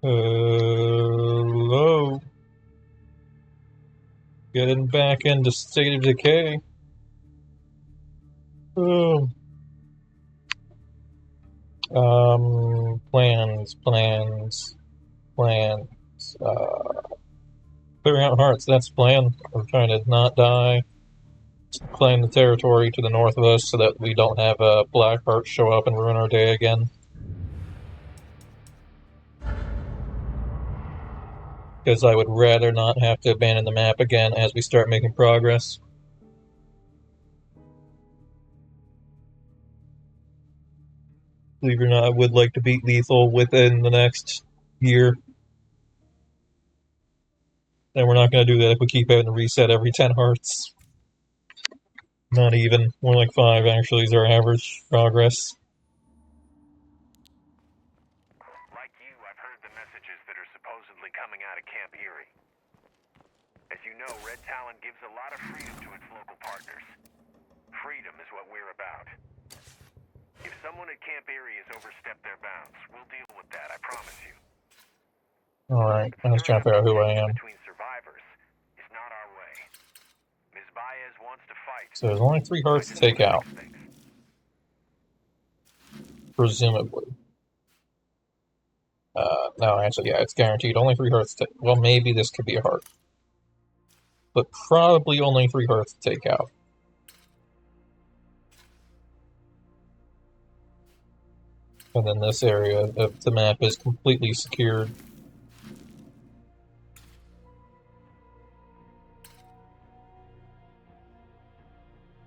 Hello. Getting back into State of Decay. Oh. Plans. Clearing out hearts, that's the plan. We're trying to not die. Claim the territory to the north of us so that we don't have a black heart show up and ruin our day again. Because I would rather not have to abandon the map again as we start making progress. Believe it or not, I would like to beat Lethal within the next year. And we're not going to do that if we keep having to reset every 10 hearts. Not even. More like 5, actually, is our average progress. Like you, I've heard the messages that are supposedly coming out of Camp Erie. As you know, Red Talon gives a lot of freedom to its local partners. Freedom is what we're about. If someone at Camp Erie has overstepped their bounds, we'll deal with that, I promise you. Alright, I was trying to figure out who I am. Between survivors is not our way. Ms. Baez wants to fight. So there's only 3 hearts to take out. Presumably. No, actually, yeah, it's guaranteed. Only 3 hearts to... Well, maybe this could be a heart. But probably only 3 hearts to take out. And then this area of the map is completely secured.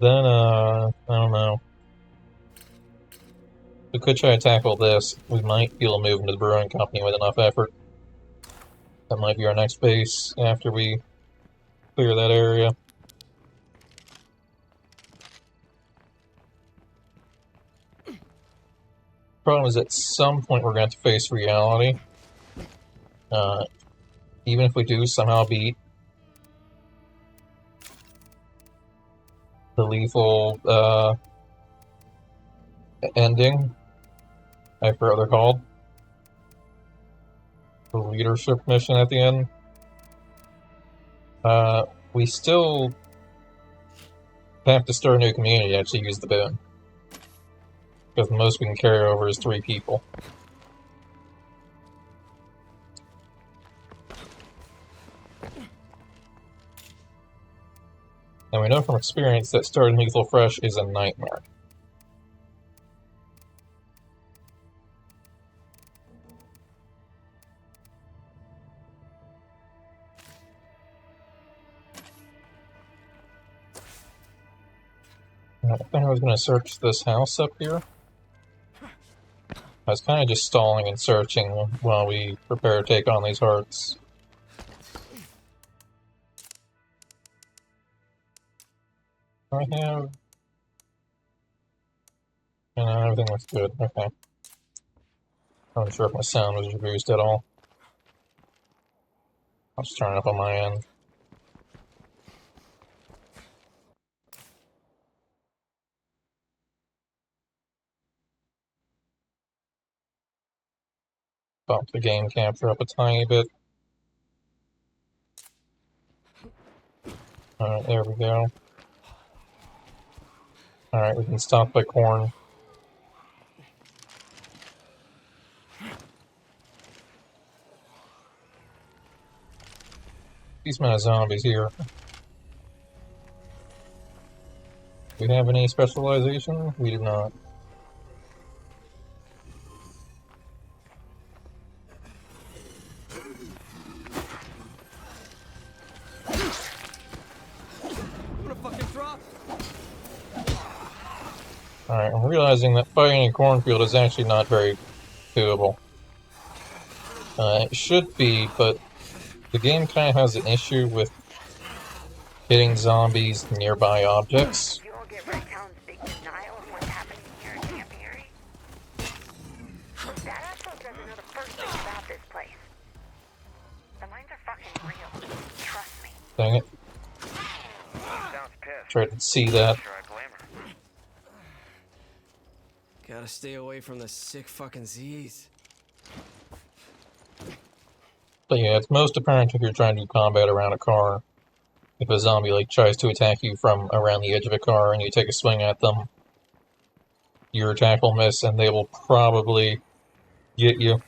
Then, I don't know. We could try to tackle this. We might be able to move into the brewing company with enough effort. That might be our next base after we clear that area. Problem is, at some point we're going to have to face reality. Even if we do somehow beat the lethal ending, I forget what they're called. The leadership mission at the end. We still have to start a new community to actually use the boon. Because the most we can carry over is 3 people. And we know from experience that starting lethal fresh is a nightmare. I think I was going to search this house up here. I was kind of just stalling and searching while we prepare to take on these hearts. I have... everything looks good. Okay. I'm not sure if my sound was reduced at all. I'll just turn it up on my end. Bump the game capture up a tiny bit. Alright, there we go. Alright, we can stop by corn. These amount of zombies here. Do we have any specialization? We do not. Alright, I'm realizing that fighting in a cornfield is actually not very doable. It should be, but the game kind of has an issue with hitting zombies nearby objects. You all get Red Talon's big denial of what's happening here in Camp Erie? That asshole doesn't know the first thing about this place. The mines are fucking real. Trust me. Dang it. Sounds pissed. Tried to see that. Sure, I blame her. Gotta stay away from the sick fucking Z's. But yeah, it's most apparent if you're trying to do combat around a car. If a zombie like tries to attack you from around the edge of a car and you take a swing at them, your attack will miss and they will probably get you.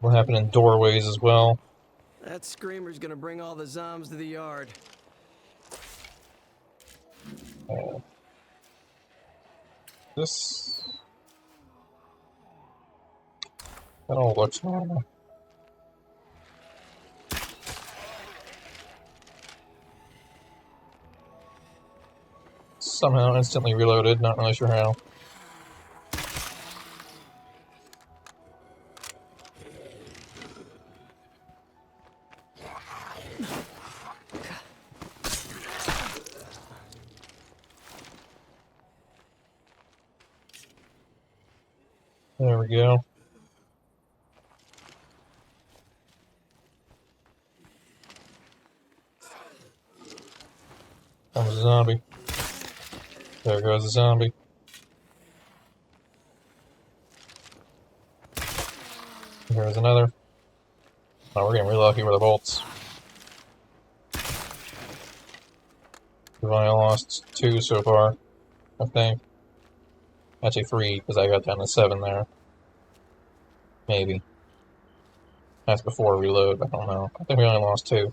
Will happen in doorways as well. That screamer's gonna bring all the zombs to the yard. This... That all looks normal. Somehow instantly reloaded, not really sure how. There we go. Comes a zombie. There goes the zombie. Here's another. Oh, we're getting really lucky with the bolts. We've only lost 2 so far, I think. Actually 3, because I got down to 7 there. Maybe. That's before reload, I don't know. I think we only lost 2.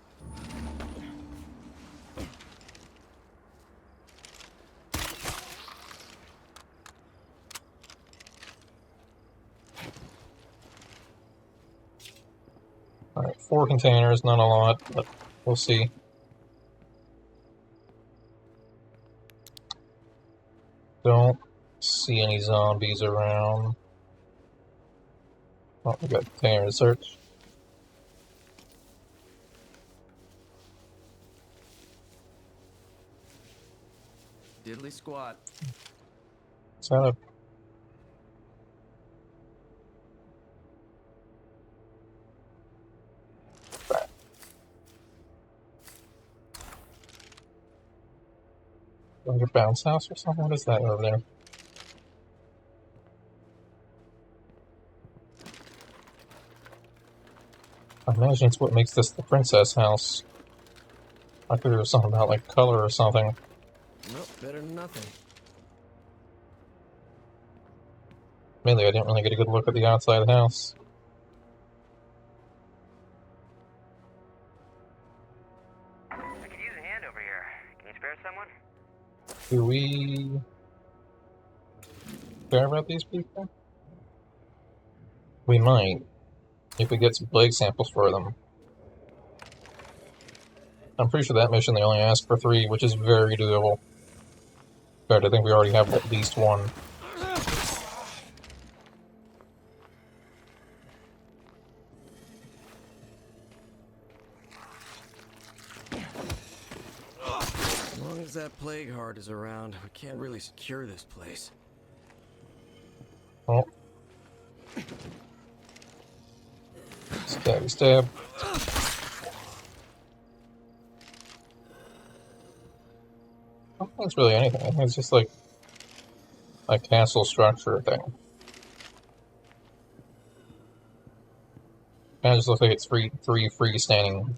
Alright, 4 containers, not a lot, but we'll see. Don't see any zombies around. Oh, we got container to search. Diddly squat. Is that a... like a bounce house or something? What is that over there? I imagine it's what makes this the princess house. I figured it was something about like color or something. Nope, better than nothing. Mainly, I didn't really get a good look at the outside of the house. I could use a hand over here. Can you spare someone? Do we care about these people? We might, if we get some plague samples for them. I'm pretty sure that mission they only asked for 3, which is very doable. In fact, I think we already have at least 1. As long as that plague heart is around, we can't really secure this place. Oh. Stabby stab. I don't think it's really anything. I think it's just like a castle structure thing. Kind of just looks like it's 3 freestanding,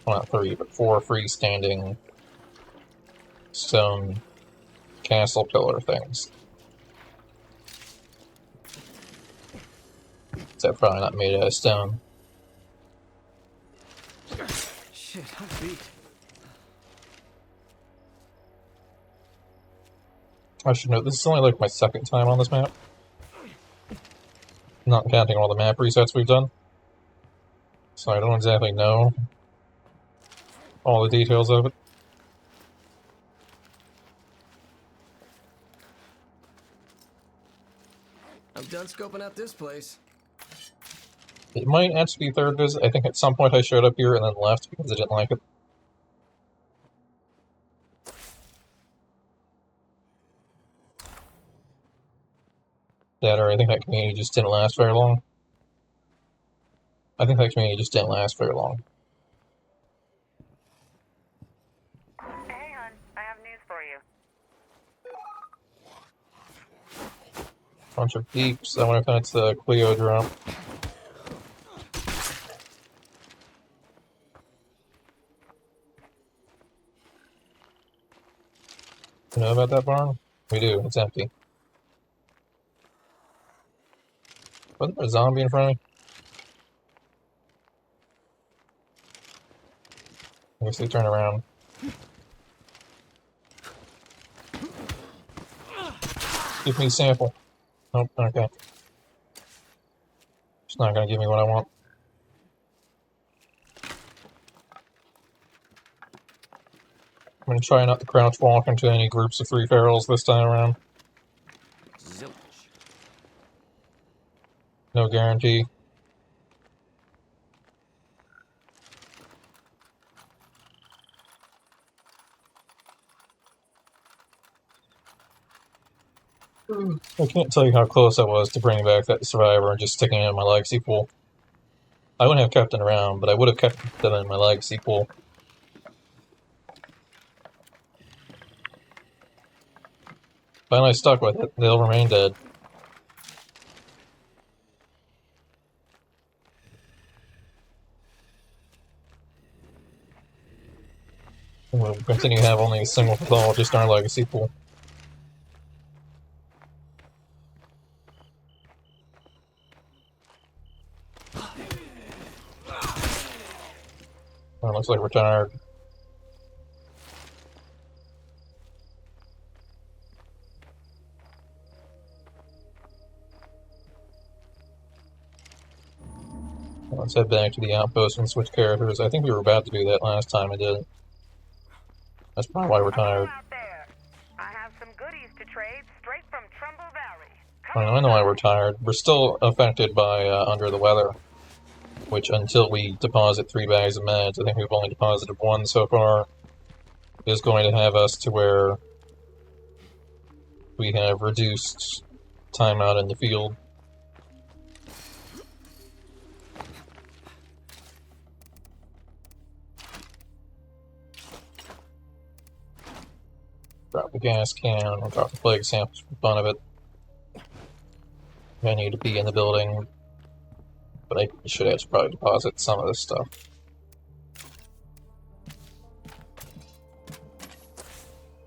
well, not 3, but 4 freestanding stone castle pillar things. Except probably not made out of stone. Shit, I'm beat. I should note, this is only like my 2nd time on this map. Not counting all the map resets we've done. So I don't exactly know all the details of it. I'm done scoping out this place. It might actually be 3rd visit. I think at some point I showed up here and then left because I didn't like it. That or I think that community just didn't last very long. I think that community just didn't last very long. Hey, hon, I have news for you. Bunch of peeps. I wonder if that's the Cleo drop. You know about that barn? We do. It's empty. Wasn't there a zombie in front of me? I guess they turn around. Give me a sample. Nope, okay. It's not gonna give me what I want. I'm gonna try not to crouch walk into any groups of free ferals this time around. Zilch. No guarantee. I can't tell you how close I was to bringing back that survivor and just sticking it in my legacy pool. I wouldn't have kept it around, but I would have kept them in my legacy pool. Finally stuck with it. They'll remain dead. We'll continue to have only a single pathologist in our legacy pool. Well, looks like we're tired. Let's head back to the outpost and switch characters. I think we were about to do that last time I did it. That's probably why we're tired. Out there. I have some goodies to trade straight from Trumbull Valley. I know why we're tired. We're still affected by under the weather, which until we deposit 3 bags of meds, I think we've only deposited 1 so far, is going to have us to where we have reduced time out in the field. Drop the gas can, or drop the plague samples for the fun of it. I need to be in the building, but I should actually probably deposit some of this stuff.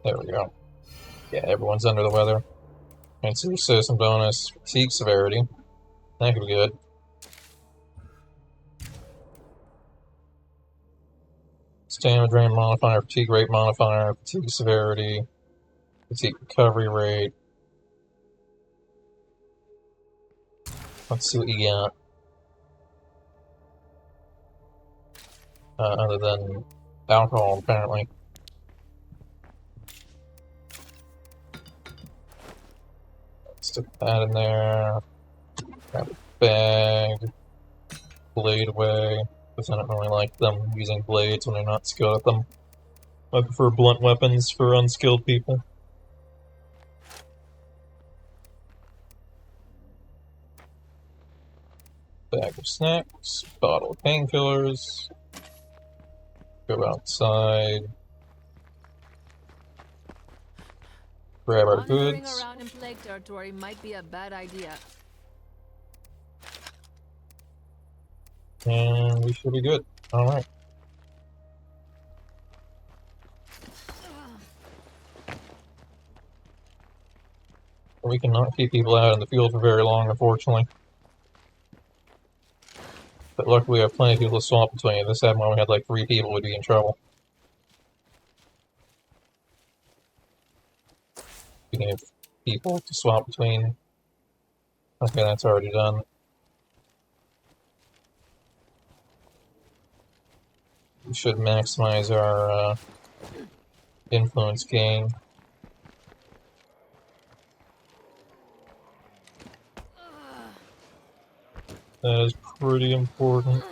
There we go. Yeah, everyone's under the weather. And so citizen bonus, fatigue severity. That could be good. Stamina drain modifier, fatigue rate modifier, fatigue severity, fatigue recovery rate. Let's see what you got. Other than alcohol, apparently. Stick that in there. Grab a bag. Blade away. Because I don't really like them using blades when they're not skilled at them. I prefer blunt weapons for unskilled people. Bag of snacks, bottle of painkillers. Go outside. Grab our Wandering goods. around in plague territory might be a bad idea. And we should be good. Alright. We cannot keep people out in the field for very long, unfortunately. But luckily we have plenty of people to swap between. If this happened when we had like 3 people, we'd be in trouble. We can have people to swap between. Okay, that's already done. We should maximize our influence gain. That is pretty important.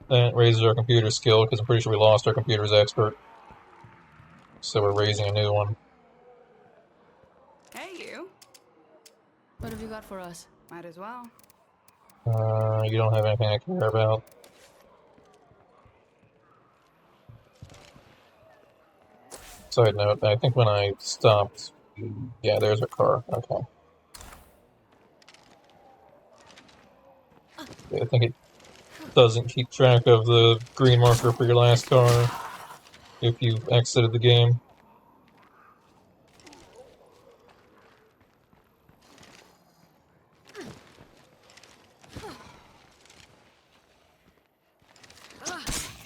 That raises our computer skill, because I'm pretty sure we lost our computer's expert. So we're raising a new one. Hey, you. What have you got for us? Might as well. You don't have anything I care about. Side note, I think when I stopped... Yeah, there's a car. Okay. I think it doesn't keep track of the green marker for your last car if you've exited the game.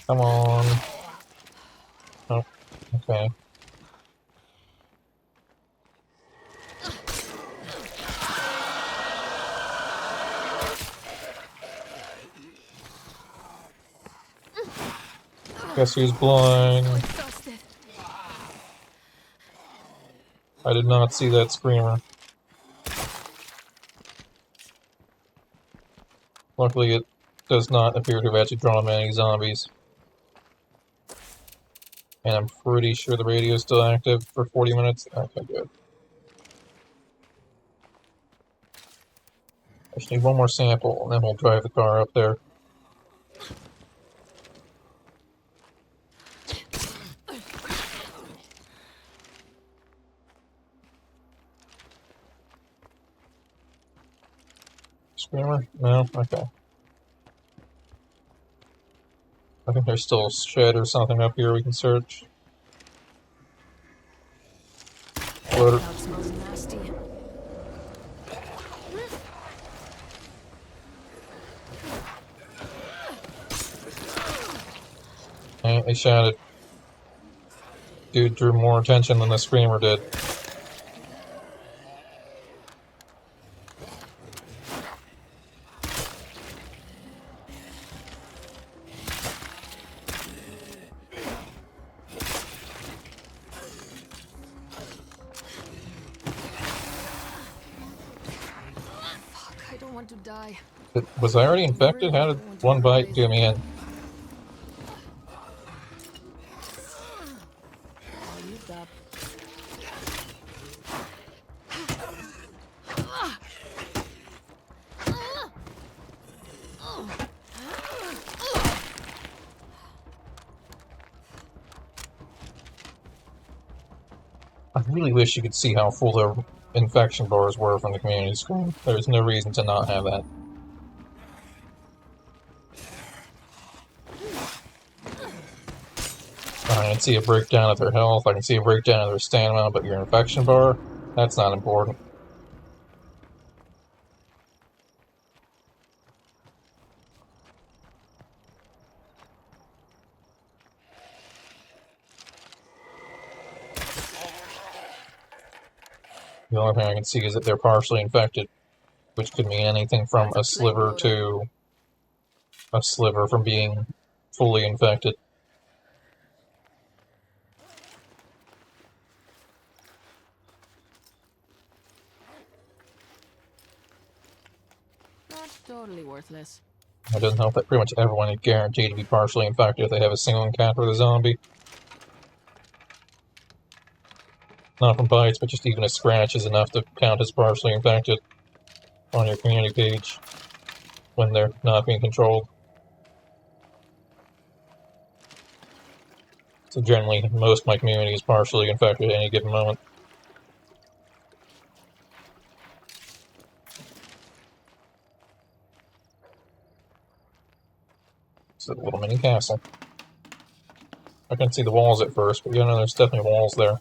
Come on. Oh, okay. Guess who's blind? Exhausted. I did not see that screamer. Luckily, it does not appear to have actually drawn many zombies. And I'm pretty sure the radio is still active for 40 minutes. Okay, good. I just need one more sample, and then we'll drive the car up there. Screamer? No? Okay. I think there's still a shed or something up here we can search. Loader. That smells nasty. They shouted. Dude drew more attention than the screamer did. Fuck, I don't want to die. Was I already infected? How did one bite do me in? I'll use that. I really wish you could see how full the infection bars were from the community screen. There's no reason to not have that. I can see a breakdown of their health, I can see a breakdown of their stamina, but your infection bar, that's not important. The only thing I can see is that they're partially infected, which could mean anything from a sliver to a sliver from being fully infected. Not totally worthless. It doesn't help that pretty much everyone is guaranteed to be partially infected if they have a single encounter with a zombie. Not from bites, but just even a scratch is enough to count as partially infected on your community page when they're not being controlled. So generally, most of my community is partially infected at any given moment. It's a little mini castle. I couldn't see the walls at first, but you know there's definitely walls there.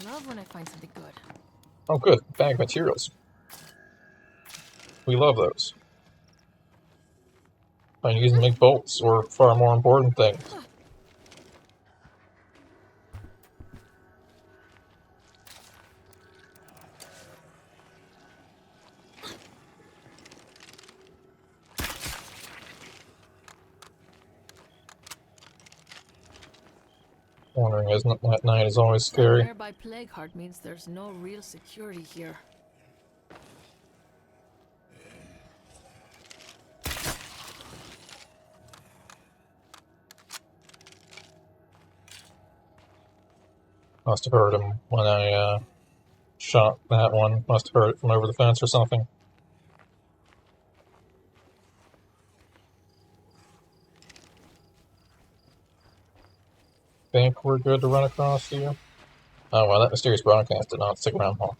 Love when I find something good. Oh good, bag materials. We love those. I can use them to make bolts, or far more important things. Wandering at night is always scary. Nearby plague heart means there's no real security here. Must have heard him when I shot that one. Must have heard it from over the fence or something. Think we're good to run across here? Oh well, that mysterious broadcast did not stick around long.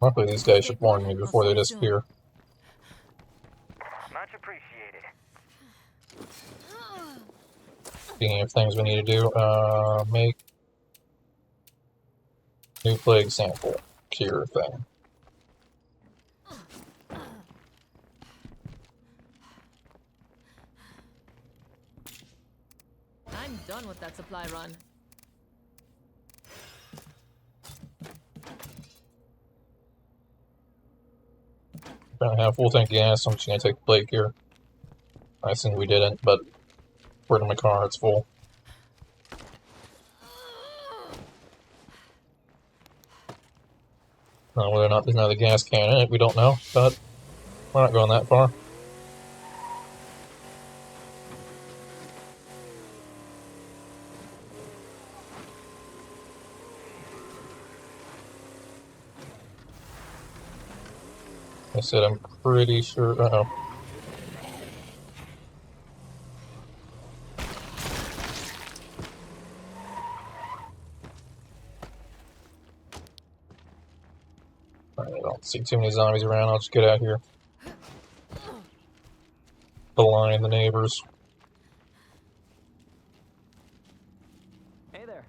Luckily, these guys should Take warn one. me I'll before see they you soon. disappear. Much appreciated. Speaking of things we need to do, make new plague sample cure thing. I'm done with that supply run. Gonna have full tank of gas, so I'm just gonna take the plague cure. I think we didn't, but we're in my car, it's full. Whether or not there's another gas can in it, we don't know, but we're not going that far. I said I'm pretty sure. Uh-oh. I don't see too many zombies around. I'll just get out here. Beline the neighbors. Hey there.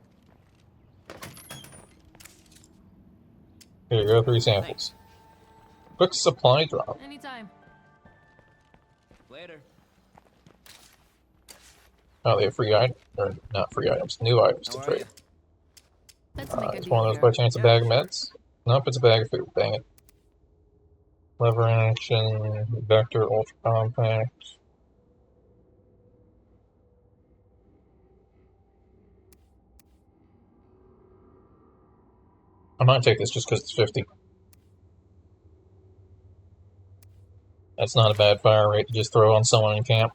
Here you go, 3 samples. Quick supply drop. Anytime. Later. Oh, they have free items. Or not free items, new items to How are trade. you? Let's make a It's deal one of those here. by chance a Yeah, bag of sure. meds? Nope, it's a bag of food. Dang it. Lever action, vector, ultra compact. I might take this just because it's 50. That's not a bad fire rate to just throw on someone in camp.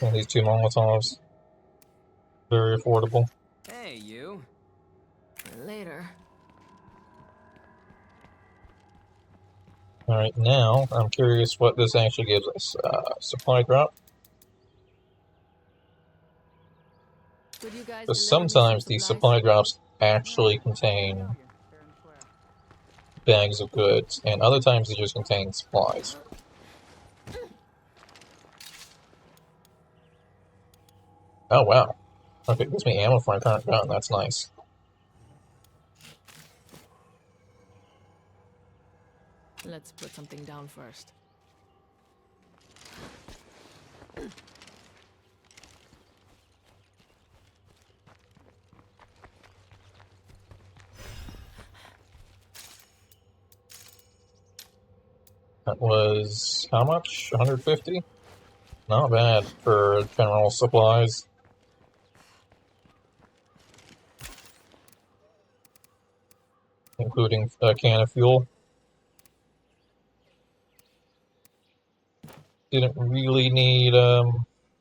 And these 2 Molotovs. Very affordable. Hey, you. Later. Alright, now I'm curious what this actually gives us. Supply drop. Could you guys Because deliver me some sometimes these supplies? supply drops actually contain bags of goods, and other times they just contain supplies. Oh wow. Okay, it gives me ammo for my current gun, that's nice. Let's put something down first. That was how much? 150? Not bad for general supplies. Including a can of fuel. Didn't really need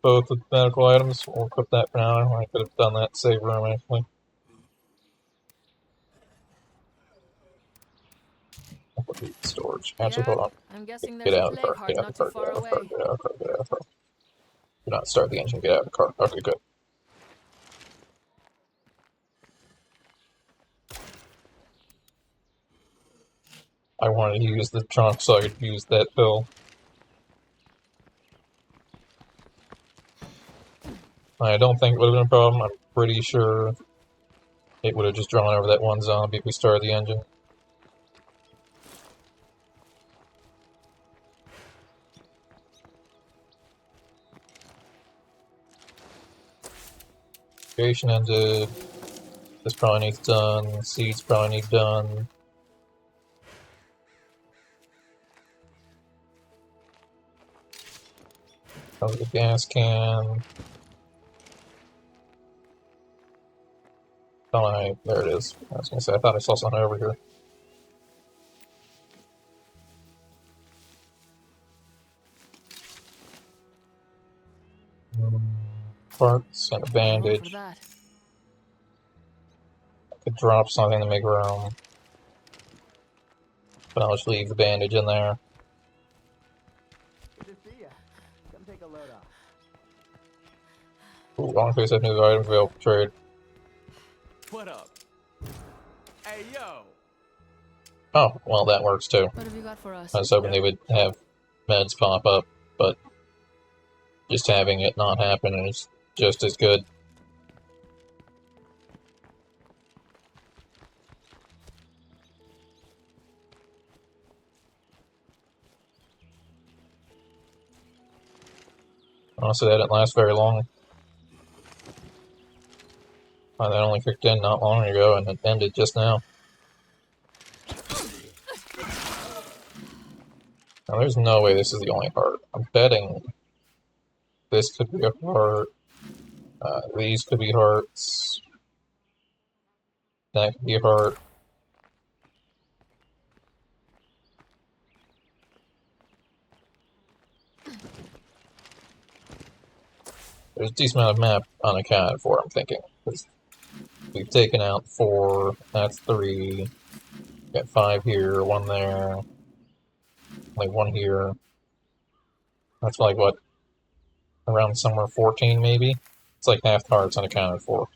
both of the medical items. We'll equip that for now. I could have done that to save room actually. I'll put these in storage. Actually, Yeah, hold on. I'm guessing Get there's a out of the car. plague heart Get out of not the too car. Get far out of the car. away. Get out of the car. Get out of the car. Do not start the engine. Get out of the car. Okay, good. I wanted to use the trunk so I could use that pill. I don't think it would have been a problem. I'm pretty sure it would have just drawn over that one zombie if we started the engine. Creation ended. This probably needs done. Seeds probably need done. Cover the gas can. Oh, there it is. I was gonna say, I thought I saw something over here. Parts and a Roll for bandage. that. Could drop something to make room. But I'll just leave the bandage in there. Good to see ya. Come take a load off. Ooh, long case of new items available for trade. What up? Hey, yo! Oh, well, that works too. What have you got for us? I was hoping they would have meds pop up, but just having it not happen is just as good. Honestly, that didn't last very long. That only kicked in not long ago, and it ended just now. Now, there's no way this is the only heart. I'm betting this could be a heart. These could be hearts. That could be a heart. There's a decent amount of map unaccounted for, I'm thinking. We've taken out 4, that's 3. Got 5 here, 1 there. Like 1 here. That's like what? Around somewhere 14 maybe? It's like half the hearts unaccounted for.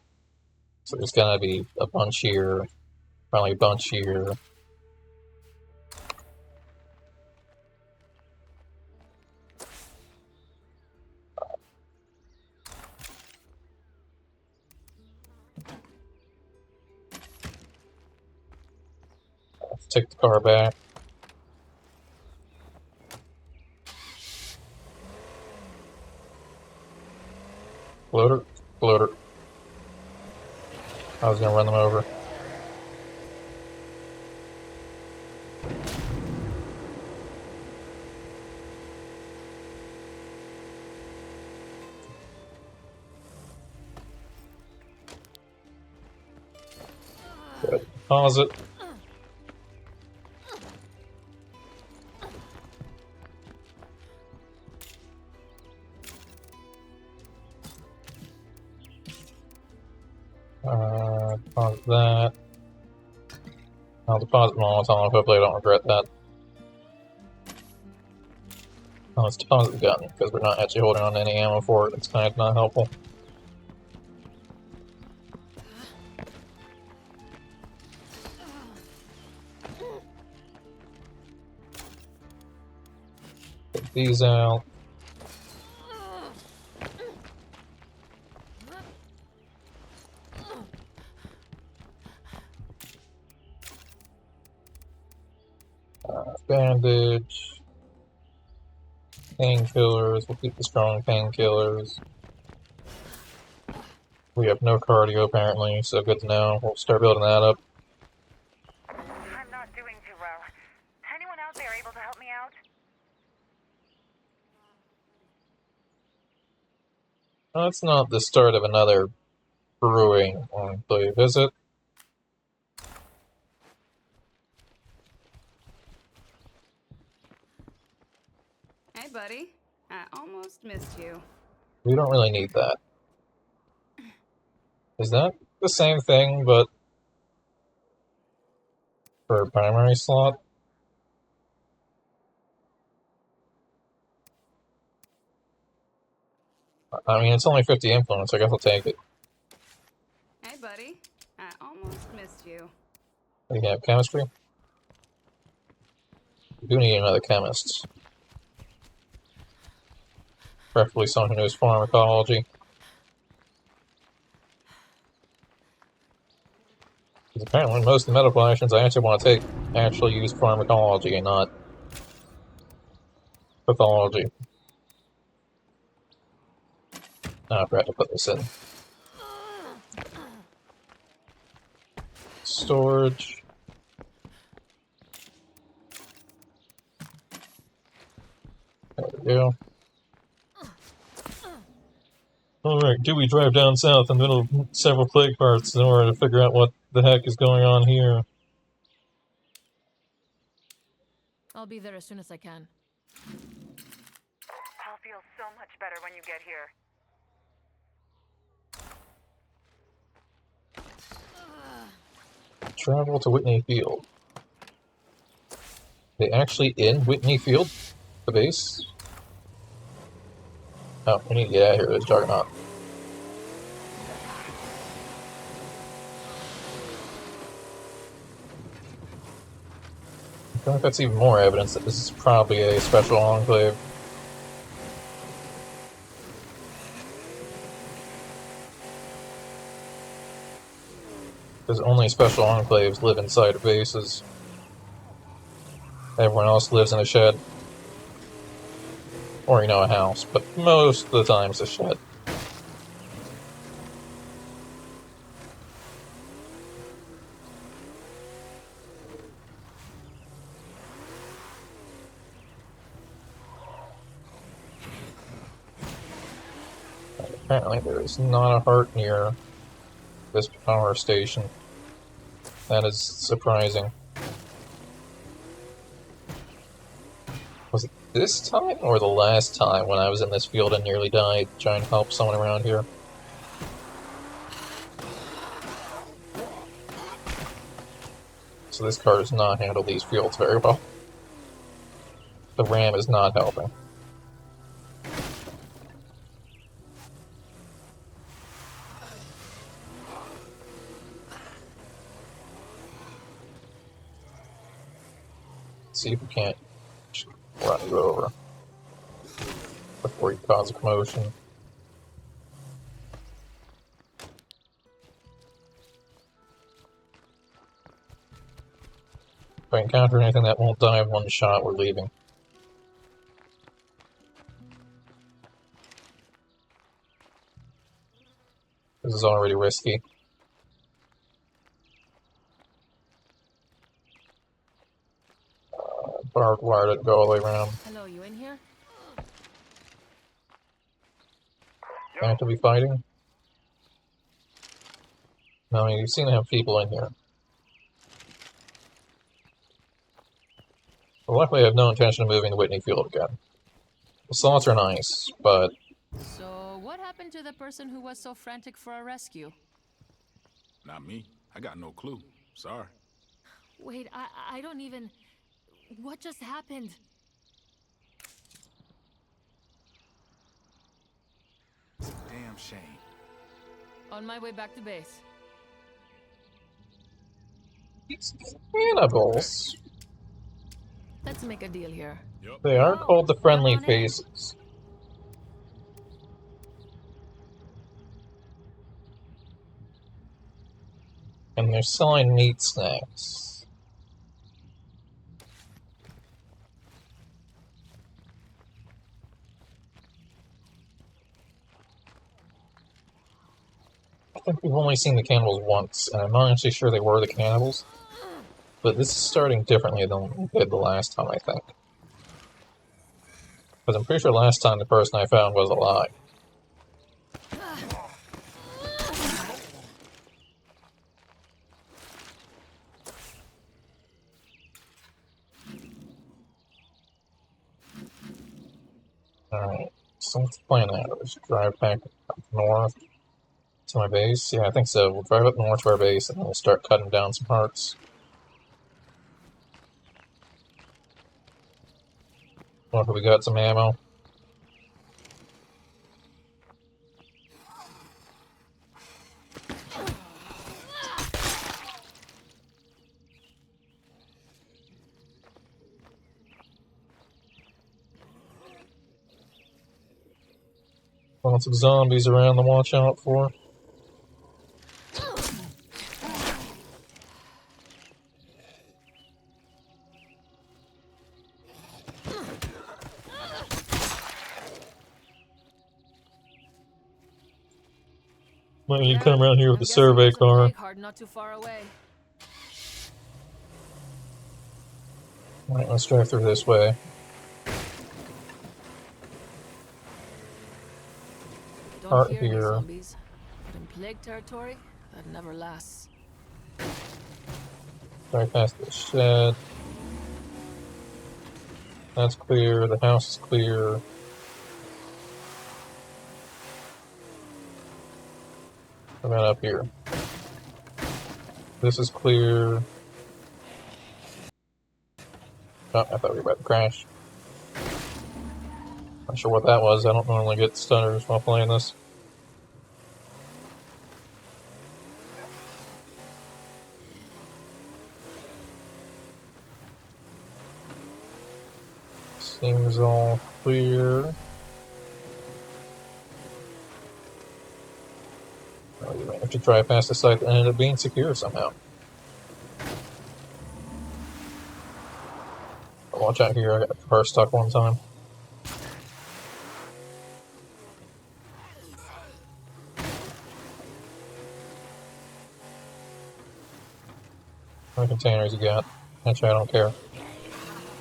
So there's gonna be a bunch here, probably a bunch here. Let's take the car back. Floater, floater. I was gonna run them over. Good. Pause it. Deposit that. I'll deposit Molotov. Hopefully I don't regret that. Oh, let's deposit the gun, because we're not actually holding on to any ammo for it. It's kind of not helpful. Take these out. Bandage. Painkillers. We'll keep the strong painkillers. We have no cardio apparently, so good to know. We'll start building that up. I'm not doing too well. Anyone out there able to help me out? That's not the start of another brewing, I believe, is it? Hey, buddy. I almost missed you. We don't really need that. Is that the same thing, but for a primary slot? I mean, it's only 50 influence, I guess I'll take it. Hey, buddy. I almost missed you. We have chemistry? We do need another chemist. Preferably someone who knows pharmacology. Because apparently most of the medical actions I actually want to take actually use pharmacology and not pathology. Oh, I forgot to put this in. Storage. There we go. Alright, do we drive down south in the middle of several plague parts in order to figure out what the heck is going on here? I'll be there as soon as I can. I'll feel so much better when you get here. Travel to Whitney Field. They actually in Whitney Field, the base? Oh, we need to get out of here. There's Juggernaut. I feel like that's even more evidence that this is probably a special enclave. Because only special enclaves live inside of bases. Everyone else lives in a shed. Or, you know, a house. But most of the time it's a shed. Apparently there is not a heart near this power station. That is surprising. Was it this time or the last time when I was in this field and nearly died trying to help someone around here? So this car does not handle these fields very well. The ram is not helping. Let's see if we can't run you over before you cause a commotion. If I encounter anything that won't die in one shot, we're leaving. This is already risky. Barbed wire didn't go all the way around. Hello, you in here? Actively fighting? No, you seem to have people in here. Well, luckily I have no intention of moving to Whitney Field again. The slots are nice, but So, what happened to the person who was so frantic for a rescue? Not me. I got no clue. Sorry. Wait, I don't even... What just happened? Damn shame. On my way back to base. these cannibals, Let's make a deal here. Yep. they are called the Friendly Come on in. Faces. And they're selling meat snacks. I think we've only seen the cannibals once, and I'm not actually sure they were the cannibals. But this is starting differently than we did the last time, I think. Because I'm pretty sure last time the person I found was alive. Alright, so what's the plan now? Just drive back up north to my base? Yeah, I think so. We'll drive up north to our base and then we'll start cutting down some hearts. What have we got? Some ammo? Lots of zombies around to watch out for. Might need to come around here with the survey car. Hard not too far away. Alright, let's drive through this way. Don't Heart hear any here. zombies. But in plague territory, that never lasts. Drive past the shed. That's clear. The house is clear. What about up here? This is clear. Oh, I thought we were about to crash. Not sure what that was. I don't normally get stutters while playing this. Seems all clear. Oh, you might have to drive past the site that ended up being secure somehow. But watch out here, I got a car stuck one time. How many containers you got? Actually, I don't care.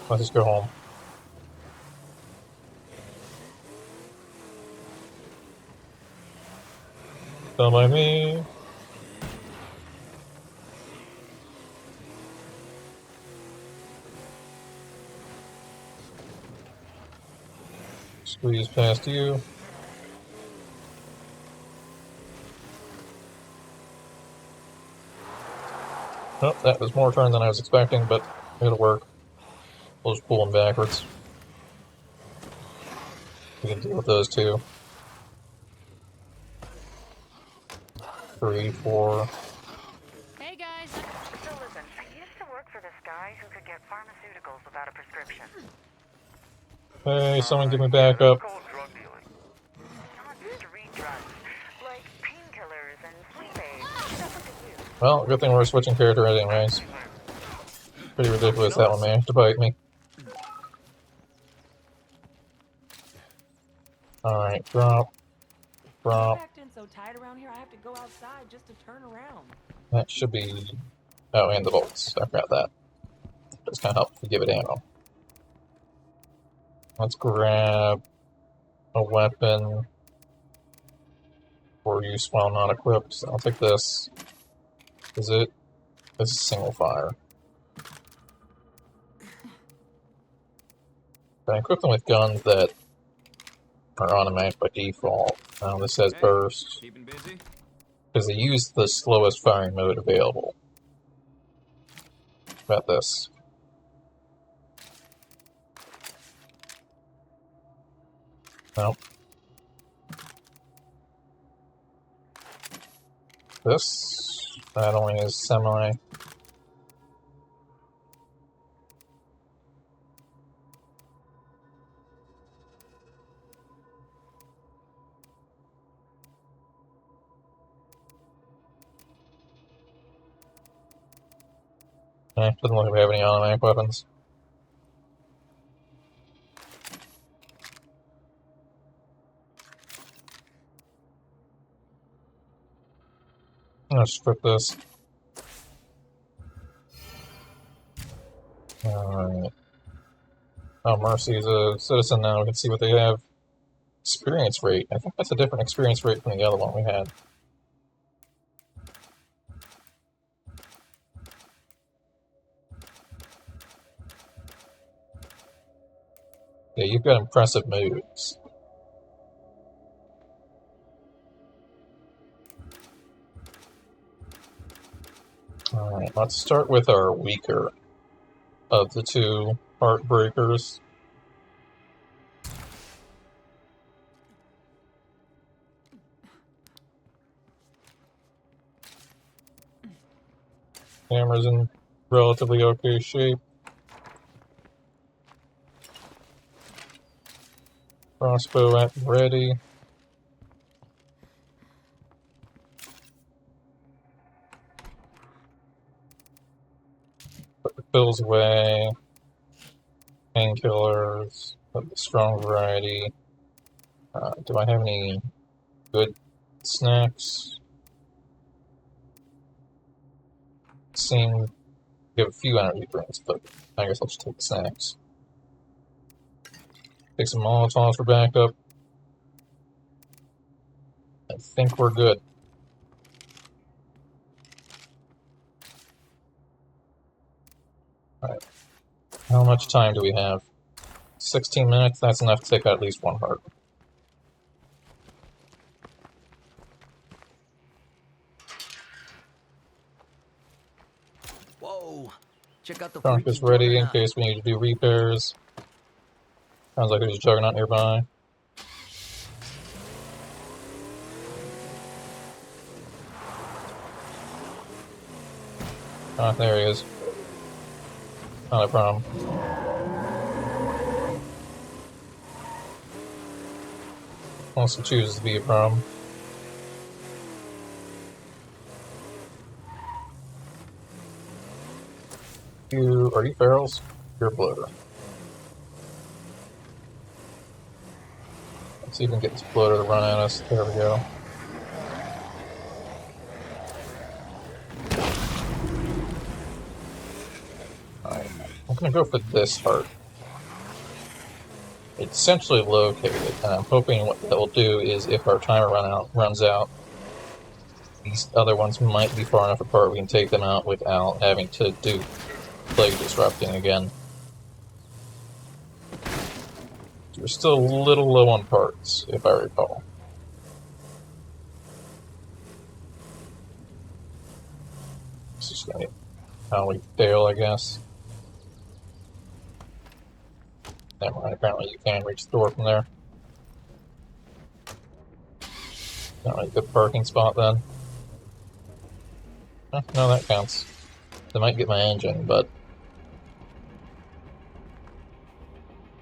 Let's just go home. Don't mind me. Squeeze past you. Oh, that was more turn than I was expecting, but it'll work. We'll just pull them backwards. We can deal with those two. 3, 4. Hey guys. So listen, I used to work for this guy who could get pharmaceuticals without a prescription. Hey, someone give me backup. Called drug dealing. Not street drugs, like painkillers and sleep aids, stuff we could use. Well, good thing we're switching character anyways. Pretty ridiculous that one managed to bite me. Alright, drop. Drop. Packed in so tight around here, I have to go outside just to turn around. That should be... Oh, and the bolts. I forgot that. Just kind of help if you give it ammo. Let's grab a weapon for use while not equipped. So I'll take this. Is it? This is single fire. I equip them with guns that are automatic by default. This says burst. Keeping busy? Because they use the slowest firing mode available. What about this? Nope. This, that only is semi. Doesn't look like we have any automatic weapons. Let's strip this. Alright. Oh, Mercy is a citizen now. We can see what they have. Experience rate. I think that's a different experience rate from the other one we had. Yeah, you've got impressive moves. Alright, let's start with our weaker of the two heartbreakers. Camera's in relatively okay shape. Crossbow at ready. Put the pills away. Painkillers. Put the strong variety. Do I have any good snacks? Seem we have a few energy drinks, but I guess I'll just take the snacks. Take some Molotovs for backup. I think we're good. Alright. How much time do we have? 16 minutes? That's enough to take out at least one heart. Whoa! Check out the Trunk freaky is ready in juggernaut. case we need to do repairs. Sounds like there's a juggernaut nearby. Ah, there he is. Not a problem. Unless he chooses to be a problem. Are you ferals? You're a bloater. Let's see if we can get this bloater to run at us. There we go. Alright, I'm gonna go for this heart. It's centrally located, and I'm hoping what that will do is if our timer runs out, these other ones might be far enough apart we can take them out without having to do plague disrupting again. We're still a little low on parts, if I recall. It's just gonna be how we fail, I guess. Never mind, apparently you can reach the door from there. Not really a good parking spot then. No, that counts. They might get my engine, but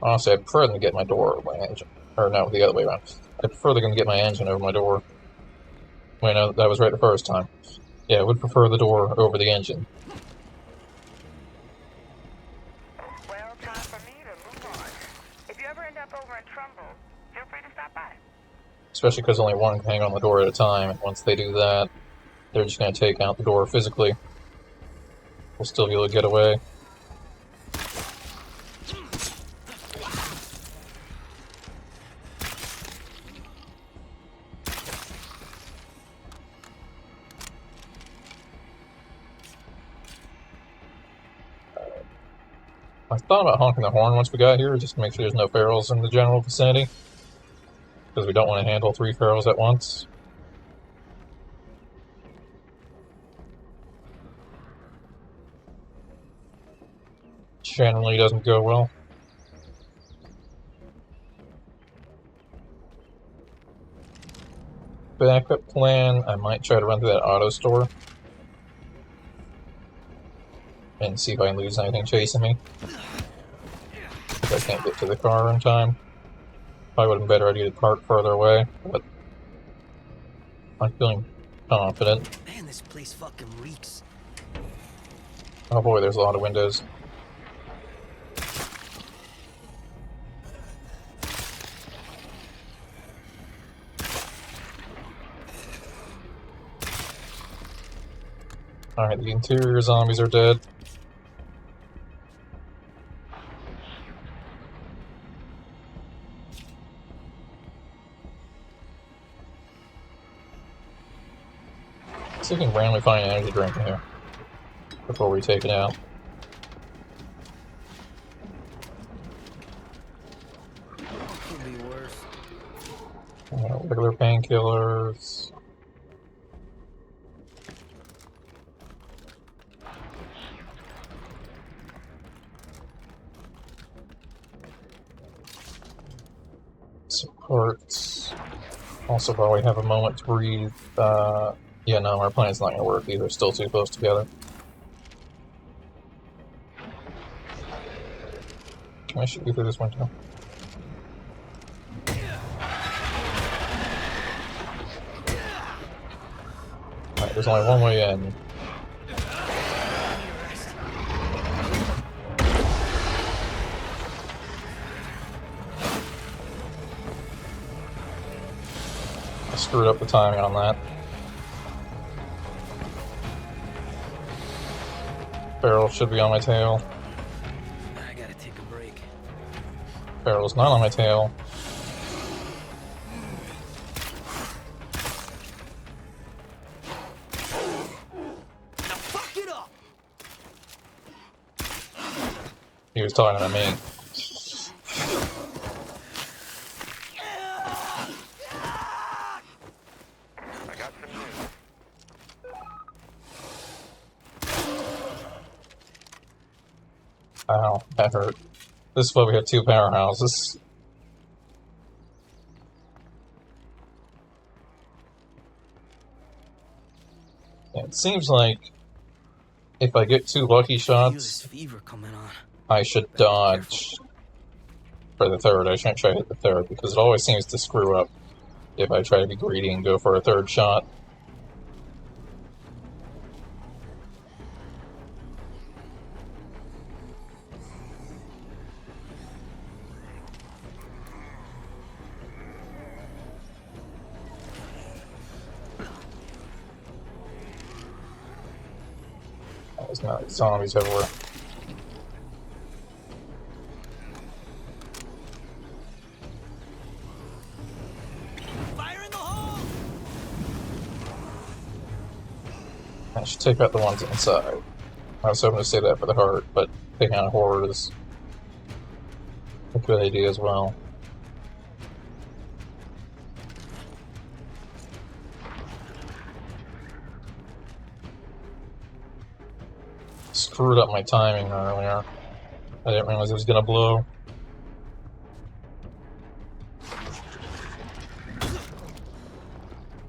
honestly, I'd prefer them to get my door over my engine. Or no, the other way around. I'd prefer they're going to get my engine over my door. Wait, no, that was right the first time. Yeah, I would prefer the door over the engine. Well, time for me to move on. If you ever end up over in Trumbull, feel free to stop by. Especially because only one can hang on the door at a time, and once they do that, they're just going to take out the door physically. We'll still be able to get away. I thought about honking the horn once we got here, just to make sure there's no ferals in the general vicinity. Because we don't want to handle 3 ferals at once. Generally doesn't go well. Backup plan, I might try to run through that auto store. And see if I can lose anything chasing me. If I can't get to the car in time. Probably would have been better idea to park further away, but I'm feeling confident. Man, this place fucking reeks. Oh boy, there's a lot of windows. Alright, the interior zombies are dead. See if we can randomly find an energy drink in here before we take it out. Could be worse. Regular painkillers. Supports. Also, while we have a moment to breathe, yeah, no, our plan's not going to work either. Still too close together. Can I shoot you through this window? Alright, there's only one way in. I screwed up the timing on that. Barrel should be on my tail. I gotta take a break. Barrel's not on my tail. Now fuck it up! He was talking to me. I got some news. Ow, that hurt. This is why we have two powerhouses. It seems like if I get two lucky Feel this shots, fever coming on. I should Better be dodge for the third. I shouldn't try to hit the third because it always seems to screw up if I try to be greedy and go for a third shot. There's not zombies everywhere. Fire in the hole! I should take out the ones inside. I was hoping to say that for the heart, but taking out a horde is a good idea as well. Screwed up my timing earlier. I didn't realize it was gonna blow.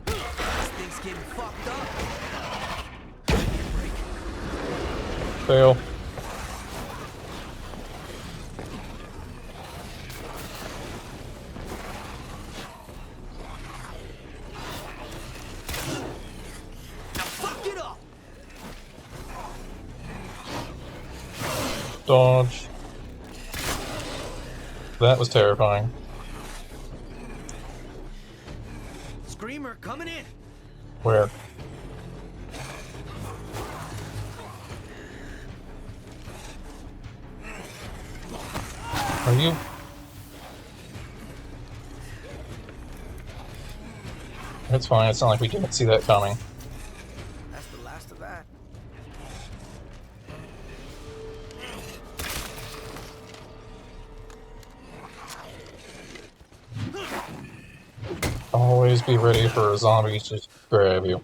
This thing's getting fucked up. Fail. Now fuck it up! Dodge. That was terrifying. Screamer coming in! Where? Are you? It's fine, it's not like we didn't see that coming. That's the last of that. Always be ready for a zombie to grab you.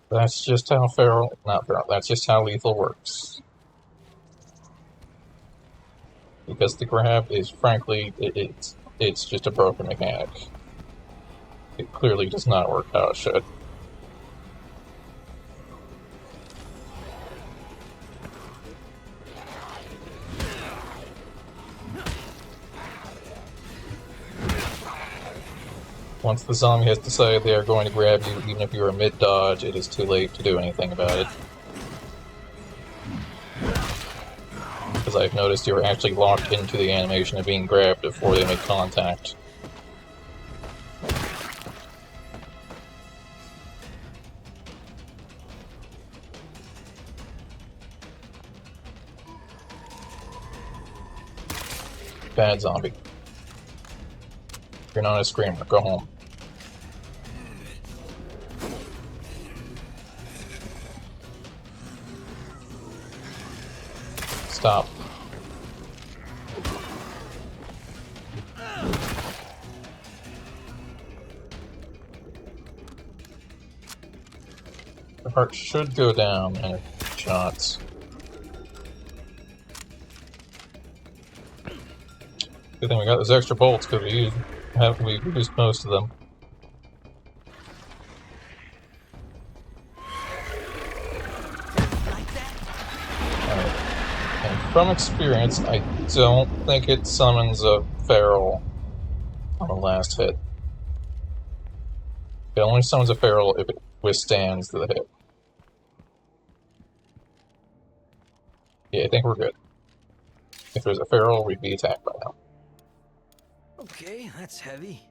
That's just how not feral, that's just how lethal works. Because the grab is, frankly, it's just a broken mechanic. It clearly does not work how it should. Once the zombie has decided they are going to grab you, even if you are mid-dodge, it is too late to do anything about it. Because I've noticed you are actually locked into the animation of being grabbed before they make contact. Bad zombie. You're not a screamer, go home. Stop. The heart should go down in shots. Good thing we got those extra bolts because we used most of them. And from experience, I don't think it summons a feral on the last hit. It only summons a feral if it withstands the hit. Yeah, I think we're good. If there's a feral, we'd be attacked by now. Okay, that's heavy.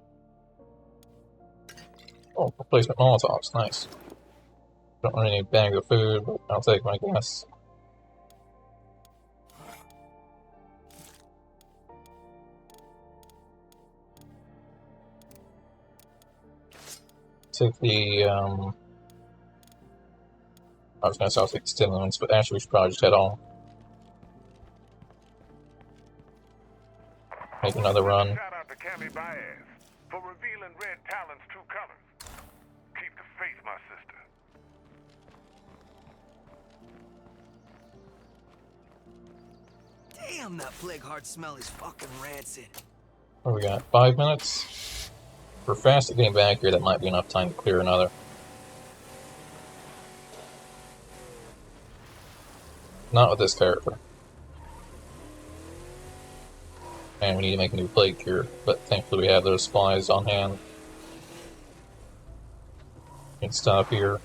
Oh, replacement Molotovs, nice. Don't really need bags of food, but I'll take my guess. Take the, I was gonna say I'll take the stimulants, but actually we should probably just head on. Make another run. Shout out to Cammy Baez for revealing Red Talon's true colors. Keep the faith, my sister. Damn, that plague heart smell is fucking rancid. What we got? 5 minutes? If we're fast at getting back here, that might be enough time to clear another. Not with this character. And we need to make a new plague cure, but thankfully we have those supplies on hand. We can stop here.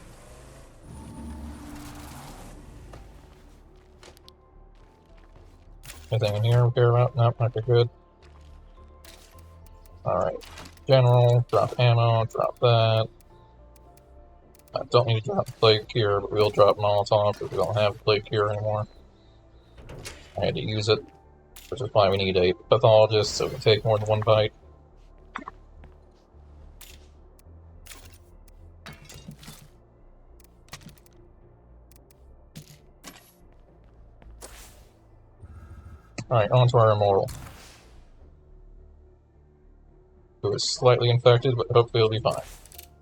Anything in here we care about? Nope, okay, good. Alright. General, drop ammo, drop that. I don't need to drop the plague cure, but we'll drop Molotov if we don't have the plague cure anymore. I had to use it, which is why we need a pathologist so we can take more than one bite. Alright, on to our immortal. Who is slightly infected, but hopefully he'll be fine.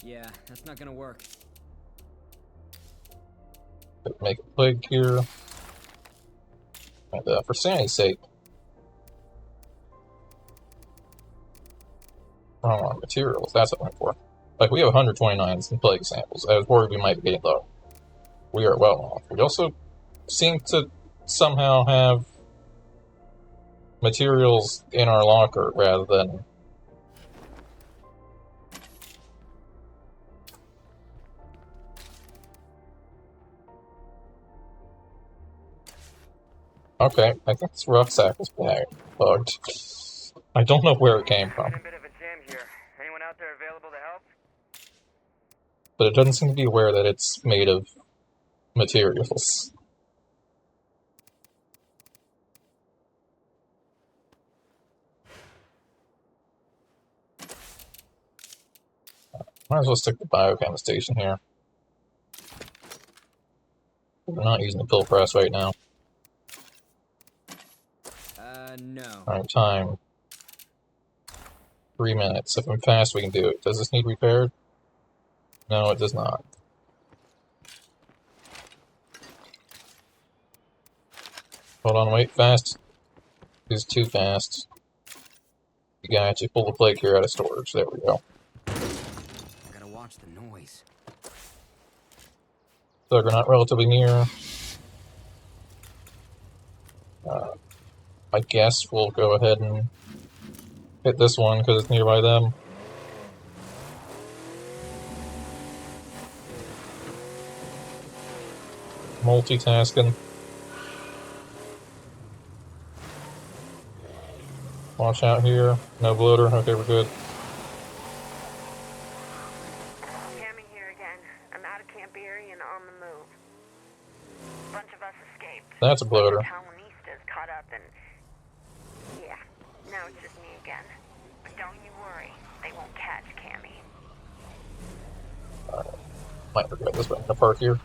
Yeah, that's not gonna work. Make a plague cure. And for sanity's sake, wrong one, materials, that's what I went for. Like, we have 129 in plague samples. I was worried we might be getting low. We are well off. We also seem to somehow have materials in our locker rather than... Okay, I think this rucksack was bugged. I don't know where it came from. A bit of a jam here. Anyone out there available to help? But it doesn't seem to be aware that it's made of materials. Might as well stick the biochem station here. We're not using the pill press right now. No. Alright, time. 3 minutes. If I'm fast, we can do it. Does this need repaired? No, it does not. Hold on, wait, fast. Is too fast. You gotta actually pull the plague cure out of storage. There we go. I gotta watch the noise. Juggernaut relatively near. I guess we'll go ahead and hit this one because it's nearby them. Multitasking. Watch out here. No bloater. Okay, we're good. Camming here again. I'm out of Camp Erie and on the move. A bunch of us escaped. That's a bloater. Talinistas caught up and... yeah, now it's just me again. But don't you worry. They won't catch Cammy. Might regret this, but I'm gonna park here.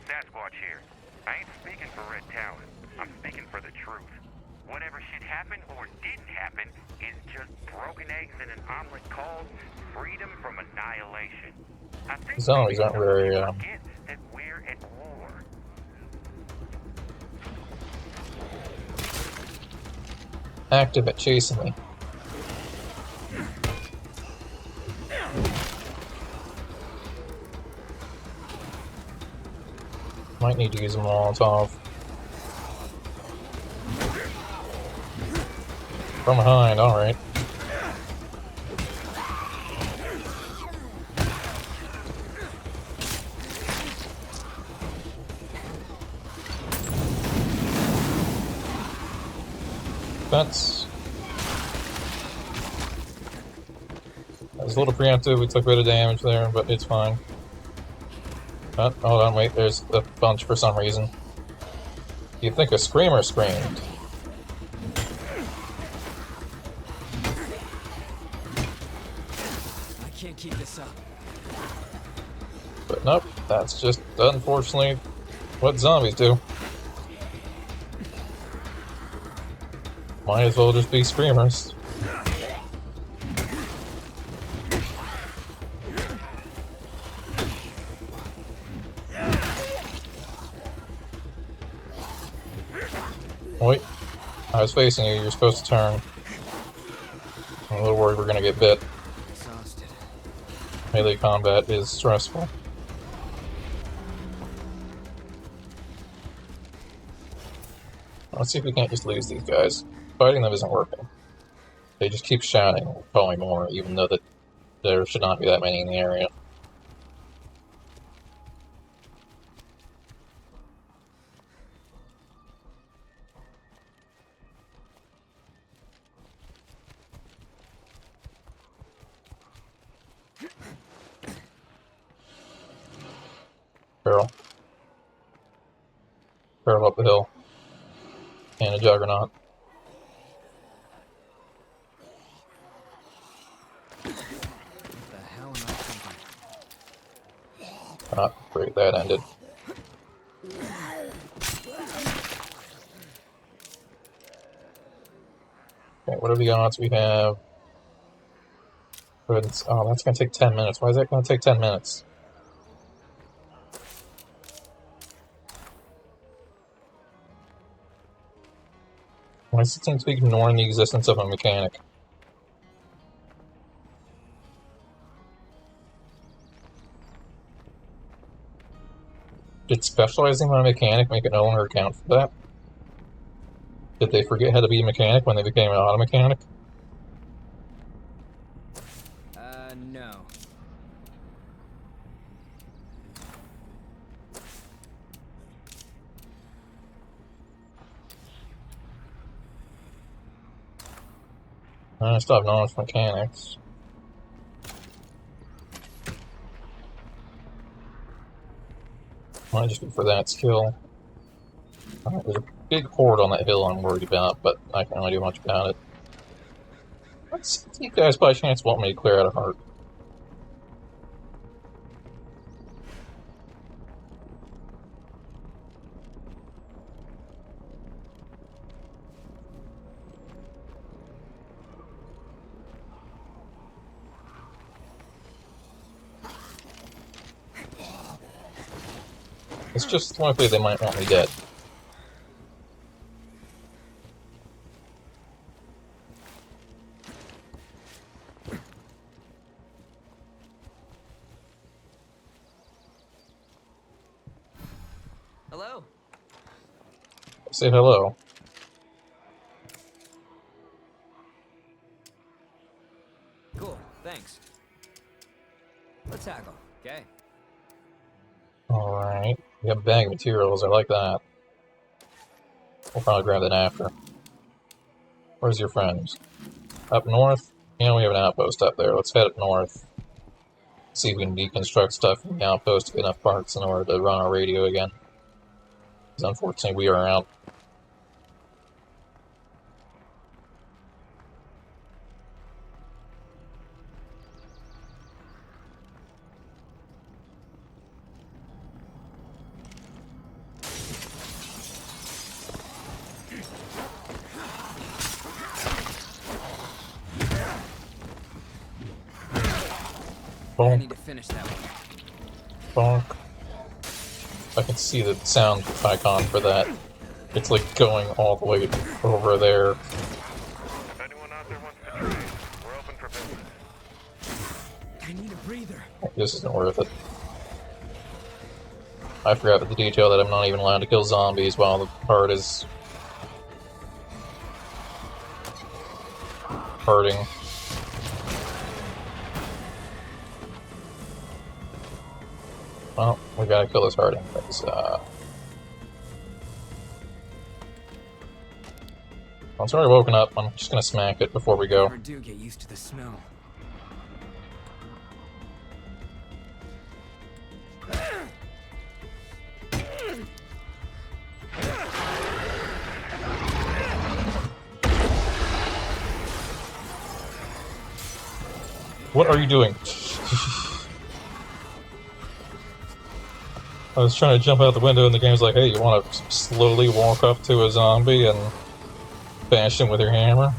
Sasquatch here. I ain't speaking for Red Talon. I'm speaking for the truth. Whatever shit happened or didn't happen is just broken eggs in an omelet called freedom from annihilation. I think Zombies aren't very, forget that we're at war. active at chasing me. Might need to use a Molotov. From behind, alright. That's... that was a little preemptive, we took a bit of damage there, but it's fine. Oh, hold on, wait, there's a bunch for some reason. You'd think a screamer screamed. I can't keep this up. But nope, that's just, unfortunately, what zombies do. Might as well just be screamers. Wait, I was facing you. You're supposed to turn. I'm a little worried we're gonna get bit. Exhausted. Melee combat is stressful. Let's see if we can't just lose these guys. Fighting them isn't working. They just keep shouting, calling more, even though that there should not be that many in the area. Barrel. Barrel up the hill. And a juggernaut. What the hell am I thinking? Ah, great, that ended. Okay, what are the odds we have? Oh, that's gonna take 10 minutes. Why is that gonna take 10 minutes? Why does it seem to be ignoring the existence of a mechanic? Did specializing on a mechanic make it no longer account for that? Did they forget how to be a mechanic when they became an auto mechanic? No. I still have knowledge for mechanics. Might just be for that skill. There's a big horde on that hill I'm worried about, but I can't really do much about it. Let's see if you guys by chance want me to clear out a heart. It's just likely they might want me dead. Hello? Say hello. Cool, thanks. Let's tackle, okay? Alright. We have a bag of materials, I like that. We'll probably grab that after. Where's your friends? Up north? Yeah, we have an outpost up there. Let's head up north. See if we can deconstruct stuff from the outpost to get enough parts in order to run our radio again. Because unfortunately we are out. I need to finish that one. Bonk. I can see the sound icon for that. It's like going all the way over there. If anyone out there wants to trade, we're open for business. I need a breather. This isn't worth it. I forgot the detail that I'm not even allowed to kill zombies while the heart is hurting. Well, we gotta kill this heart anyways. It's already woken up. I'm just gonna smack it before we go. Never do get used to the smell. What are you doing? I was trying to jump out the window and the game's like, hey, you want to slowly walk up to a zombie and bash him with your hammer?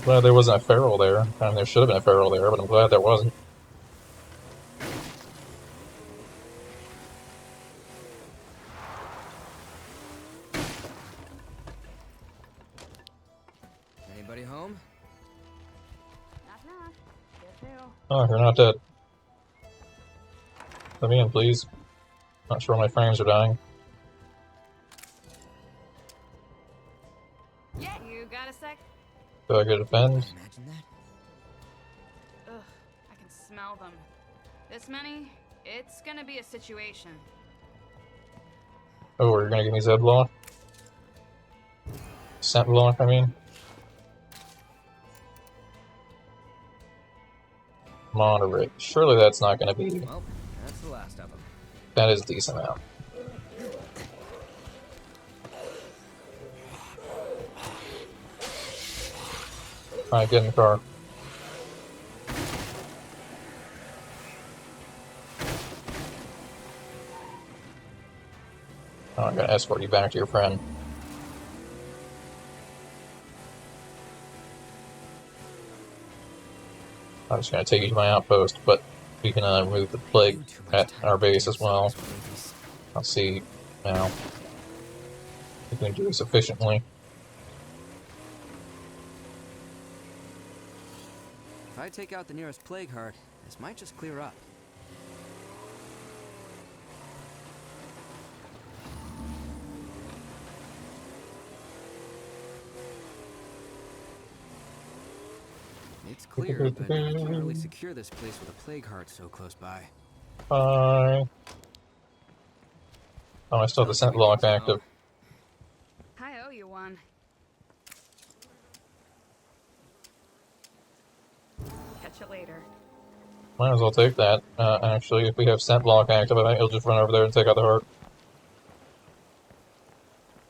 glad there wasn't a feral there. I mean, there should have been a feral there, but I'm glad there wasn't. Anybody home? Knock knock. Get through. Oh, you're not dead. Let me in, please. Not sure my frames are dying. Yeah, you got a sec? Do I get a defend? Imagine that. Ugh, I can smell them. This many, it's gonna be a situation. Oh, you're gonna give me Z block? Scent block, I mean? Moderate. Surely that's not gonna be. Well, that's the last of them. That is a decent amount. Alright, get in the car. Oh, I'm gonna escort you back to your friend. I'm just gonna take you to my outpost, but we can remove the plague at our base as well. I'll see now if we can do this efficiently. If I take out the nearest plague heart, this might just clear up. It's clear, but I can't really secure this place with a plague heart so close by. Bye. Oh, I still have the scent block active. I owe you one. Catch you later. Might as well take that. Actually, if we have scent block active, I think he'll just run over there and take out the heart.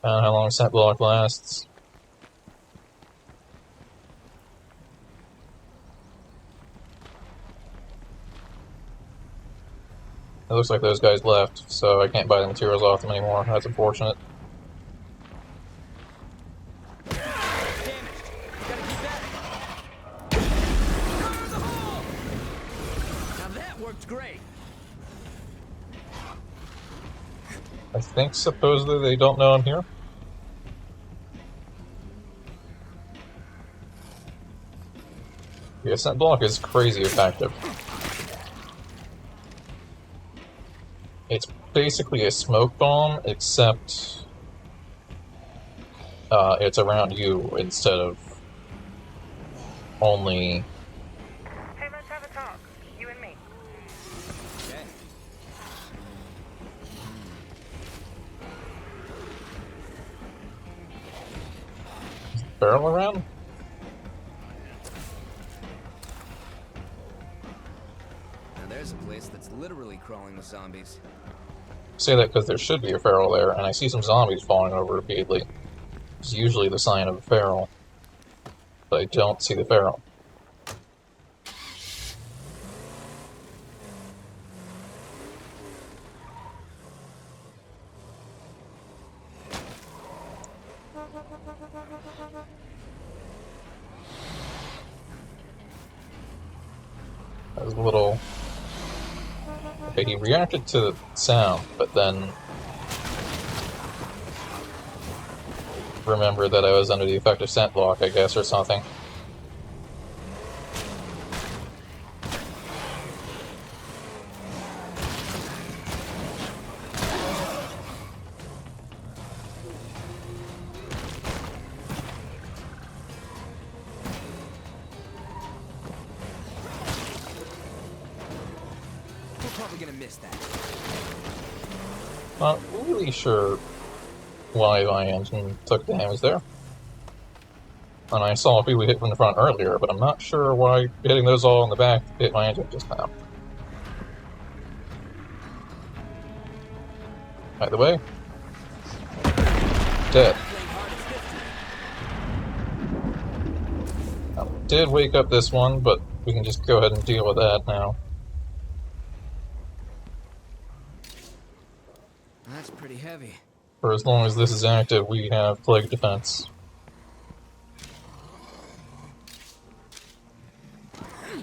I don't know how long scent block lasts. It looks like those guys left, so I can't buy the materials off them anymore. That's unfortunate. Great. I think supposedly they don't know I'm here. Yeah, scent block is crazy effective. It's basically a smoke bomb, except it's around you instead of only. Hey, let's have a talk. You and me. Okay. Barrel around? Now there's a place that's literally crawling with zombies. I say that because there should be a feral there, and I see some zombies falling over repeatedly. It's usually the sign of a feral. But I don't see the feral. That was a little. Okay, he reacted to the sound, but then remembered that I was under the effect of scent block, I guess, or something. We're probably gonna miss that. Not really sure why my engine took damage there. And I saw people hit from the front earlier, but I'm not sure why hitting those all in the back hit my engine just now. Either way, dead. I did wake up this one, but we can just go ahead and deal with that now. That's pretty heavy. For as long as this is active, we have plague defense.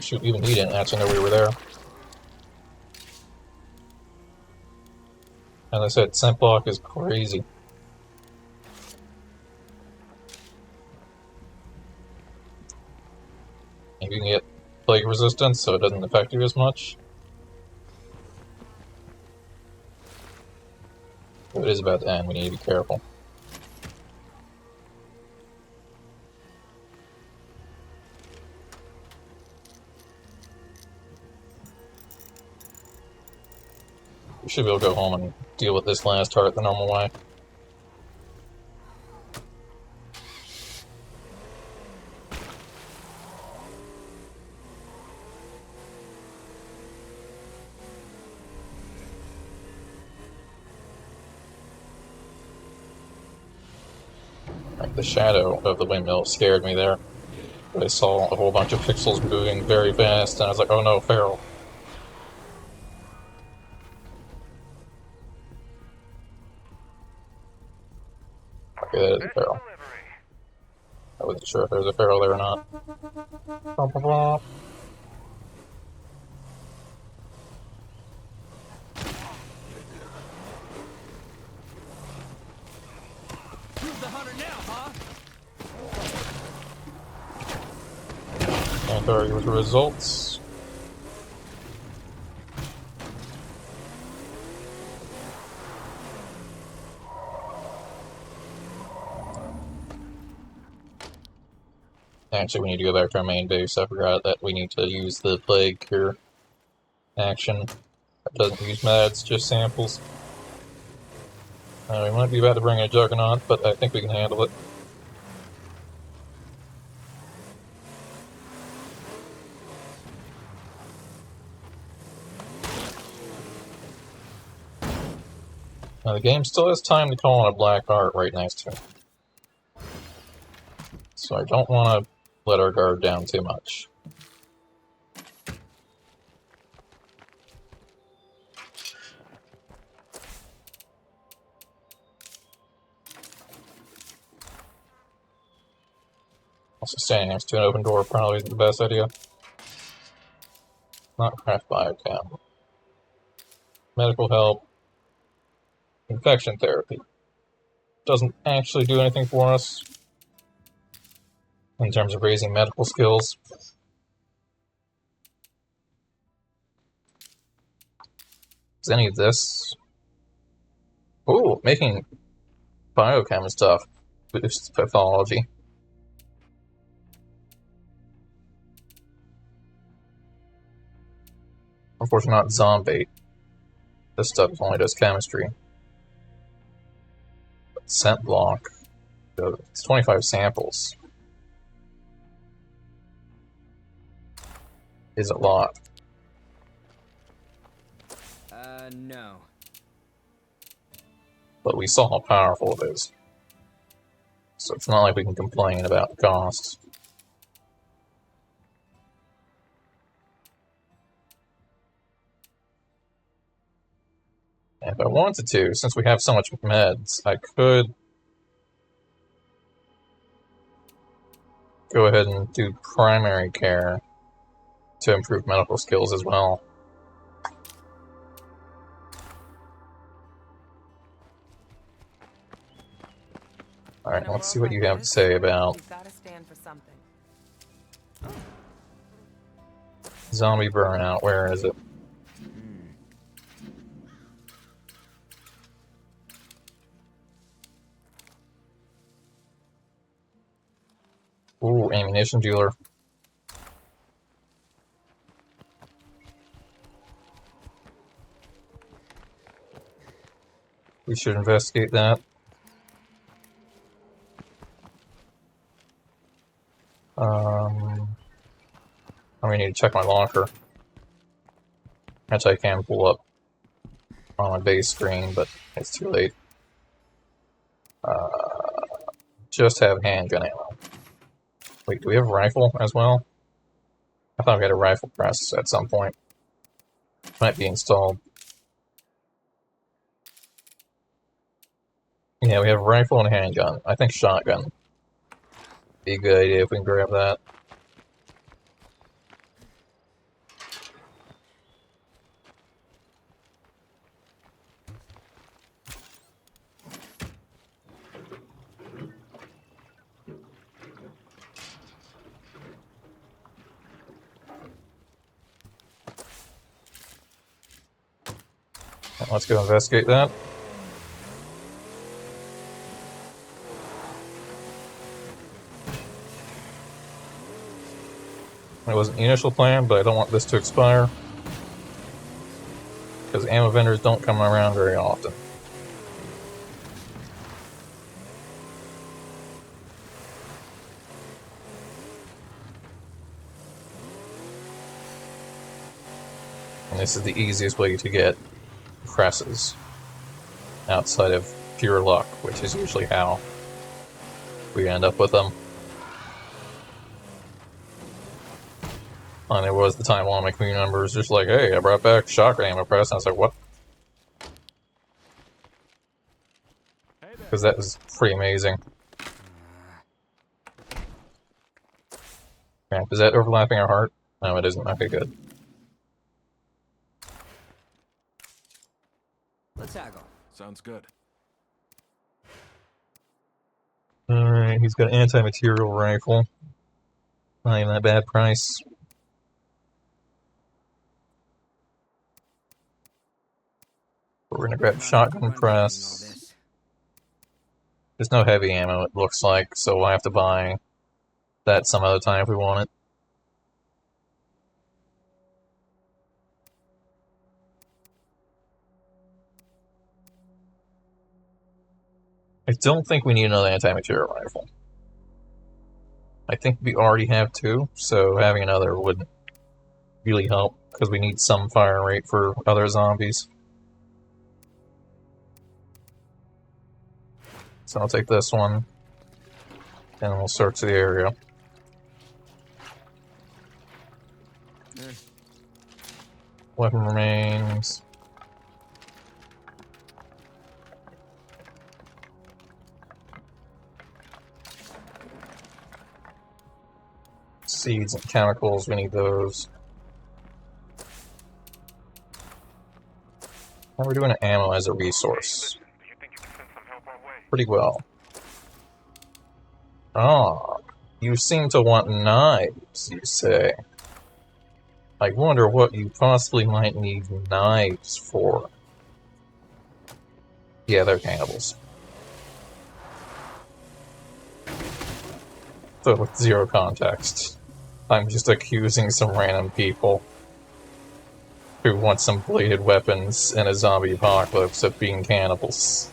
Shoot, even he didn't actually know we were there. As I said, scent block is crazy. Maybe you can get plague resistance so it doesn't affect you as much. If it is about to end, we need to be careful. We should be able to go home and deal with this last heart the normal way. Like the shadow of the windmill scared me there. I saw a whole bunch of pixels moving very fast, and I was like, oh no, Feral. Okay, that is a Feral. I wasn't sure if there was a Feral there or not. Blah, blah, blah. Who's the hunter now, huh? Can't argue with the results. Actually, we need to go back to our main base. I forgot that we need to use the plague cure action. That doesn't use meds, just samples. We might be about to bring a Juggernaut, but I think we can handle it. Now the game still has time to call on a black art right next to it. So I don't want to let our guard down too much. Also standing next to an open door probably isn't the best idea. Not craft biochem. Medical help. Infection therapy. Doesn't actually do anything for us in terms of raising medical skills. Is any of this? Ooh, making biochem stuff boosts pathology. Unfortunately, not zombie. This stuff only does chemistry. But scent block. It's 25 samples. Is a lot. No. But we saw how powerful it is. So it's not like we can complain about the costs. And if I wanted to, since we have so much meds, I could go ahead and do primary care to improve medical skills as well. Alright, let's see what you have to say about zombie burnout. Where is it? Ooh, ammunition dealer. We should investigate that. I need to check my locker. Actually, I can pull up on my base screen, but it's too late. Just have handgun ammo. Wait, do we have a rifle as well? I thought we had a rifle press at some point. Might be installed. Yeah, we have a rifle and a handgun. I think shotgun. Be a good idea if we can grab that. let's go investigate that. It wasn't the initial plan, but I don't want this to expire. Because ammo vendors don't come around very often. And this is the easiest way to get presses outside of pure luck, which is usually how we end up with them. And there was the time one of my community members just like, hey, I brought back shotgun ammo press, and I was like, what? Because that was pretty amazing. Yeah, is that overlapping our heart? No, it isn't. Okay, good. Let's haggle. Sounds good. Alright, he's got an anti-material rifle. Not even that bad price. We're gonna grab shotgun press. There's no heavy ammo, it looks like, so we'll have to buy that some other time if we want it. I don't think we need another anti-material rifle. I think we already have two, so having another would really help, because we need some fire rate for other zombies. So I'll take this one, and we'll search the area. Weapon remains. Seeds and chemicals, we need those. How are we doing ammo as a resource? Pretty well. Ah, you seem to want knives, you say. I wonder what you possibly might need knives for. Yeah, they're cannibals. So with zero context. I'm just accusing some random people who want some bladed weapons in a zombie apocalypse of being cannibals.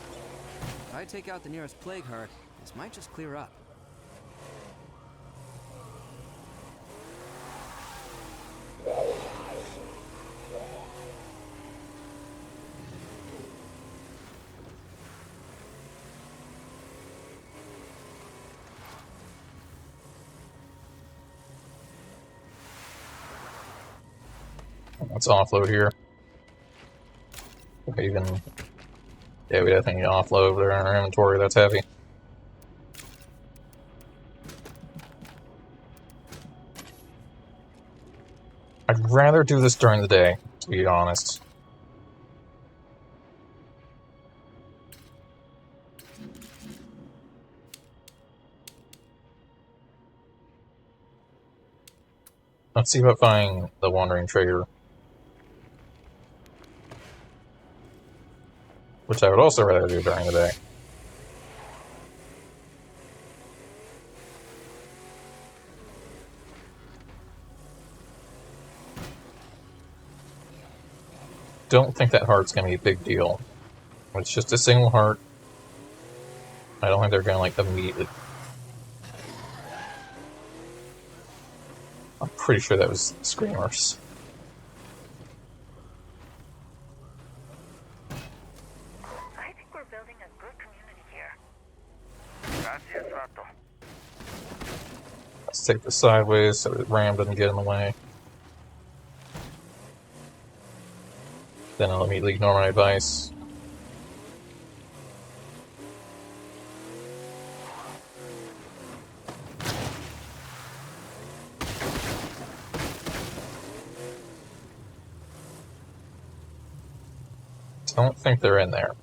If I take out the nearest plague heart, this might just clear up. Let's offload here. Even, yeah, we definitely need to offload over there in our inventory. That's heavy. I'd rather do this during the day, to be honest. Let's see about finding the Wandering Trigger. Which I would also rather do during the day. Don't think that heart's gonna be a big deal. It's just a single heart. I don't think they're gonna, like, immediately... I'm pretty sure that was screamers. I think we're building a good community here. Gracias, Vato. Let's take this sideways so that Ram doesn't get in the way. Then I'll immediately ignore my advice. Don't think they're in there.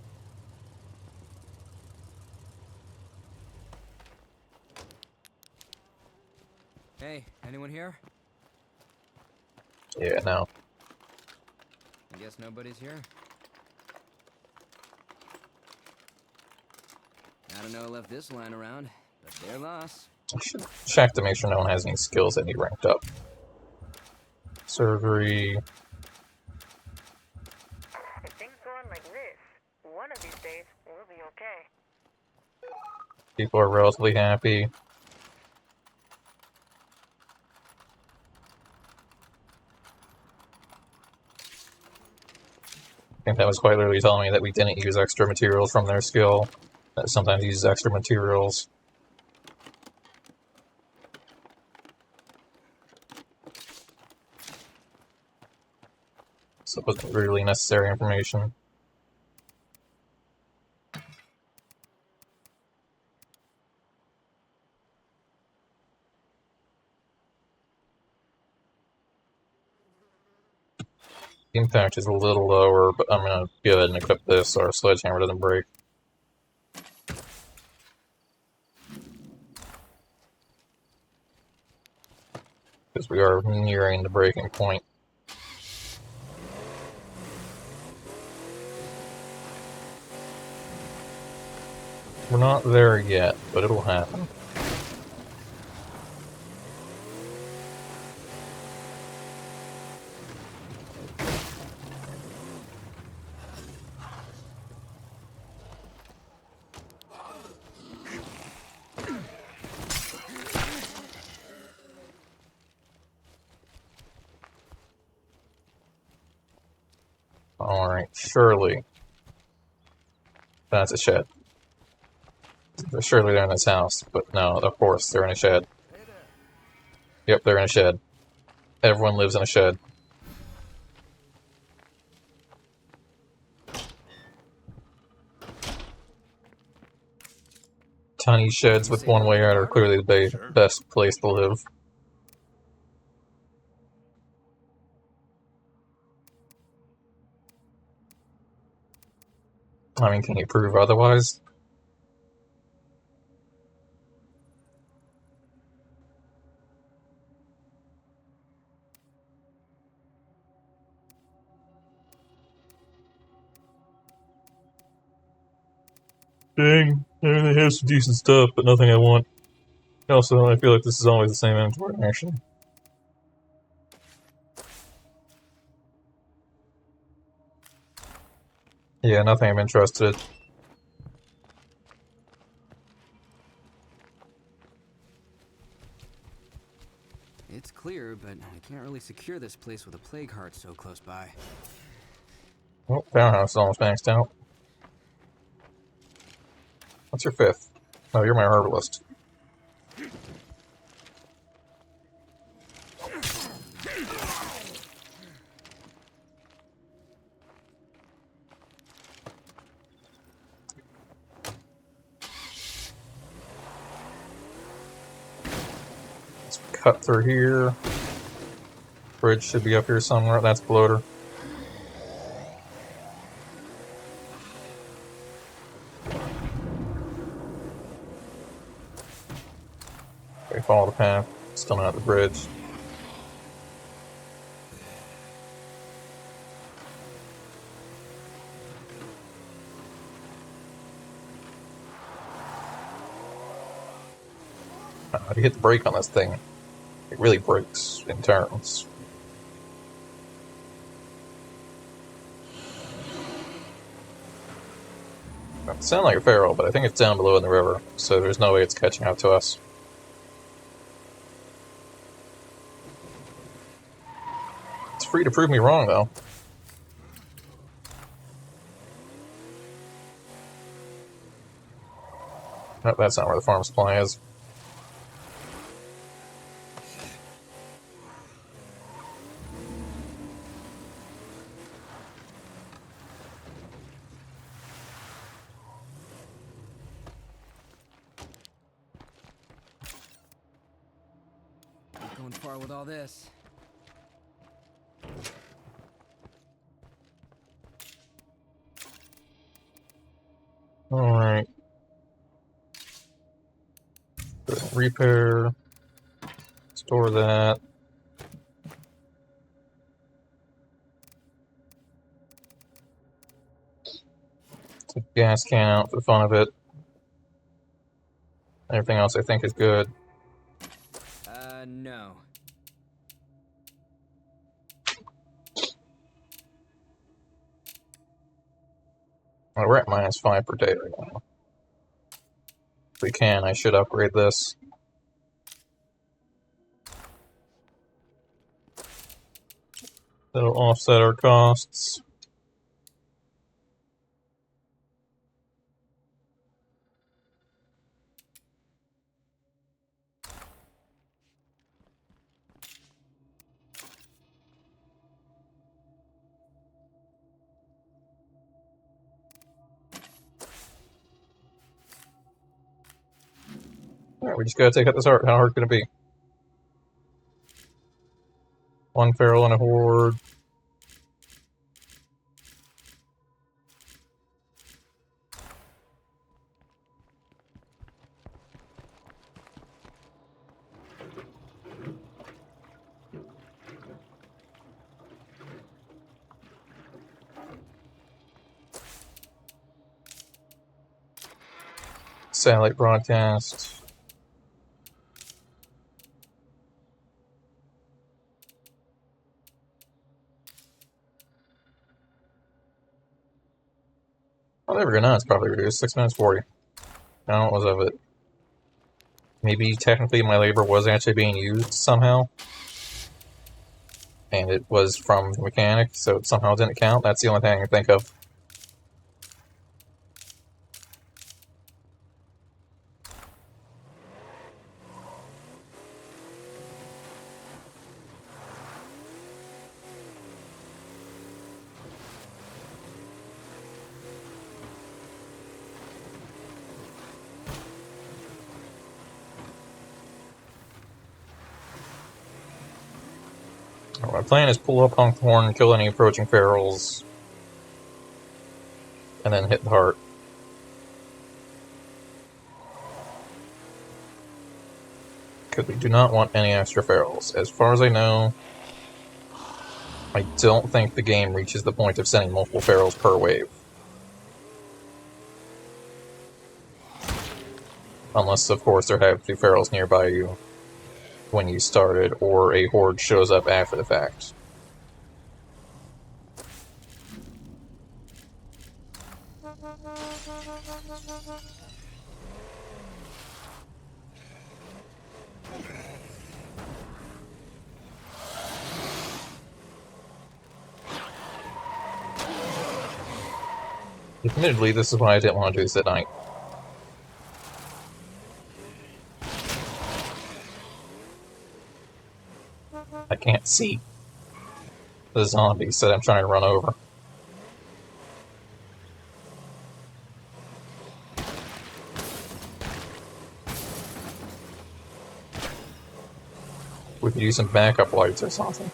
Hey, anyone here? Yeah, no. I guess nobody's here. don't know who left this line around, but their loss. I should check to make sure no one has any skills that need ranked up. Surgery. If things go on like this, one of these days, we'll be okay. People are relatively happy. I think that was quite literally telling me that we didn't use extra materials from their skill. That sometimes uses extra materials. So it wasn't really necessary information. Impact is a little lower, but I'm gonna go ahead and equip this so our sledgehammer doesn't break. Because we are nearing the breaking point. We're not there yet, but it'll happen. Alright, surely. That's a shed. Surely they're in this house, but no, of course, they're in a shed. Yep, they're in a shed. Everyone lives in a shed. Tiny sheds with one way out are clearly the best place to live. I mean, can you prove otherwise? Dang, everything has some decent stuff, but nothing I want. Also, I feel like this is always the same inventory action. Yeah, nothing I'm interested in. It's clear, but I can't really secure this place with a plague heart so close by. Oh, Powerhouse is almost maxed out. What's your fifth? Oh, you're my herbalist. Let's cut through here. Bridge should be up here somewhere. That's bloater. Okay, follow the path. Still not at the bridge. If you hit the brake on this thing, it really breaks in turns. It sounds like a feral, but I think it's down below in the river, so there's no way it's catching up to us. It's free to prove me wrong, though. Nope, that's not where the farm supply is. Not going far with all this. Alright. Repair. Store that. Take gas can out for the fun of it. Everything else I think is good. No. Well, we're at -5 per day right now. If we can, I should upgrade this. That'll offset our costs. Alright, we just gotta take out this heart. How hard can it be? One feral and a horde. Satellite broadcast. Oh, there we go. Now it's probably reduced. 6 minutes 40. Now it was of it. Maybe technically my labor was actually being used somehow. And it was from the mechanic, so it somehow didn't count. That's the only thing I can think of. My plan is pull up honk the horn, kill any approaching ferals, and then hit the heart. Because we do not want any extra ferals. As far as I know, I don't think the game reaches the point of sending multiple ferals per wave. Unless, of course, there have to be ferals nearby you when you started, or a horde shows up after the fact. Admittedly, this is why I didn't want to do this at night. I can't see the zombies that I'm trying to run over. We could use some backup lights or something.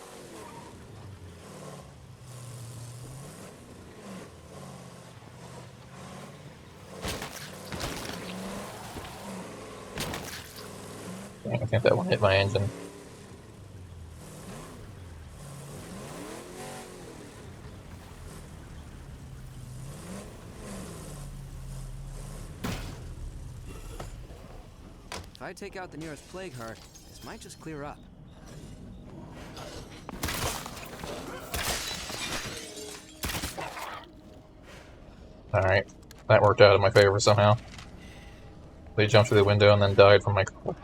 Dang, I think that one hit my engine. If I take out the nearest plague heart, this might just clear up. Alright, that worked out in my favor somehow. They jumped through the window and then died from my cold.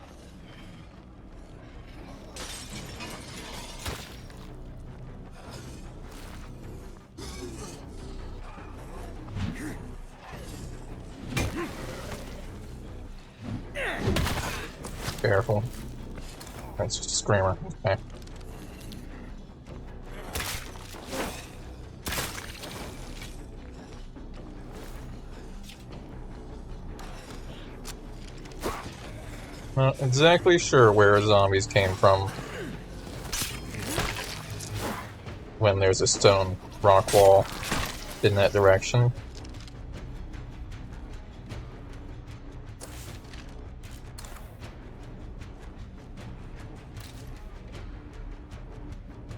Careful. That's just a screamer. Okay. Not exactly sure where zombies came from when there's a stone rock wall in that direction.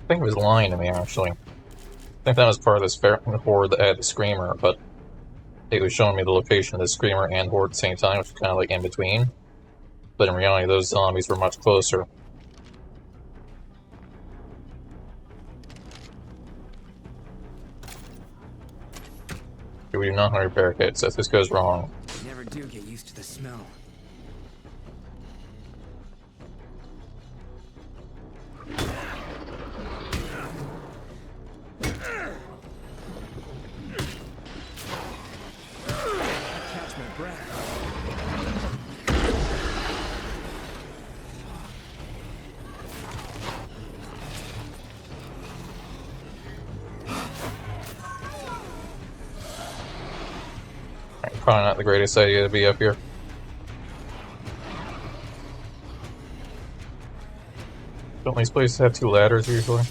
I think it was lying to me, actually. I think that was part of this horde that had the screamer, but it was showing me the location of the screamer and horde at the same time, which was kind of like in between. but in reality those zombies were much closer. We do not have repair kits if this goes wrong. You never do get used to the smell. Catch my breath. Probably not the greatest idea to be up here. Don't these places have 2 ladders usually?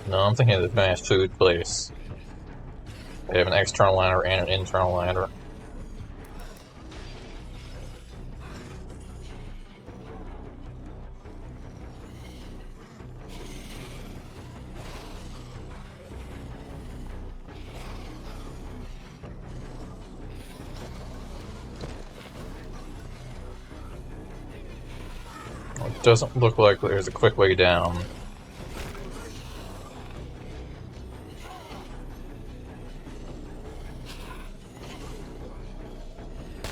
No, I'm thinking of the fast food place. They have an external ladder and an internal ladder. It doesn't look like there's a quick way down.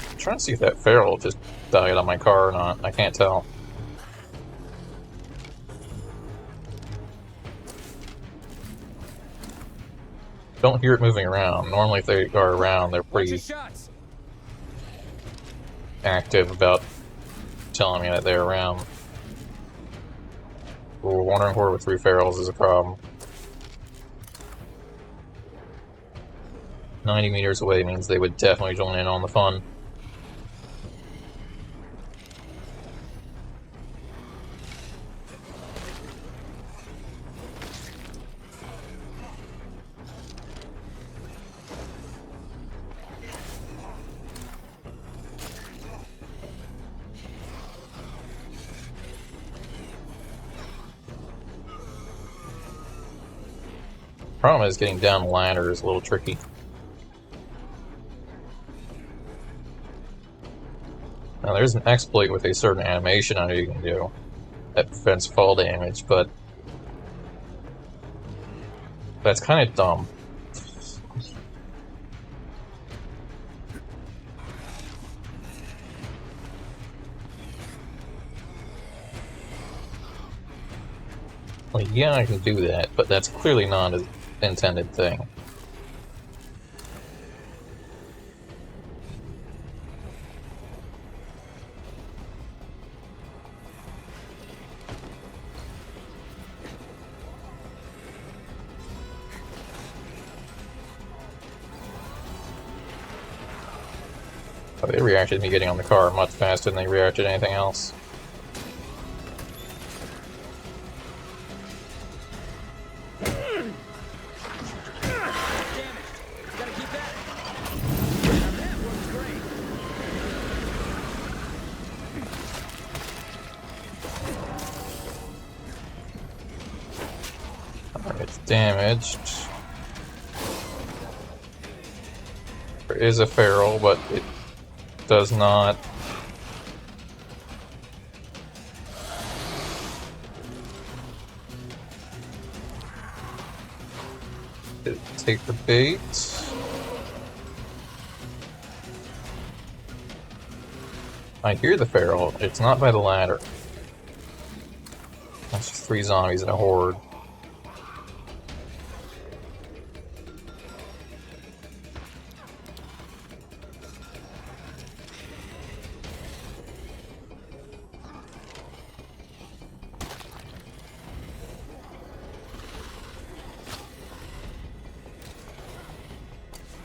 I'm trying to see if that feral just died on my car or not. I can't tell. Don't hear it moving around. Normally if they are around, they're pretty active about telling me that they're around. We're wondering where with 3 ferals is a problem. 90 meters away means they would definitely join in on the fun. Problem is getting down the ladder is a little tricky. Now there's an exploit with a certain animation I know you can do that prevents fall damage, but that's kind of dumb. Well, yeah, I can do that, but that's clearly not an intended thing. Oh, they reacted to me getting on the car much faster than they reacted to anything else. It's damaged. There is a feral, but it does not take the bait. I hear the feral. It's not by the ladder. That's just 3 zombies in a horde.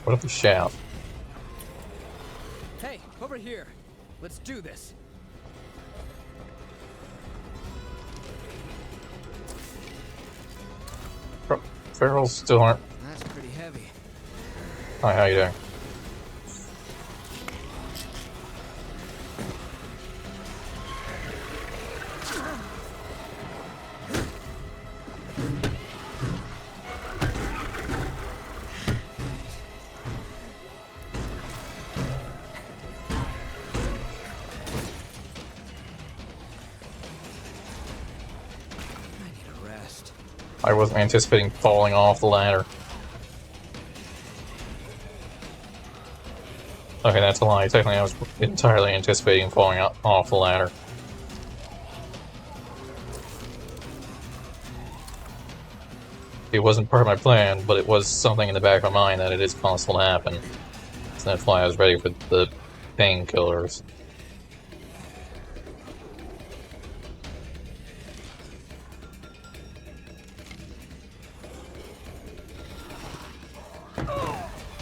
What if we shout? Hey, over here. Let's do this. Ferals still aren't. That's pretty heavy. Hi, how you doing? I wasn't anticipating falling off the ladder. Okay, that's a lie. Technically, I was entirely anticipating falling off the ladder. It wasn't part of my plan, but it was something in the back of my mind that it is possible to happen. So that's why I was ready for the painkillers.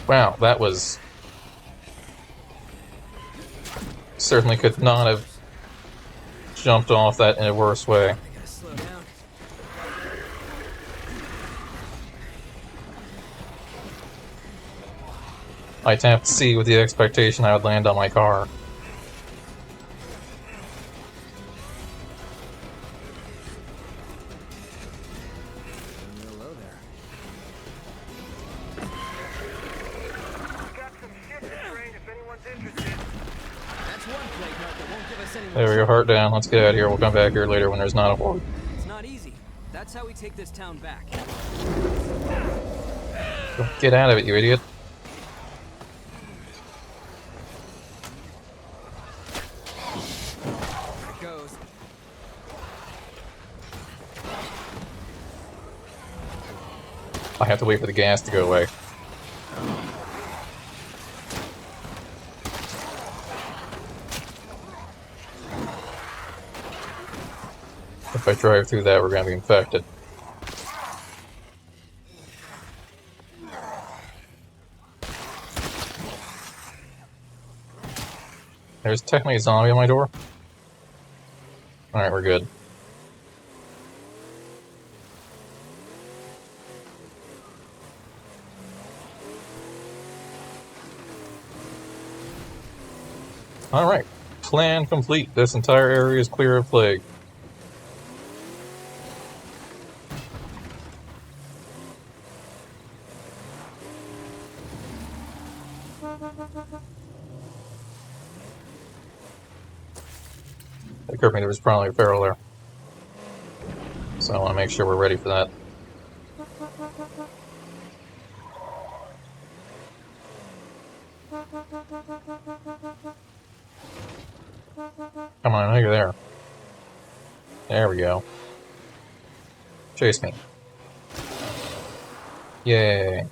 Wow, that was... Certainly could not have jumped off that in a worse way. I gotta slow down. I tapped C with the expectation I would land on my car. Real low there. Got some shit to trade if anyone's interested. That's one plague heart that won't give us any. There we go, heart down. Let's get out of here. We'll come back here later when there's not a horde. It's not easy. That's how we take this town back. Get out of it, you idiot. There it goes. I have to wait for the gas to go away. If I drive through that, we're gonna be infected. There's technically a zombie on my door. Alright, we're good. Alright, plan complete. This entire area is clear of plague. It occurred to me there was probably a feral there. So I want to make sure we're ready for that. Come on, I know you're there. There we go. Chase me. Yay.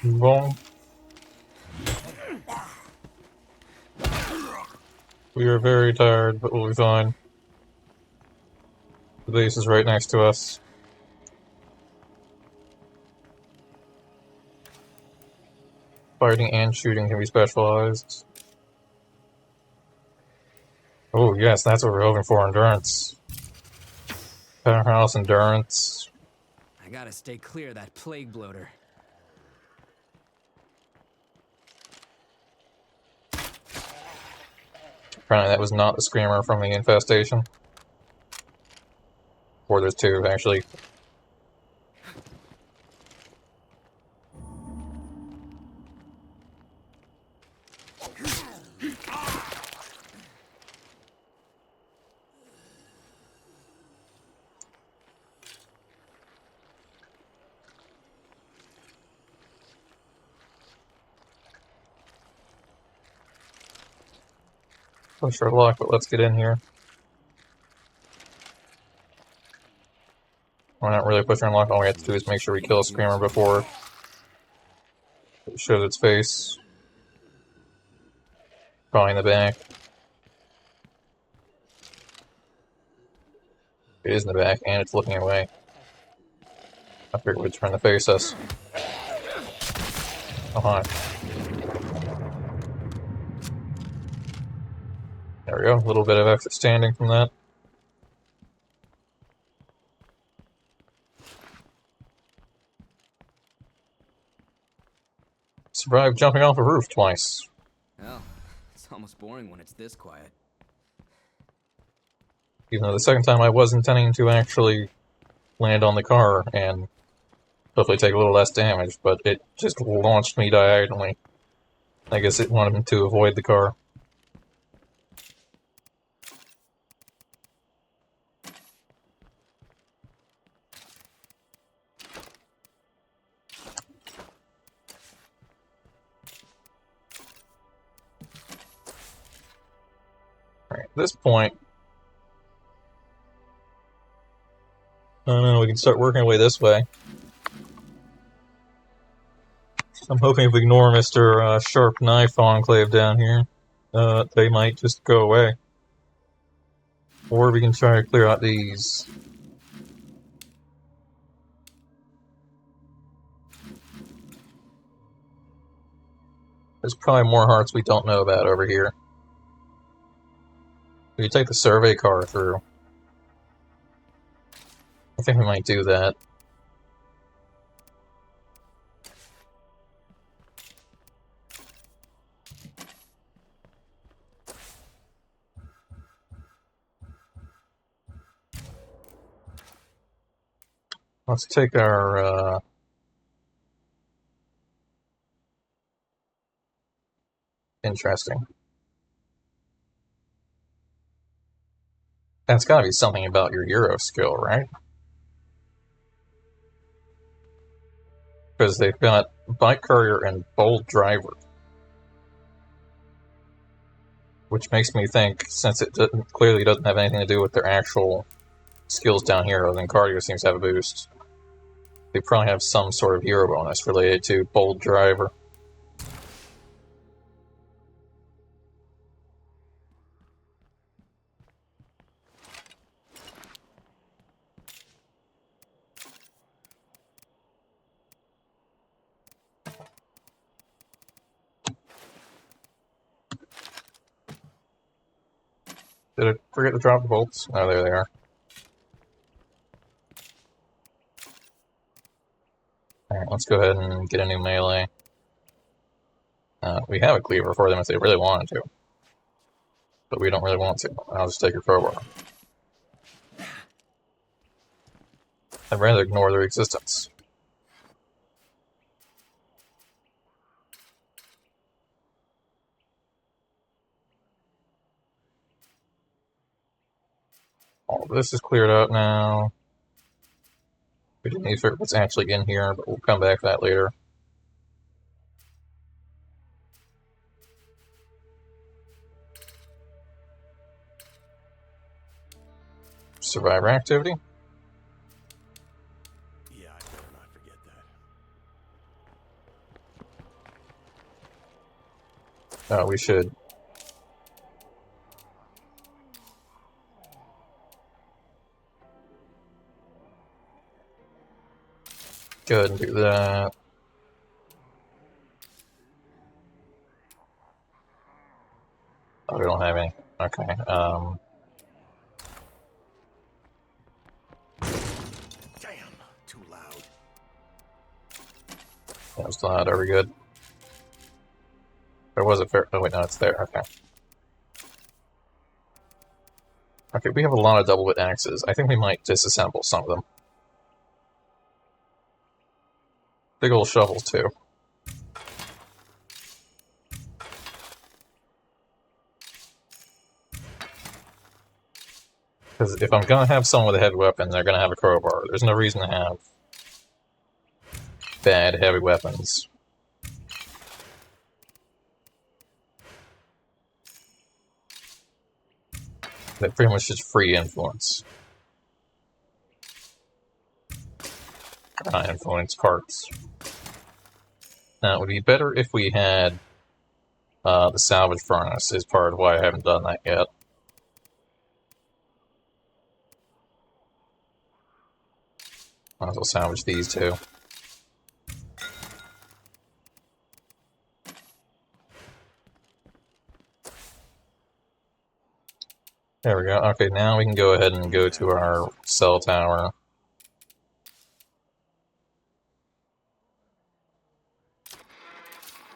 Boom. We are very tired, but we'll be fine. The base is right next to us. Fighting and shooting can be specialized. Oh yes, that's what we're hoping for, endurance. Powerhouse endurance. I gotta stay clear of that plague bloater. Apparently that was not the screamer from the infestation. Or there's two, actually. Push our luck, but let's get in here. We're not really pushing our luck. All we have to do is make sure we kill a screamer before it shows its face. Probably in the back. It is in the back, and it's looking away. I figured it would turn to face us. Oh, hi. There we go, a little bit of extra standing from that. Survived jumping off a roof twice. Hell, it's almost boring when it's this quiet. Even though the second time I was intending to actually land on the car and hopefully take a little less damage, but it just launched me diagonally. I guess it wanted to avoid the car. Alright, at this point, I don't know, we can start working our way this way. I'm hoping if we ignore Mr. Sharp Knife Enclave down here, they might just go away. Or we can try to clear out these. There's probably more hearts we don't know about over here. We could take the survey car through. I think we might do that. Let's take our, interesting. That's gotta be something about your Euro skill, right? Because they've got Bike Courier and Bold Driver. Which makes me think, since it clearly doesn't have anything to do with their actual skills down here, other than Cardio seems to have a boost, they probably have some sort of hero bonus related to Bold Driver. Did I forget to drop the bolts? Oh, there they are. Alright, let's go ahead and get a new melee. We have a cleaver for them if they really wanted to. But we don't really want to. I'll just take your crowbar. I'd rather ignore their existence. All of this is cleared out now. We didn't need to figure out what's actually in here, but we'll come back to that later. Survivor activity. Yeah, I better not forget that. We should. Go ahead and do that. Oh, we don't have any. Okay. Damn, too loud. That was not. Are we good? There was a fair. Oh wait, no, it's there. Okay. Okay, we have a lot of double bit axes. I think we might disassemble some of them. Big old shovels too. Because if I'm gonna have someone with a heavy weapon, they're gonna have a crowbar. There's no reason to have bad heavy weapons. That pretty much just free influence. Influence carts. Now, it would be better if we had the salvage furnace, is part of why I haven't done that yet. Might as well salvage these two. There we go. Okay, now we can go ahead and go to our cell tower.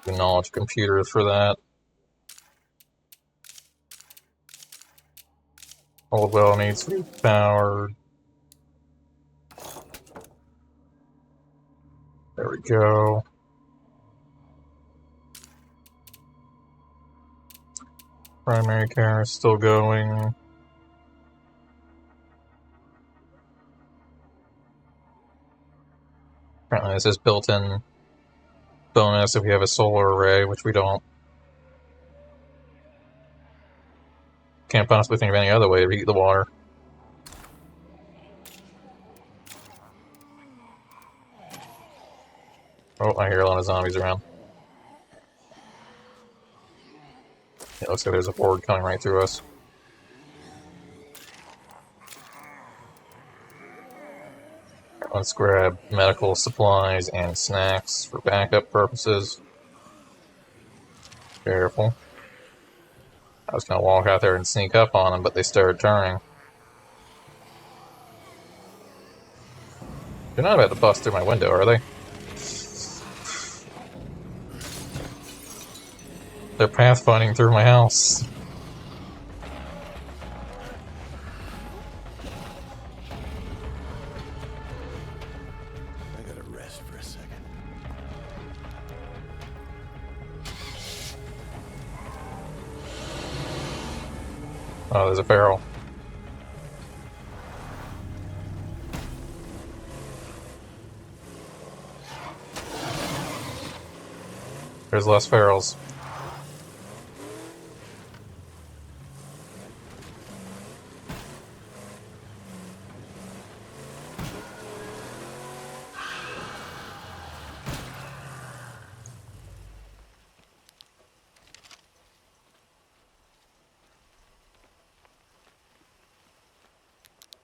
Acknowledge computers for that. Old well needs to be powered. There we go. Primary care is still going. Apparently this is built-in bonus if we have a solar array, which we don't. Can't possibly think of any other way to heat the water. Oh, I hear a lot of zombies around. It looks like there's a horde coming right through us. Let's grab medical supplies and snacks for backup purposes. Careful. I was gonna walk out there and sneak up on them, but they started turning. They're not about to bust through my window, are they? They're pathfinding through my house. I gotta rest for a second. Oh, there's a feral. There's less ferals.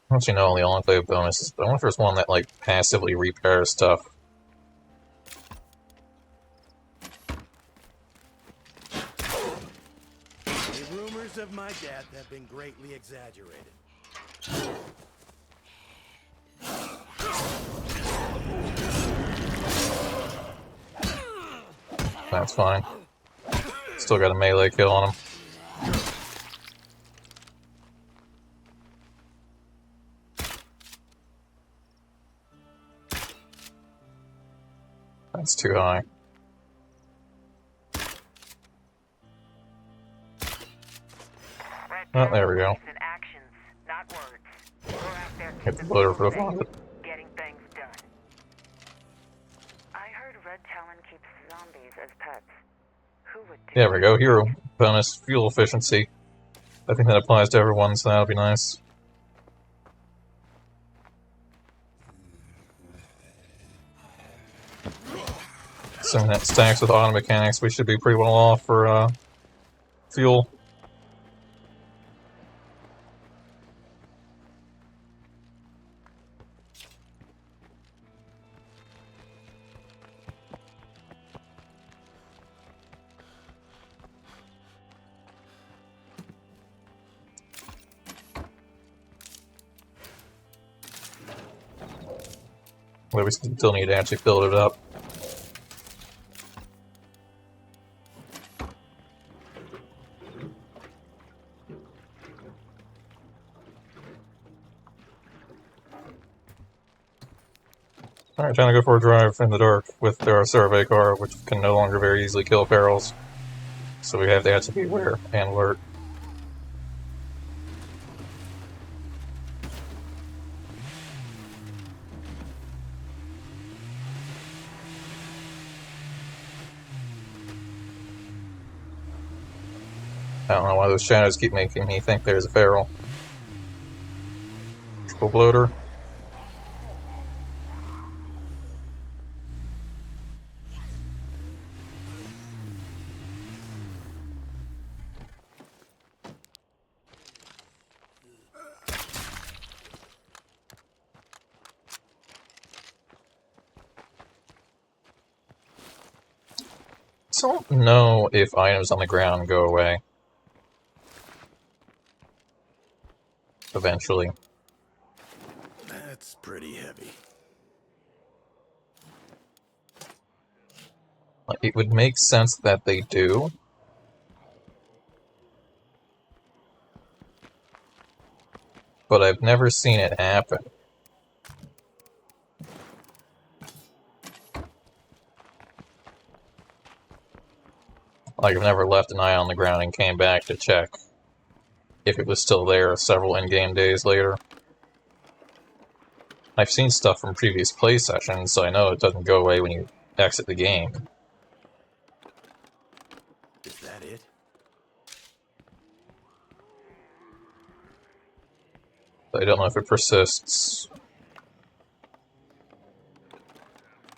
Don't you know all the enclave bonuses, but I wonder if there's one that, like, passively repairs stuff. The rumors of my death have been greatly exaggerated. That's fine. Still got a melee kill on him. That's too high. Oh, there we go. Actions, not words. We're out there Hit the bloater for the fun. getting things done. I heard Red Talon keeps zombies as pets. Who would do There we go. Hero bonus, fuel efficiency. I think that applies to everyone, so that'll be nice. Assuming that stacks with auto mechanics, we should be pretty well off for fuel. But we still need to actually build it up. Alright, time to go for a drive in the dark with our survey car, which can no longer very easily kill ferals. So we have to actually be aware and alert. I don't know why those shadows keep making me think there's a feral. Triple bloater. I don't know if items on the ground go away. Eventually. That's pretty heavy. Like, it would make sense that they do. but I've never seen it happen. Like, I've never left an eye on the ground and came back to check if it was still there several in-game days later. I've seen stuff from previous play sessions, so I know it doesn't go away when you exit the game. Is that it? But I don't know if it persists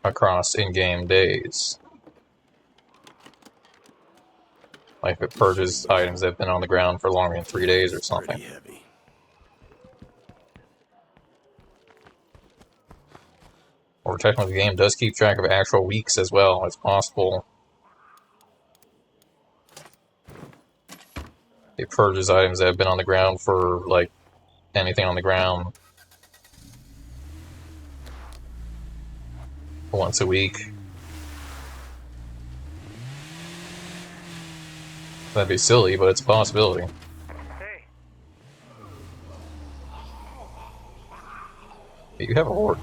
across in-game days. Like if it purges items that have been on the ground for longer than 3 days or something. Pretty heavy. Or technically the game does keep track of actual weeks as well. It's possible it purges items that have been on the ground for, like, anything on the ground once a week. That'd be silly, but it's a possibility. Hey. You have a horde.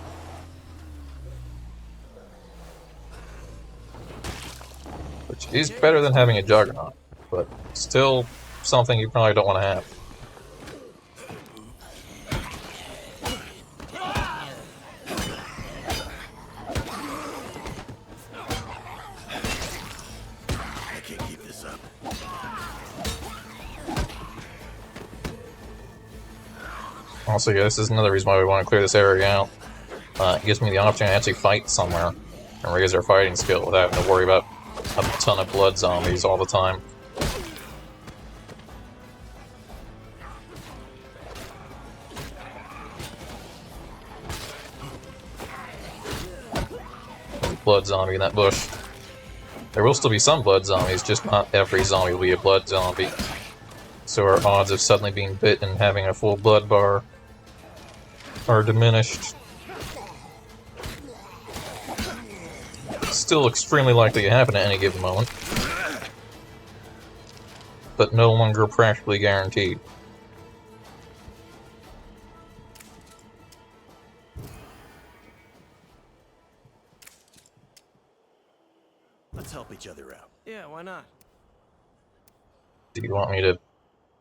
Which is better than having a juggernaut, but still something you probably don't want to have. I can't keep this up. Also, yeah, this is another reason why we want to clear this area out. It gives me the opportunity to actually fight somewhere and raise our fighting skill without having to worry about a ton of blood zombies all the time. Blood zombie in that bush. There will still be some blood zombies, just not every zombie will be a blood zombie. So our odds of suddenly being bit and having a full blood bar are diminished. It's still extremely likely to happen at any given moment, but no longer practically guaranteed. Let's help each other out. Yeah, why not? Do you want me to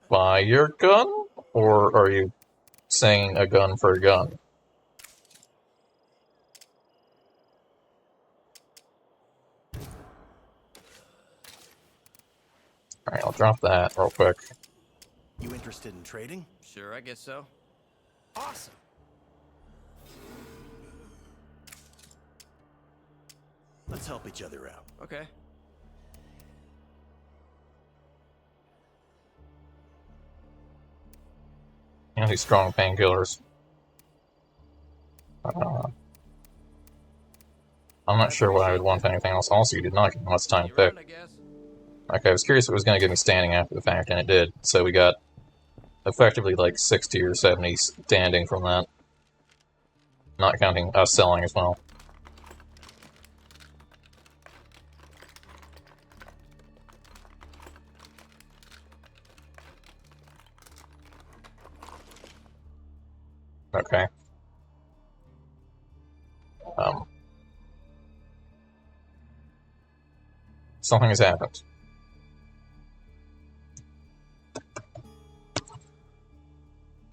buy your gun, or are you saying a gun for a gun? Alright, I'll drop that real quick. You interested in trading? Sure, I guess so. Awesome. Let's help each other out. Okay. You know, these strong painkillers. I'm not sure what I would want anything else. Also, you did not give me much time to pick. I guess. Okay, I was curious if it was going to give me standing after the fact, and it did. So we got effectively like 60 or 70 standing from that. Not counting us selling as well. Okay. Something has happened.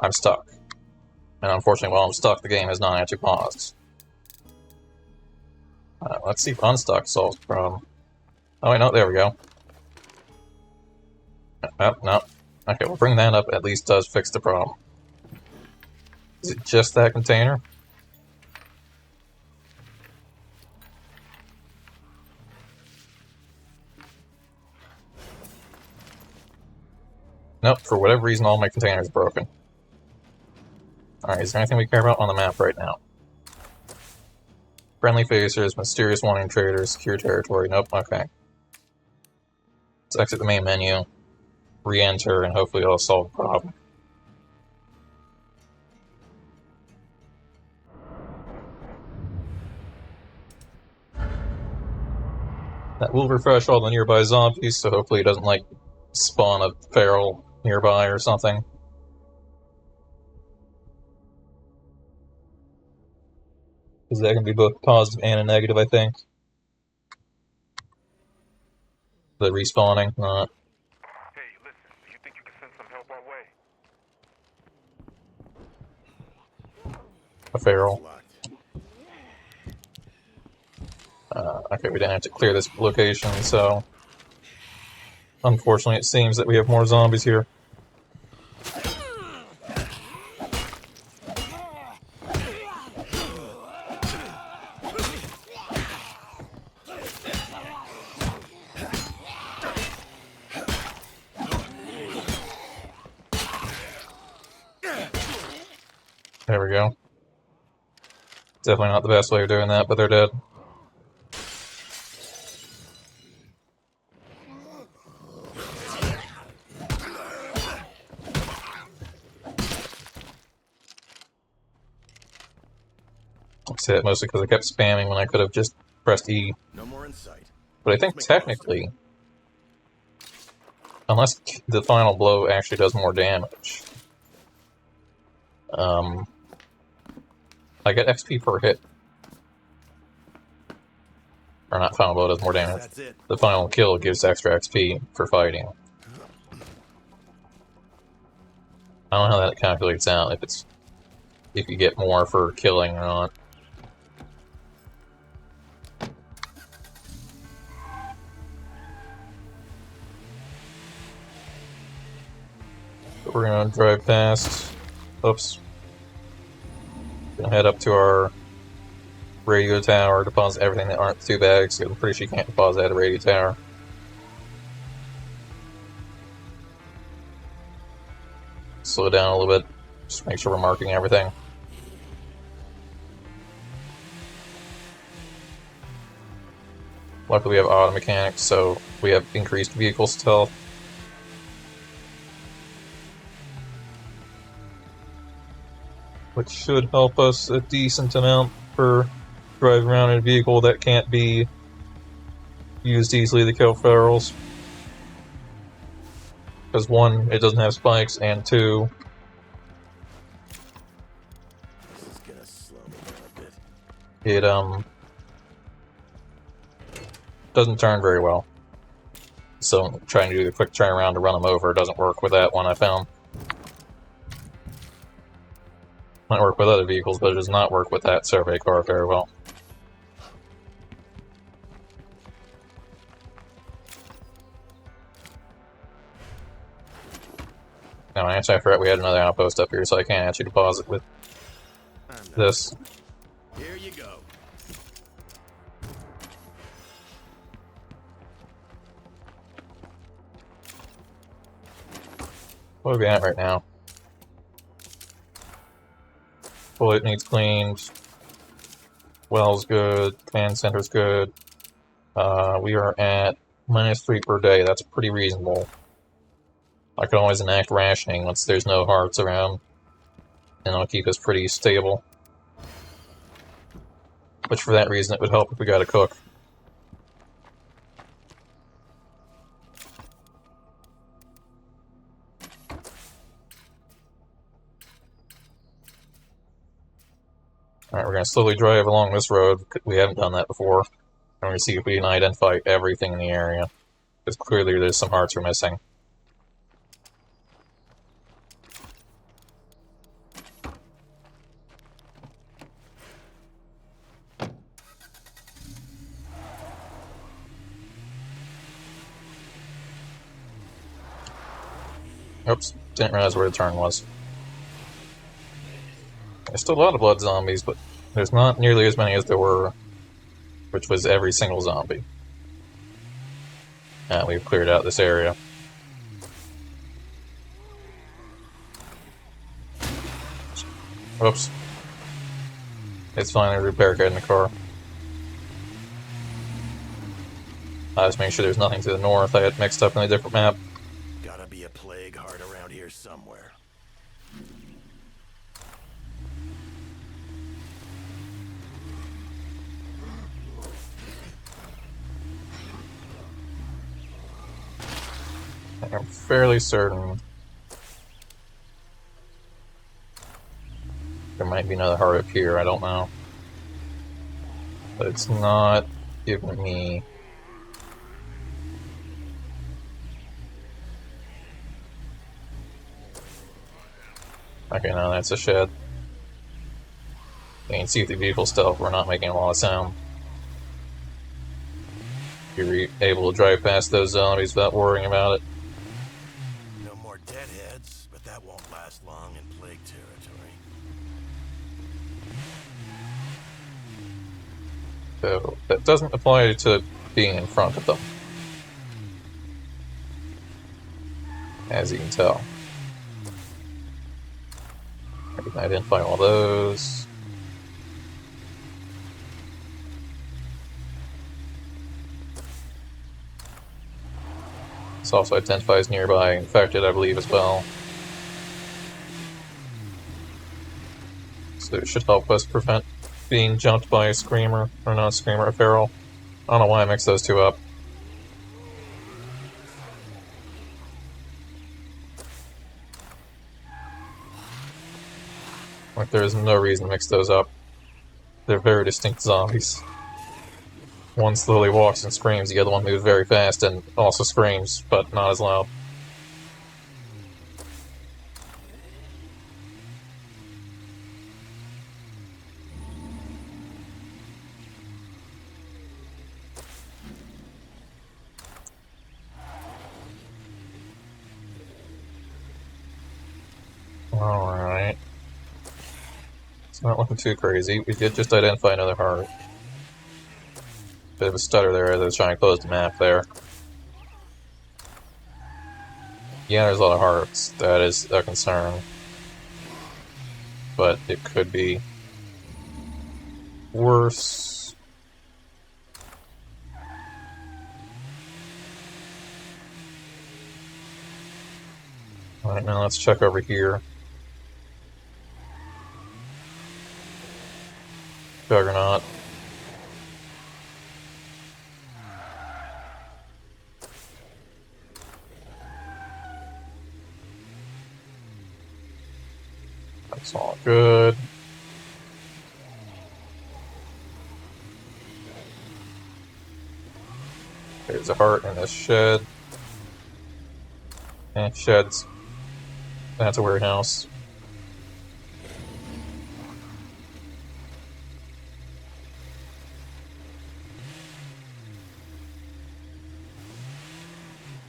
I'm stuck. And unfortunately, while I'm stuck, the game has not actually paused. Let's see if unstuck solves the problem. Oh wait, no, there we go. Oh, no. Okay, well, bring that up at least does fix the problem. Is it just that container? Nope, for whatever reason all my containers are broken. Alright, is there anything we care about on the map right now? Friendly facers, mysterious wanting traders, secure territory. Nope, okay. Let's exit the main menu, re-enter, and hopefully it'll solve the problem. That will refresh all the nearby zombies, so hopefully it doesn't, like, spawn a feral nearby or something. Because that can be both positive and a negative, I think. The respawning, not Hey, listen, do you think you can send some help our way? a feral. Locked. Okay, we didn't have to clear this location, so unfortunately it seems that we have more zombies here. There we go. Definitely not the best way of doing that, but they're dead. That's it, mostly because I kept spamming when I could have just pressed E. No more in sight. But I think technically, unless the final blow actually does more damage, I get XP per hit. Or not final blow does more damage. That's it. The final kill gives extra XP for fighting. I don't know how that calculates out, if you get more for killing or not. But we're gonna drive past. Oops. Gonna head up to our radio tower, deposit everything that aren't 2 bags, because I'm pretty sure you can't deposit at a radio tower. Slow down a little bit, just make sure we're marking everything. Luckily we have auto mechanics, so we have increased vehicle stealth. Which should help us a decent amount for driving around in a vehicle that can't be used easily to kill ferals. Because 1, it doesn't have spikes, and 2, This is gonna slow me down a bit. it doesn't turn very well. So trying to do the quick turnaround to run them over doesn't work with that one, I found. Might work with other vehicles, but it does not work with that survey car very well. Now, actually, I forgot we had another outpost up here, so I can't actually deposit with this. Here you go. What are we at right now? Bullet needs cleaned. Well's good. Command center's good. We are at -3 per day. That's pretty reasonable. I can always enact rationing once there's no hearts around, and it'll keep us pretty stable. Which, for that reason, it would help if we got a cook. Alright, we're going to slowly drive along this road. We haven't done that before. And we're going to see if we can identify everything in the area. Because clearly there's some hearts we're missing. Oops, didn't realize where the turn was. There's still a lot of blood zombies, but there's not nearly as many as there were, which was every single zombie. We've cleared out this area. Oops. It's fine, a repair kit in the car. I just make sure there's nothing to the north. I had mixed up in a different map. Gotta be a plague heart around here somewhere. I'm fairly certain there might be another heart up here, I don't know. But it's not giving me... Okay, now that's a shed. You can see the vehicle stealth, we're not making a lot of sound. You're able to drive past those zombies without worrying about it. No more deadheads, but that won't last long in plague territory. So that doesn't apply to being in front of them, as you can tell. I can identify all those. This also identifies nearby infected, I believe, as well. So it should help us prevent being jumped by a screamer, or not a screamer, a feral. I don't know why I mixed those two up. Like, there is no reason to mix those up. They're very distinct zombies. One slowly walks and screams, the other one moves very fast and also screams, but not as loud. Alright. It's not looking too crazy. We did just identify another heart. Bit of a stutter there as I was trying to close the map there. Yeah, there's a lot of hearts. That is a concern. But it could be worse. Alright, now let's check over here. Juggernaut. That's all good. There's a heart in this shed. And sheds. That's a warehouse.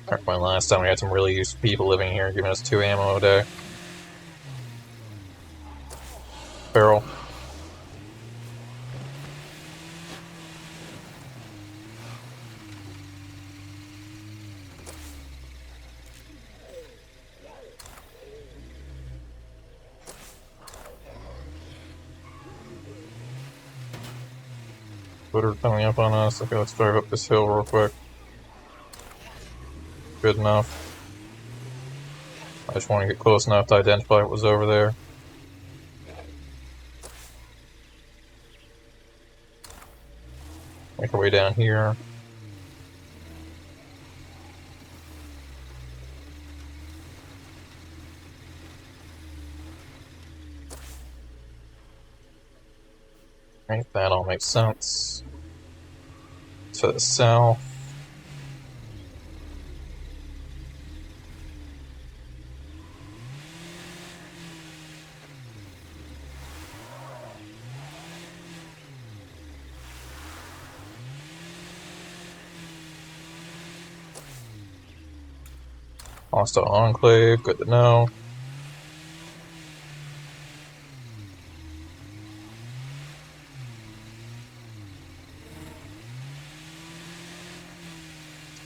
Remember last time we had some really useful people living here, giving us 2 ammo a day. Feral. Twitter coming up on us. Okay, let's drive up this hill real quick. Good enough. I just want to get close enough to identify what was over there. Make our way down here. Right, that all makes sense. To the south. Hostile Enclave, good to know.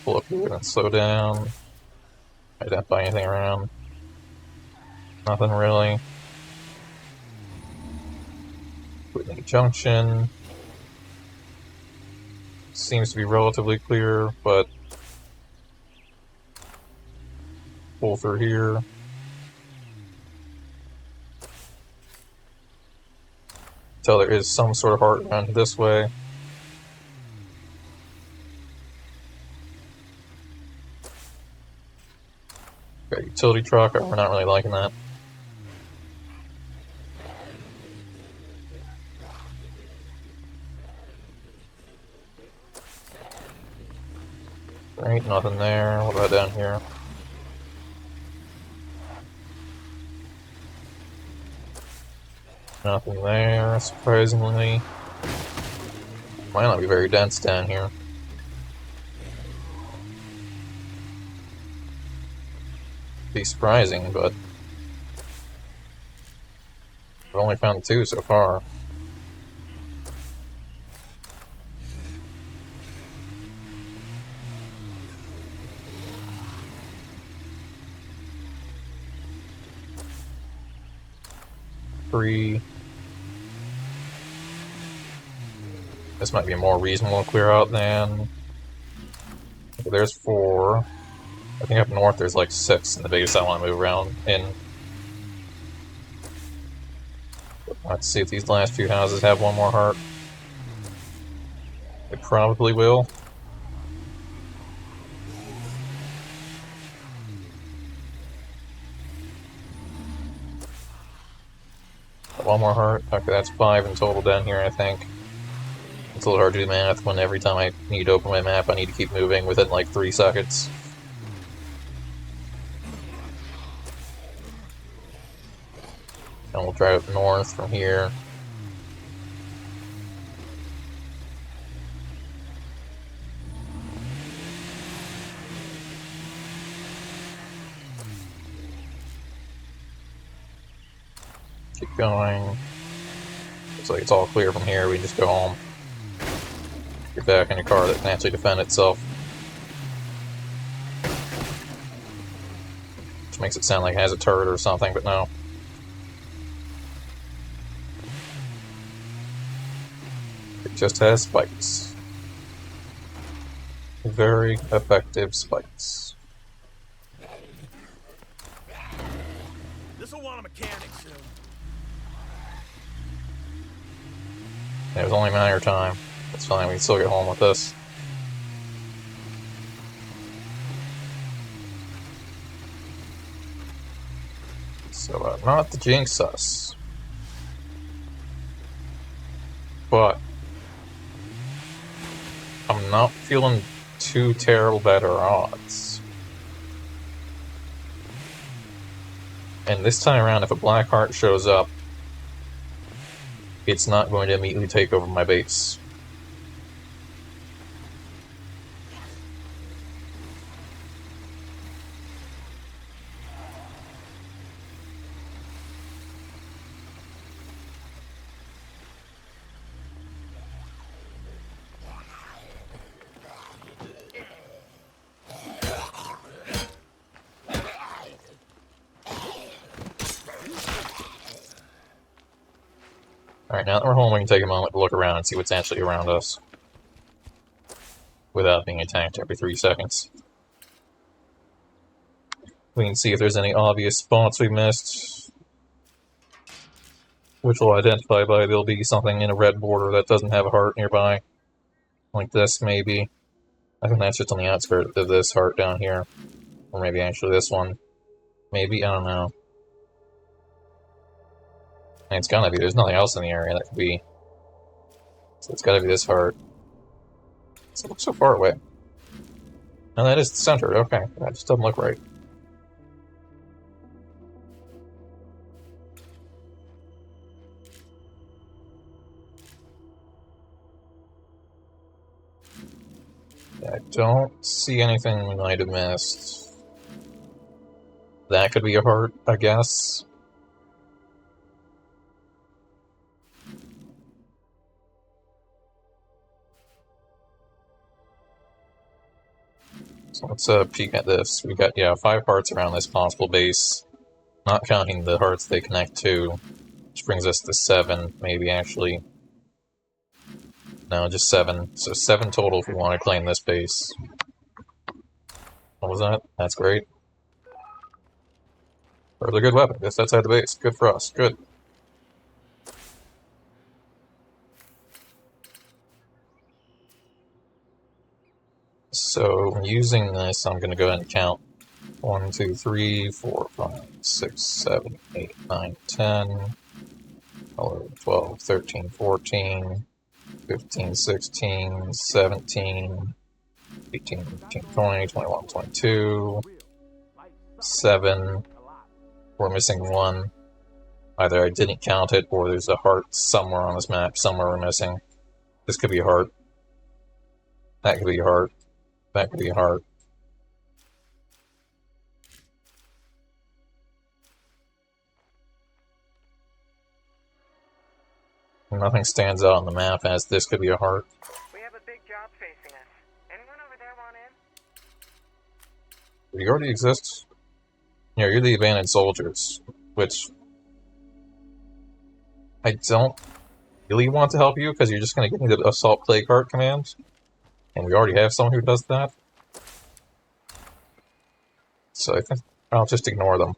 Pull up here and slow down. Identify anything around. Nothing really. Whitney Junction. Seems to be relatively clear, but pull through here. Tell there is some sort of heart around this way. Got a utility truck, we're not really liking that. Right, nothing there. What about down here? Nothing there, surprisingly. Might not be very dense down here. Be surprising, but I've only found 2 so far. Three. This might be more reasonable to clear out than... Okay, there's 4. I think up north there's like 6 in the base I want to move around in. Let's see if these last few houses have one more heart. They probably will. One more heart. Okay, that's 5 in total down here, I think. It's a little hard to do math when every time I need to open my map I need to keep moving within like 3 seconds. And we'll drive up north from here. Keep going. Looks like it's all clear from here. We just go home. Get back in a car that can actually defend itself. Which makes it sound like it has a turret or something, but no. It just has spikes. Very effective spikes. This'll want a mechanic soon. It was only a matter of time. It's fine, we can still get home with this. So, not to jinx us. But I'm not feeling too terrible better odds. And this time around, if a black heart shows up, it's not going to immediately take over my base. Alright, now that we're home, we can take a moment to look around and see what's actually around us. Without being attacked every 3 seconds. We can see if there's any obvious spots we missed. Which we'll identify by there'll be something in a red border that doesn't have a heart nearby. Like this, maybe. I think that's just on the outskirts of this heart down here. Or maybe actually this one. Maybe, I don't know. And it's gotta be, there's nothing else in the area that could be. So it's gotta be this heart. It looks so far away. No, that is centered, okay. That just doesn't look right. I don't see anything we might have missed. That could be a heart, I guess. So let's peek at this. We got, yeah, 5 hearts around this possible base. Not counting the hearts they connect to. Which brings us to 7, maybe actually. No, just 7. So 7 total if we want to claim this base. What was that? That's great. Further good weapon. Guess outside the base. Good for us. Good. So, using this, I'm going to go ahead and count 1, 2, 3, 4, 5, 6, 7, 8, 9, 10, 11, 12, 13, 14, 15, 16, 17, 18, 19, 20, 21, 22, 7. We're missing 1. Either I didn't count it, or there's a heart somewhere on this map. Somewhere we're missing. This could be a heart. That could be a heart. That could be a heart. Nothing stands out on the map as this could be a heart. We have a big job facing us. Anyone over there want in? Do you already exist? Yeah, you're the abandoned soldiers, which I don't really want to help you because you're just going to get into the assault plague heart command, and we already have someone who does that. So I think I'll just ignore them.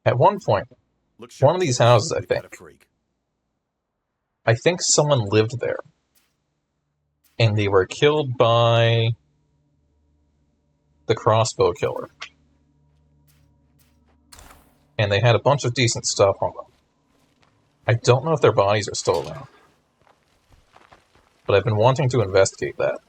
At one point, one of these houses, I think someone lived there. And they were killed by the crossbow killer. And they had a bunch of decent stuff on them. I don't know if their bodies are still around. But I've been wanting to investigate that.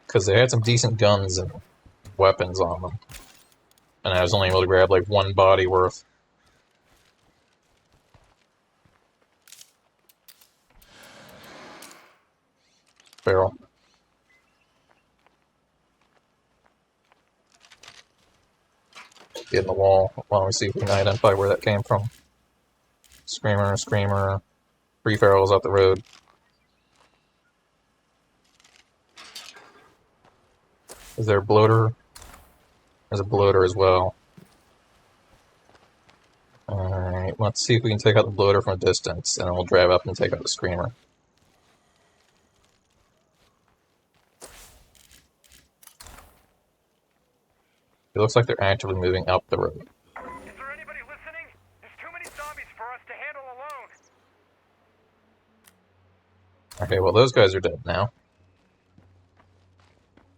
Because they had some decent guns and weapons on them. And I was only able to grab like 1 body worth. Barrel. Get in the wall. Why don't we see if we can identify where that came from. Screamer, screamer. 3 ferals up the road. Is there a bloater? There's a bloater as well. Alright, let's see if we can take out the bloater from a distance, and then we'll drive up and take out the screamer. It looks like they're actively moving up the road. Is there anybody listening? There's too many zombies for us to handle alone. Okay, well those guys are dead now.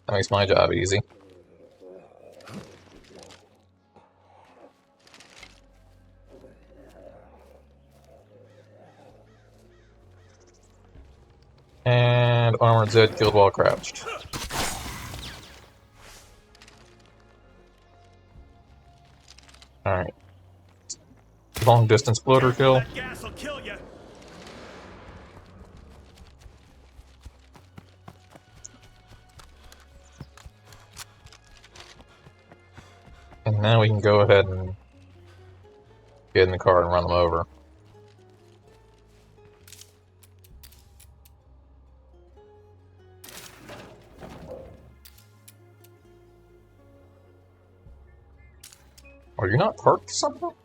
That makes my job easy. And Armored Zed killed while crouched. Alright. Long distance bloater kill. That gas will kill you. And now we can go ahead and get in the car and run them over. Are you not parked somewhere?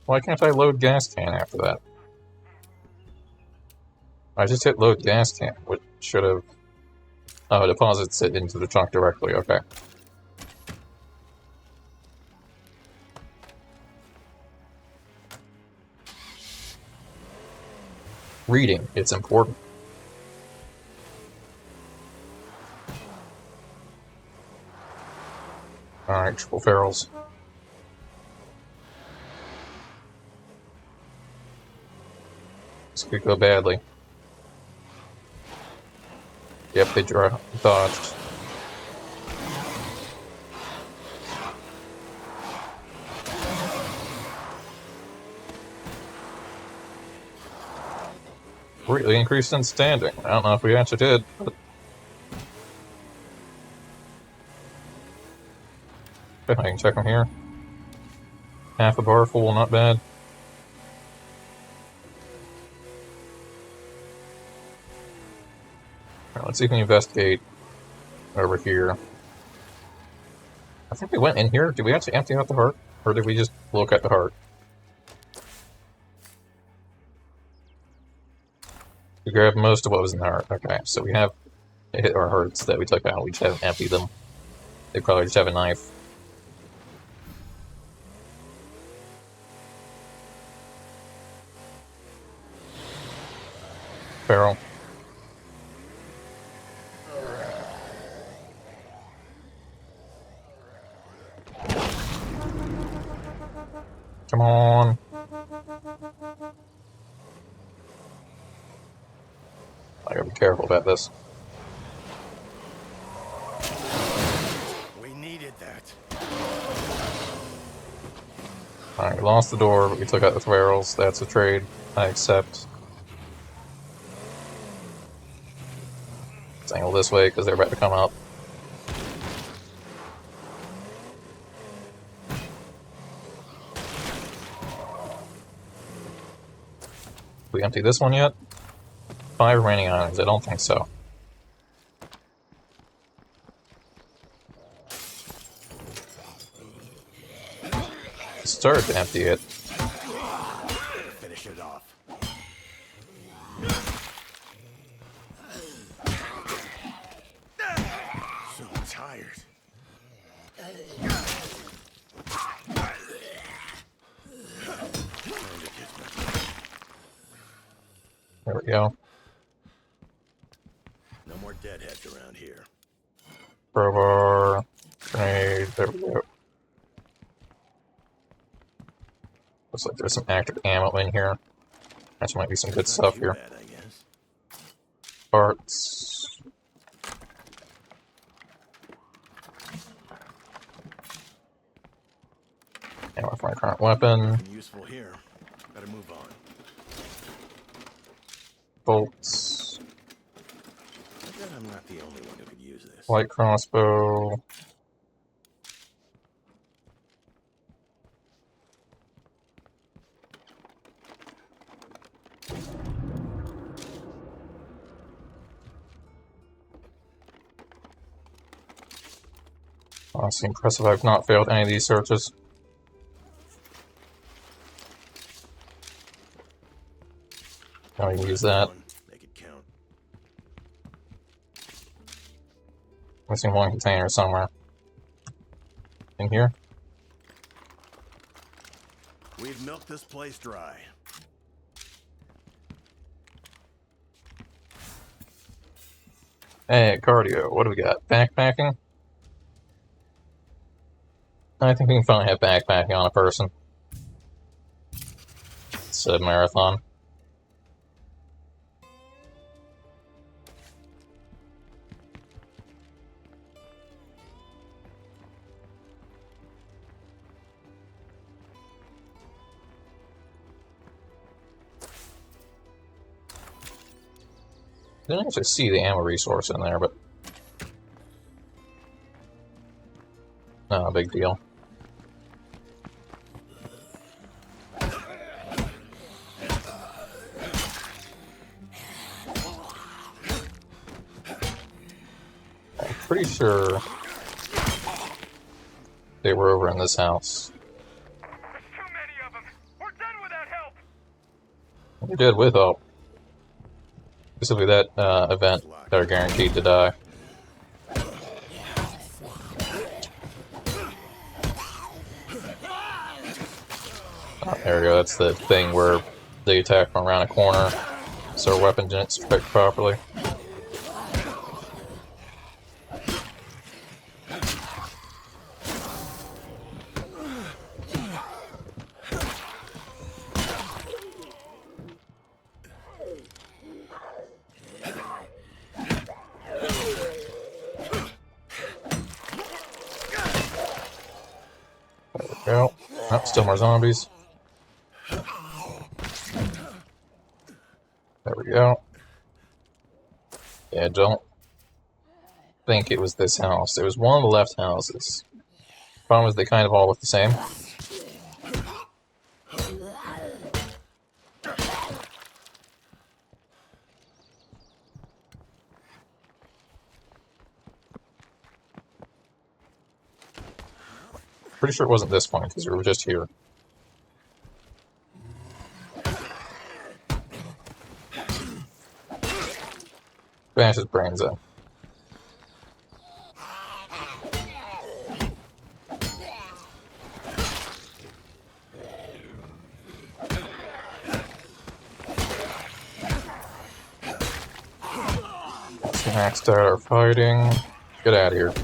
Why can't I load gas can after that? I just hit load gas can, which should have... Oh, it deposits it into the trunk directly, okay. Reading, it's important. Alright, triple ferals. This could go badly. Yep, they dodged. Greatly increased in standing. I don't know if we actually did, but... Okay, I can check them here. Half a bar full, not bad. Alright, let's see if we can investigate over here. I think we went in here. Did we actually empty out the heart? Or did we just look at the heart? We grabbed most of what was in the heart. Okay, so we have hit our hearts that we took out. We just haven't emptied them. They probably just have a knife. barrel. Come on. I gotta be careful about this. We needed that. Alright, we lost the door, but we took out the barrels. That's a trade. I accept. Let's angle this way because they're about to come up. We empty this one yet? 5 remaining items. I don't think so. Started to empty it. Finish it off. So tired. There we go. No more deadheads around here. Crowbar. Grenade. There we go. Looks like there's some active ammo in here. Actually might be some good stuff here. Bad, I guess. Parts. Ammo for my current weapon. Useful here. Better move on. Bolts. I bet I'm not the only one who could use this. Light crossbow. Honestly impressive I've not failed any of these searches. Now we can use that. Make it count. Missing one container somewhere. In here? We've milked this place dry. Hey, cardio. What do we got? Backpacking? I think we can finally have backpacking on a person. It's a marathon. Didn't actually see the ammo resource in there, but no big deal. I'm pretty sure they were over in this house. There's too many of them. We're done without help. We did with help. Specifically that event that are guaranteed to die. Oh, there we go, that's the thing where they attack from around a corner, so our weapon didn't strike properly. Go. Oh, still more zombies. There we go. Yeah, don't think it was this house. It was one of the left houses. Problem is they kind of all look the same. Pretty sure it wasn't this one, because we were just here. Bash his brains in. Maxed out our fighting. Get out of here.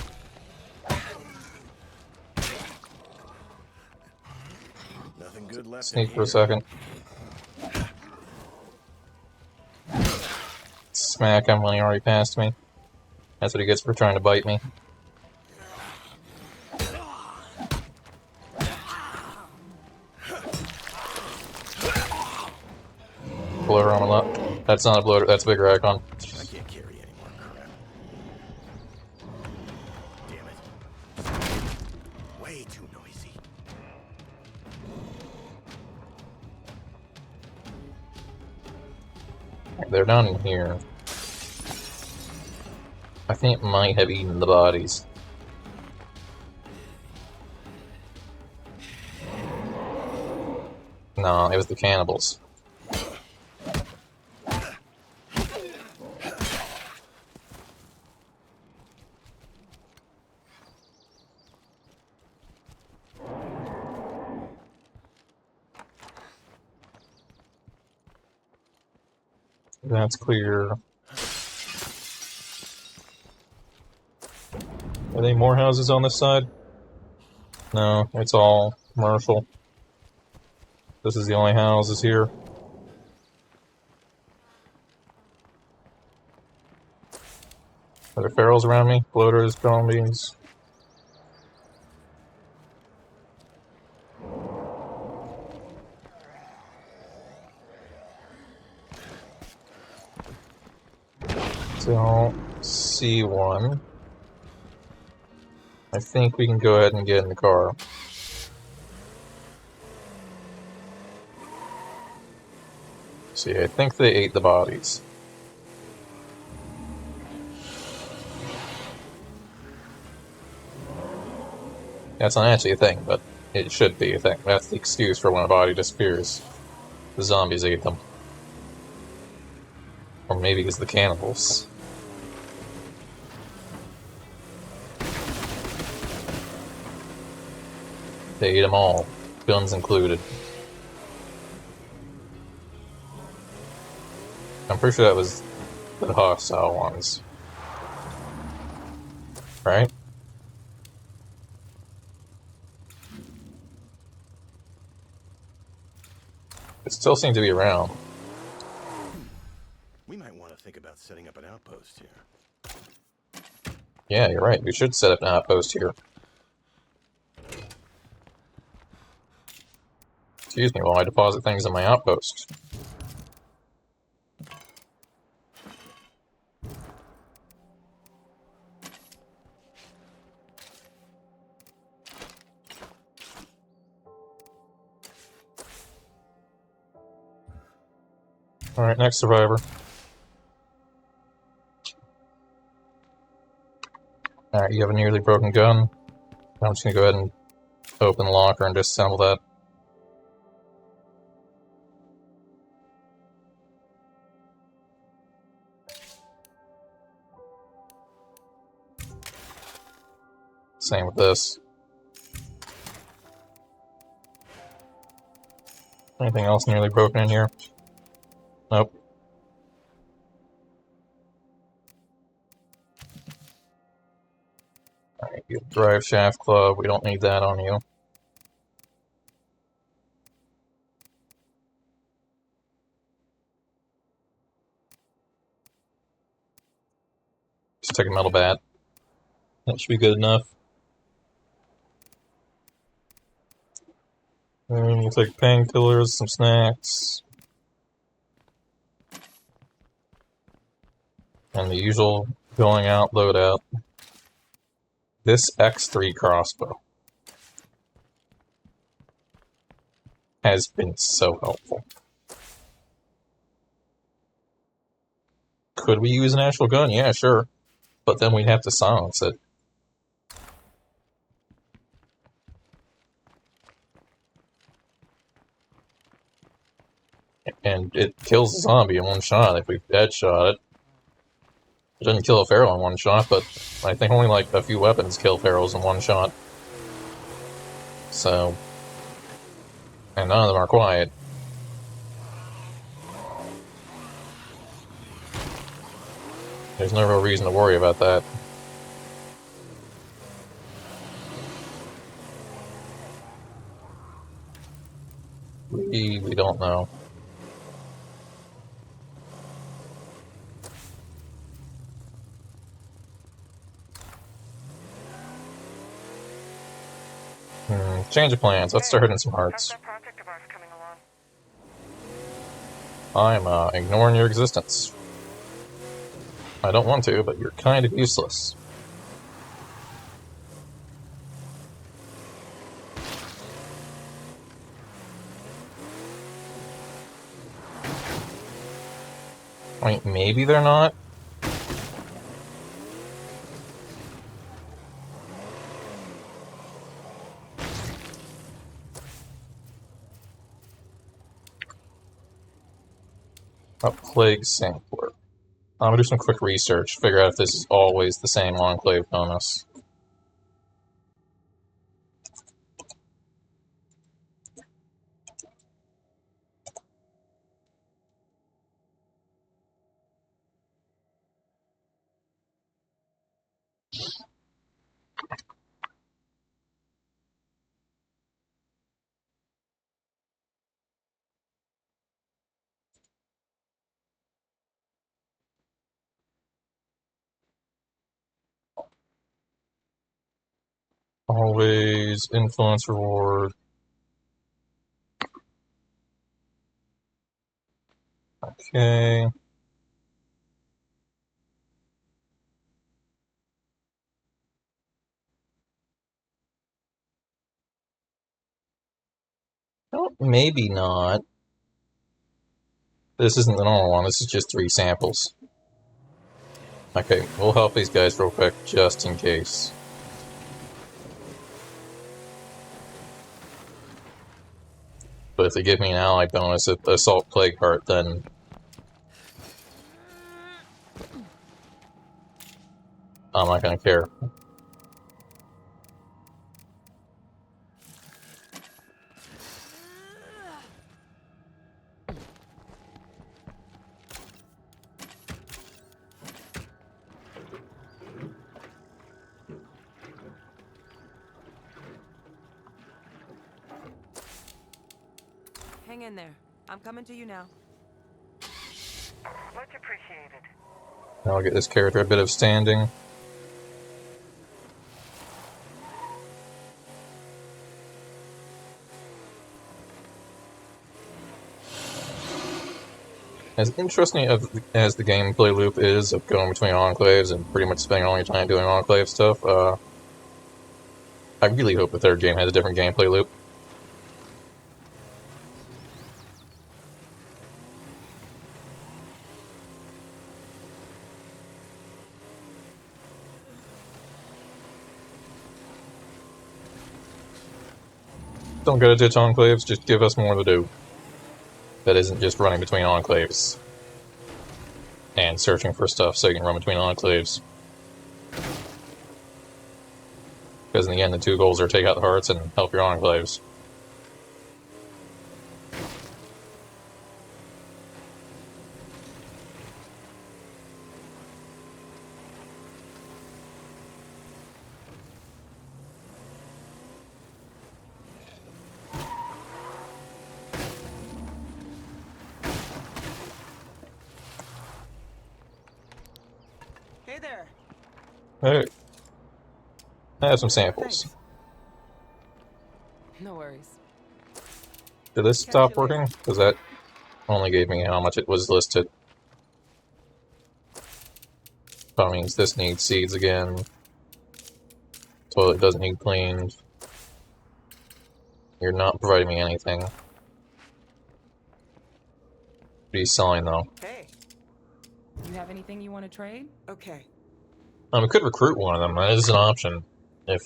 Nothing good left Sneak in for a here. second. Smack him when he already passed me. That's what he gets for trying to bite me. Bloater on a lot. That's not a bloater, that's a bigger icon. I can't carry any more crap. Damn it. Way too noisy. They're down in here. I think it might have eaten the bodies. No, it was the cannibals. That's clear. Are there any more houses on this side? No, it's all commercial. This is the only houses here. Are there ferals around me? Bloaters, zombies. Don't see one. I think we can go ahead and get in the car. See, I think they ate the bodies. That's not actually a thing, but it should be a thing. That's the excuse for when a body disappears. The zombies ate them. Or maybe it's the cannibals. They ate them all, guns included. I'm pretty sure that was the hostile ones. Right? It still seems to be around. We might want to think about setting up an outpost here. Yeah, you're right. We should set up an outpost here. Excuse me while I deposit things in my outpost. Alright, next survivor. Alright, you have a nearly broken gun. I'm just gonna go ahead and open the locker and disassemble that. Same with this. Anything else nearly broken in here? Nope. Alright, you have drive shaft club. We don't need that on you. Just take a metal bat. That should be good enough. And we'll take painkillers, some snacks. And the usual going out loadout. This X3 crossbow has been so helpful. Could we use an actual gun? Yeah, sure. But then we'd have to silence it. And it kills the zombie in one shot if we headshot it. It doesn't kill a feral in one shot, but I think only like a few weapons kill ferals in one shot. So, and none of them are quiet. There's no real reason to worry about that. We don't know. Change of plans. Let's start hitting some hearts. How's that project of ours coming along? I'm ignoring your existence. I don't want to, but you're kind of useless. I mean, maybe they're not. A plague sampler. I'm gonna do some quick research, figure out if this is always the same enclave bonus. Always influence reward. Okay. Well, maybe not. This isn't the normal one, this is just 3 samples. Okay, we'll help these guys real quick, just in case. But if they give me an ally bonus at Assault Plague Heart, then I'm not gonna care. Hang in there. I'm coming to you now. Much appreciated. Now I'll get this character a bit of standing. As interesting as the gameplay loop is of going between enclaves and pretty much spending all your time doing enclave stuff, I really hope the third game has a different gameplay loop. Don't gotta ditch enclaves, just give us more to do. That isn't just running between enclaves and searching for stuff so you can run between enclaves. Because in the end, the 2 goals are take out the hearts and help your enclaves. Hey there. Hey, I have some samples. Thanks. No worries. Did this stop working? Because that only gave me how much it was listed. That means this needs seeds again. Toilet doesn't need cleaned. You're not providing me anything. What are you selling, though? Hey. You have anything you want to trade? Okay. We could recruit one of them. That is an option. If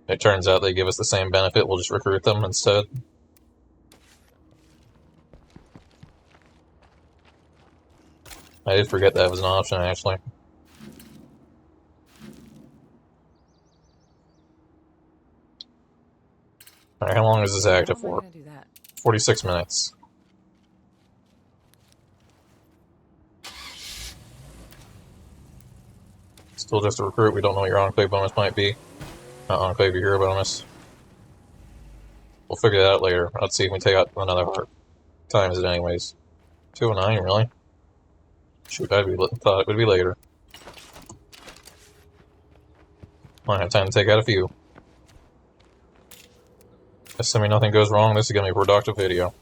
it turns out they give us the same benefit, we'll just recruit them instead. I did forget that was an option, actually. Alright, how long is this active for? 46 minutes. Still just a recruit. We don't know what your Enclave bonus might be. Not Enclave, your hero bonus. We'll figure that out later. Let's see if we take out another heart. What time is it anyways? 2:09, really? Shoot, I thought it would be later. Might have time to take out a few. Assuming nothing goes wrong, this is going to be a productive video.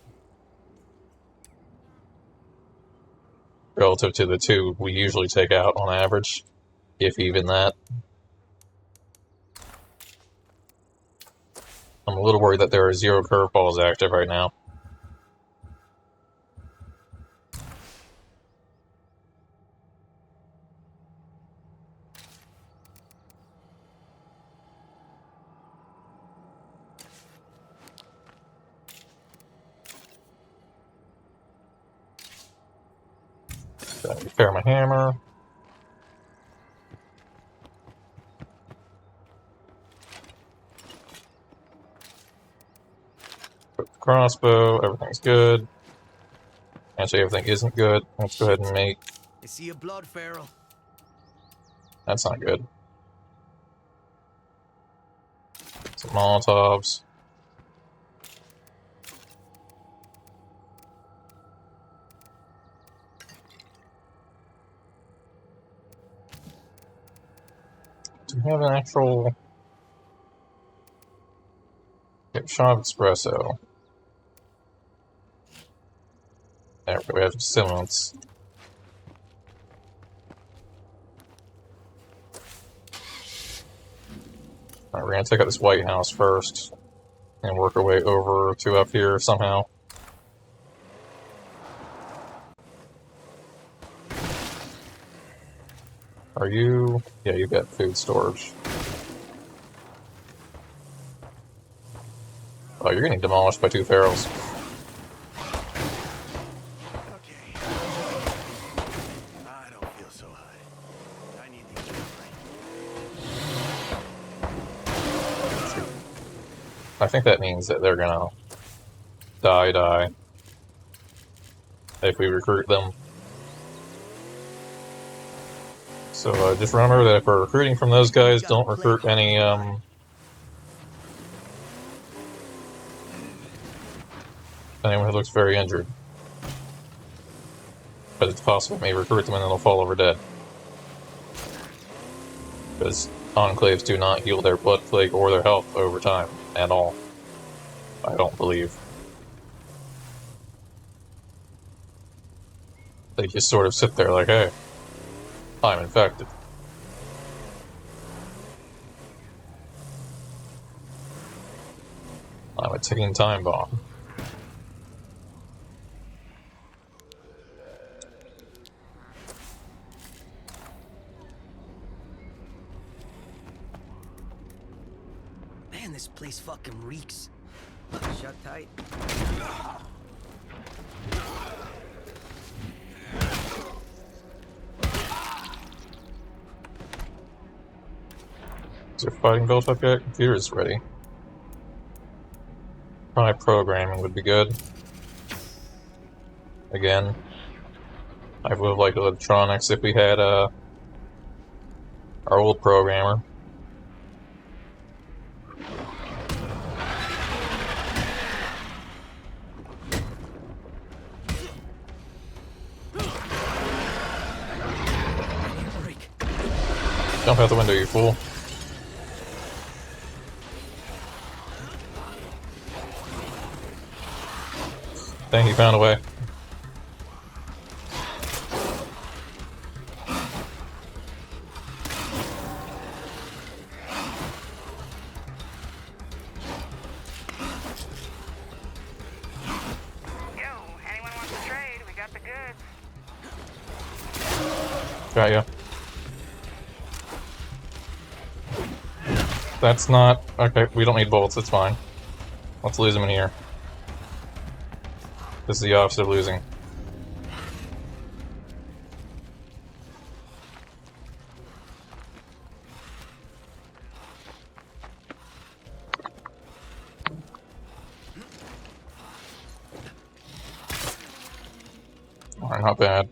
Relative to the two we usually take out on average, if even that. I'm a little worried that there are 0 curveballs active right now. Gotta repair my hammer. Put the crossbow, everything's good. Actually, everything isn't good. Let's go ahead and make... I see a blood feral. That's not good. Some Molotovs. Do we have an actual... Okay, shot of espresso. There we have stimulants. Alright, we're gonna take out this White House first. And work our way over to up here somehow. Are you... Yeah, you've got food storage. Oh, you're getting demolished by 2 ferals. Okay. I don't feel so high. I need the recovery. I think that means that they're gonna die if we recruit them. So just remember that if we're recruiting from those guys, don't recruit any anyone who looks very injured. But it's possible we may recruit them and then they'll fall over dead. Because Enclaves do not heal their blood plague or their health over time at all. I don't believe. They just sort of sit there like, hey, I'm infected. I'm a ticking time bomb. Man, this place fucking reeks. Shut tight. Is there fighting built up yet? Computer is ready. Probably programming would be good. Again, I would have liked electronics if we had our old programmer. Jump out the window, you fool. Dang, he found a way. Yo, anyone wants to trade? We got the goods. Got ya. That's not... Okay, we don't need bolts, it's fine. Let's lose them in here. This is the opposite of losing. Alright, not bad.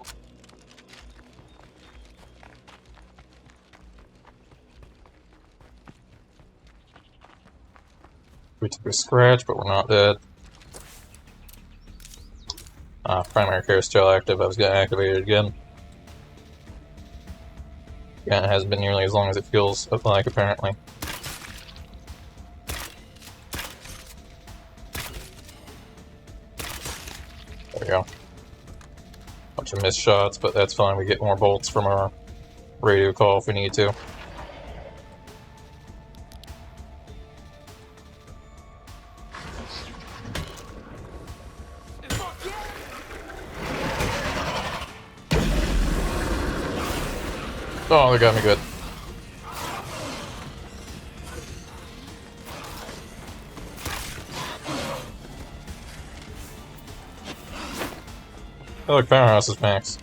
We took a scratch, but we're not dead. Primary care is still active. I was gonna activate it again. Yeah, it hasn't been nearly as long as it feels like, apparently. There we go. Bunch of missed shots, but that's fine. We get more bolts from our radio call if we need to. Oh, they got me good. I like Powerhouse is max.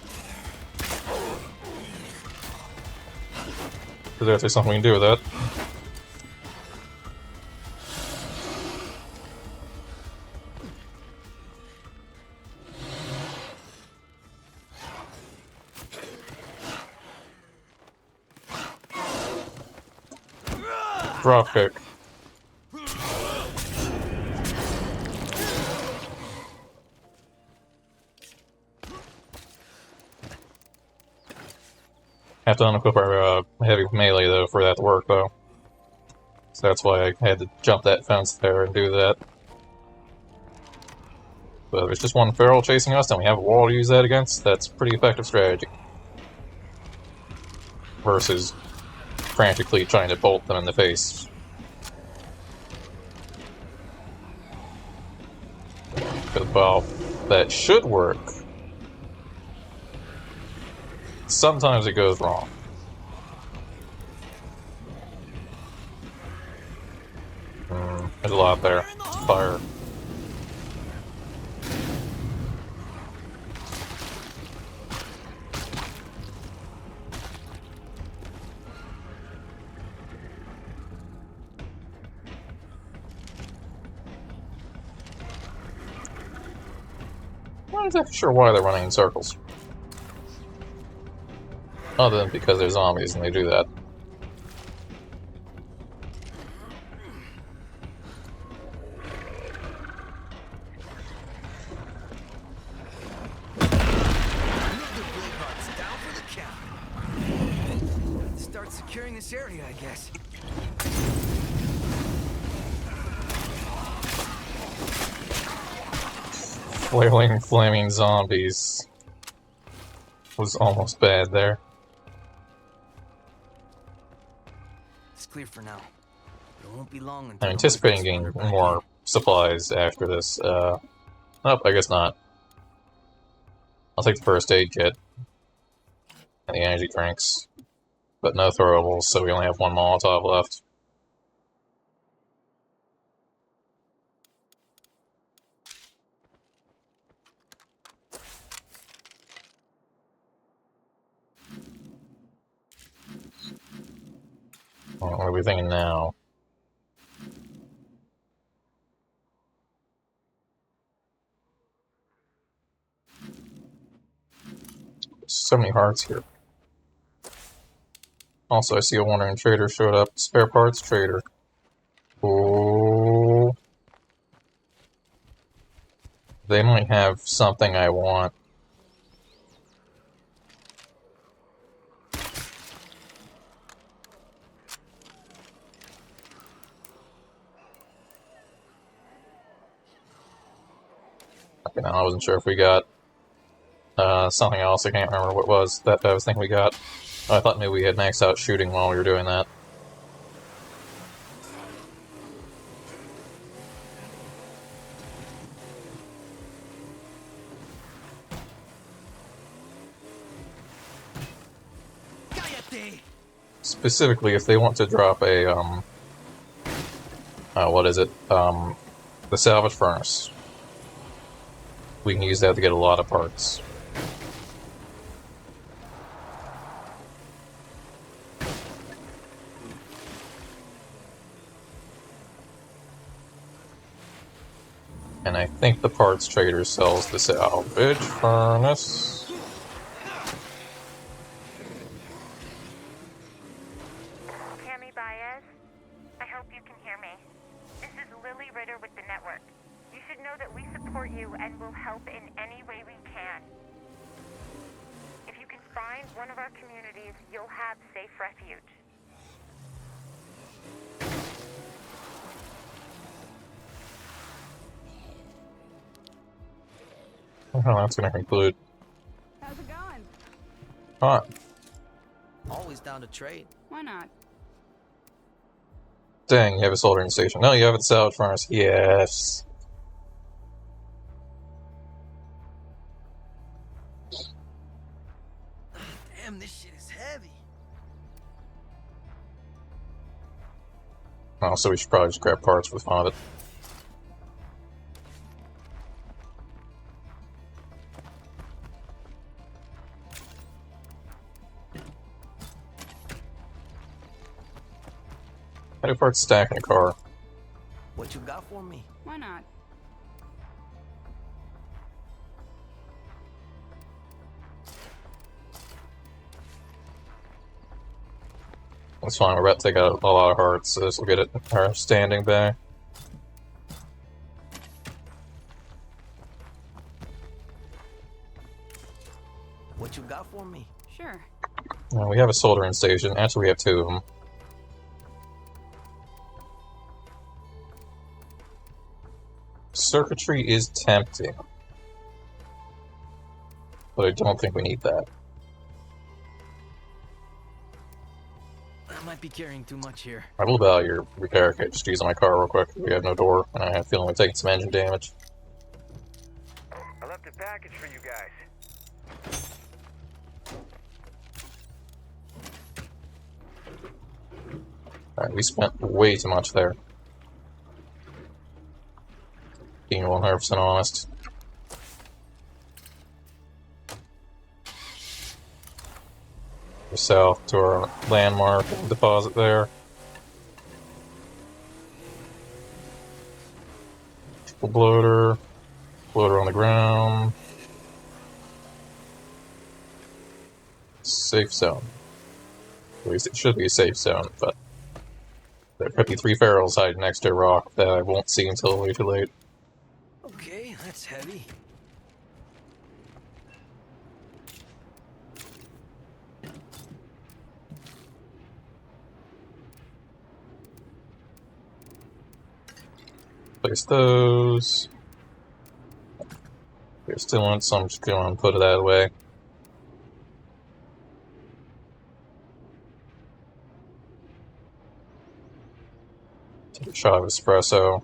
Is there something we can do with that? Drop kick. Have to unequip our heavy melee though for that to work though. So that's why I had to jump that fence there and do that. But if it's just one feral chasing us and we have a wall to use that against, that's pretty effective strategy. Versus frantically trying to bolt them in the face. Because, well, that should work. Sometimes it goes wrong. There's a lot there. It's fire. I'm not exactly sure why they're running in circles. Other than because they're zombies and they do that. Start securing this area, I guess. Flailing flaming zombies was almost bad there. It's clear for now. It won't be long until I'm anticipating getting more supplies after this. Nope, I guess not. I'll take the first aid kit and the energy drinks, but no throwables, so we only have one Molotov left. What are we thinking now? So many hearts here. Also, I see a wandering trader showed up. Spare parts trader. Ooh. They might have something I want. Okay, now I wasn't sure if we got something else. I can't remember what it was that I was thinking we got. Oh, I thought maybe we had maxed out shooting while we were doing that. Specifically, if they want to drop a, what is it? The salvage furnace. We can use that to get a lot of parts. And I think the parts trader sells the salvage furnace. Tammy Baez, I hope you can hear me. This is Lily Ritter with the network. You should know that we support you and will help in any way we can. If you can find one of our communities, you'll have safe refuge. Oh, that's gonna conclude. How's it going? Huh. Always down to trade. Why not? Dang, you have a soldering station. No, you have a salvage furnace. Yes. Damn, this shit is heavy. Oh, so we should probably just grab parts for the fun of it. How do parts stack in a car? What you got for me? Why not? That's fine, we're about to take out a lot of hearts, so this will get it our standing back. What you got for me? Sure. We have a soldering station. Actually, we have two of them. Circuitry is tempting, but I don't think we need that. I might be carrying too much here. I will buy your repair kit just to use on my car real quick. We have no door, and I have a feeling we're taking some engine damage. I left a package for you guys. Alright, we spent way too much there. Being 100% honest. Go south to our landmark deposit there. Triple bloater. Bloater on the ground. Safe zone. At least it should be a safe zone, but there could be 3 ferals hiding next to a rock that I won't see until way too late. Okay, that's heavy. Place those. There's still on, so I'm just going to put it that away. Take a shot of espresso.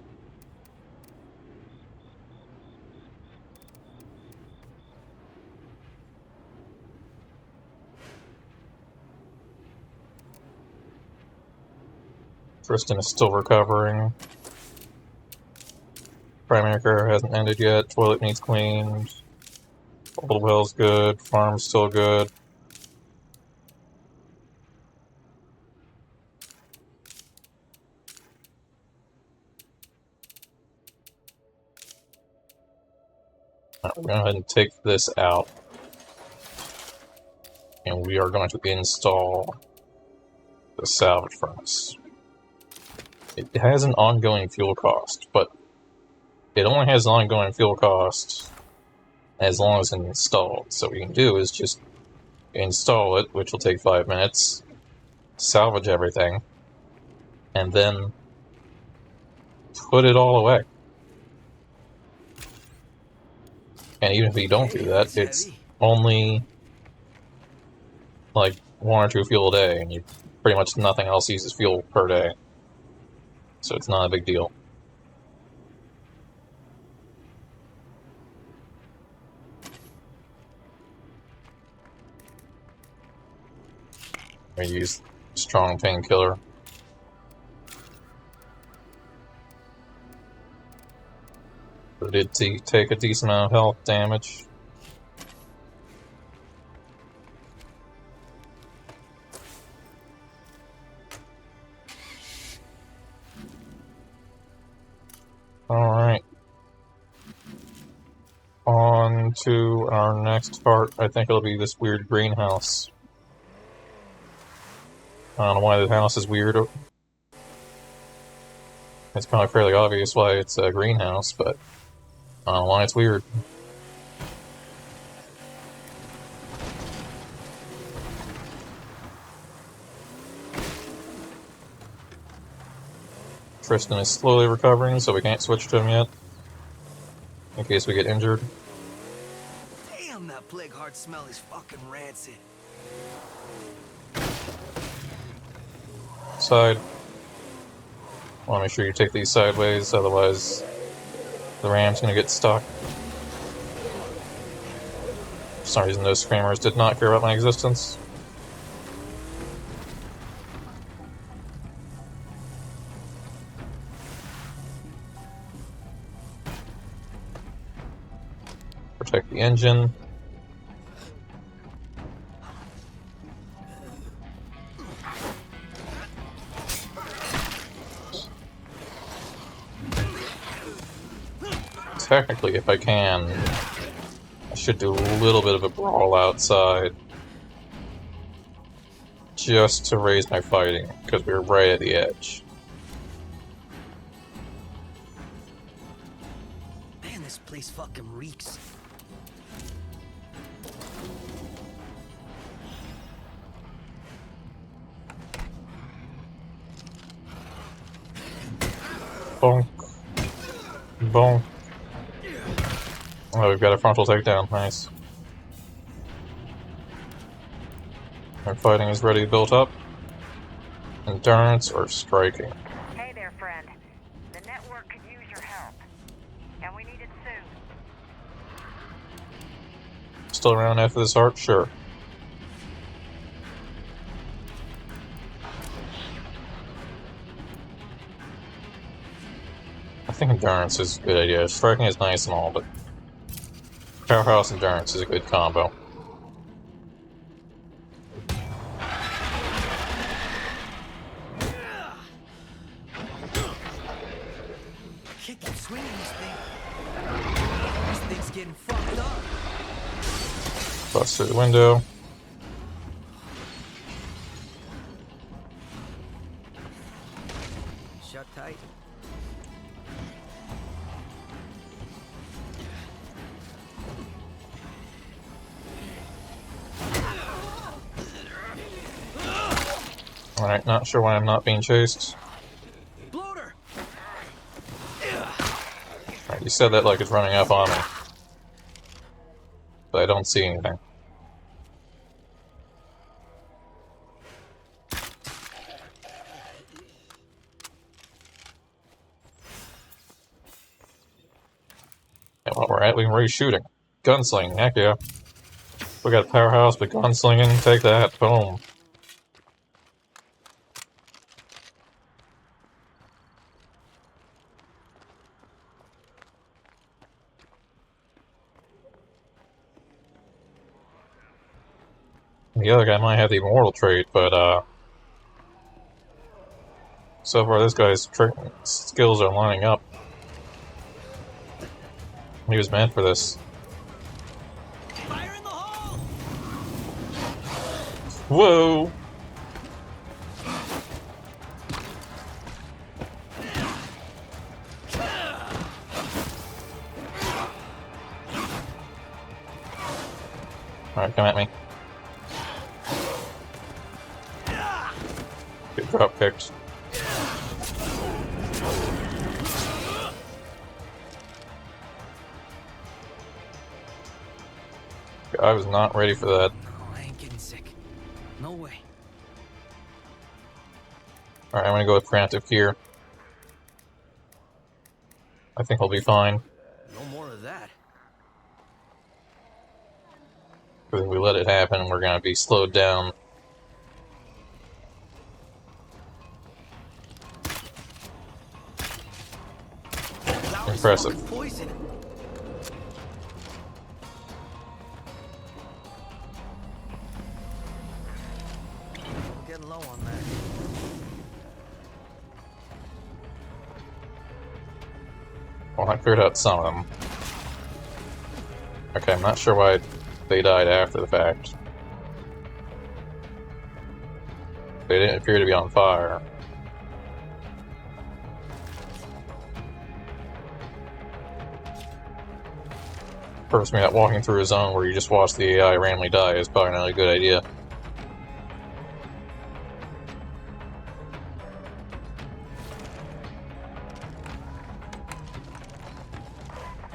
Tristan is still recovering. Primary care hasn't ended yet. Toilet needs cleaned. Old well's good. Farm's still good. Alright, we're going to go ahead and take this out. And we are going to install the salvage furnace. It has an ongoing fuel cost, but it only has an ongoing fuel cost as long as it's installed. So what we can do is just install it, which will take 5 minutes, salvage everything, and then put it all away. And even if you don't do that, it's only like 1 or 2 fuel a day, and you pretty much nothing else uses fuel per day. So it's not a big deal. I use strong painkiller. But it did take a decent amount of health damage. Alright. On to our next part. I think it'll be this weird greenhouse. I don't know why the house is weird. It's probably fairly obvious why it's a greenhouse, but I don't know why it's weird. Tristan is slowly recovering, so we can't switch to him yet, in case we get injured. Damn, that plague heart smell is fucking rancid. Side. Want to make sure you take these sideways, otherwise the ram's gonna get stuck. For some reason, those screamers did not care about my existence. Protect the engine. Technically, if I can, I should do a little bit of a brawl outside. Just to raise my fighting, because we're right at the edge. Man, this place fucking reeks. Bonk. Bonk. Oh, we've got a frontal takedown. Nice. Our fighting is ready, built up. Endurance or striking. Hey there, friend. The network could use your help. And we need it soon. Still around after this arc? Sure. I think endurance is a good idea. Striking is nice and all, but powerhouse endurance is a good combo. Can't keep swinging this thing. This thing's getting fucked up. Bust through the window. Shut tight. Alright, not sure why I'm not being chased. Bloater! Alright, you said that like it's running up on me. But I don't see anything. Yeah, while we're at, we can raise shooting. Gunslinging, heck yeah. We got a powerhouse, but gunslinging, take that, boom. The other guy might have the immortal trait, but so far this guy's skills are lining up. He was meant for this. Fire in the hole! Whoa! Alright, come at me. Get drop kicked. I was not ready for that. No, I ain't getting sick. No way. Alright, I'm gonna go with preemptive here. I think I'll be fine. No more of that. Because if we let it happen, we're gonna be slowed down. Impressive. Poison. Getting low on that. Well, I cleared out some of them. Okay, I'm not sure why they died after the fact. They didn't appear to be on fire. occurs to me that walking through a zone where you just watch the AI randomly die is probably not a good idea.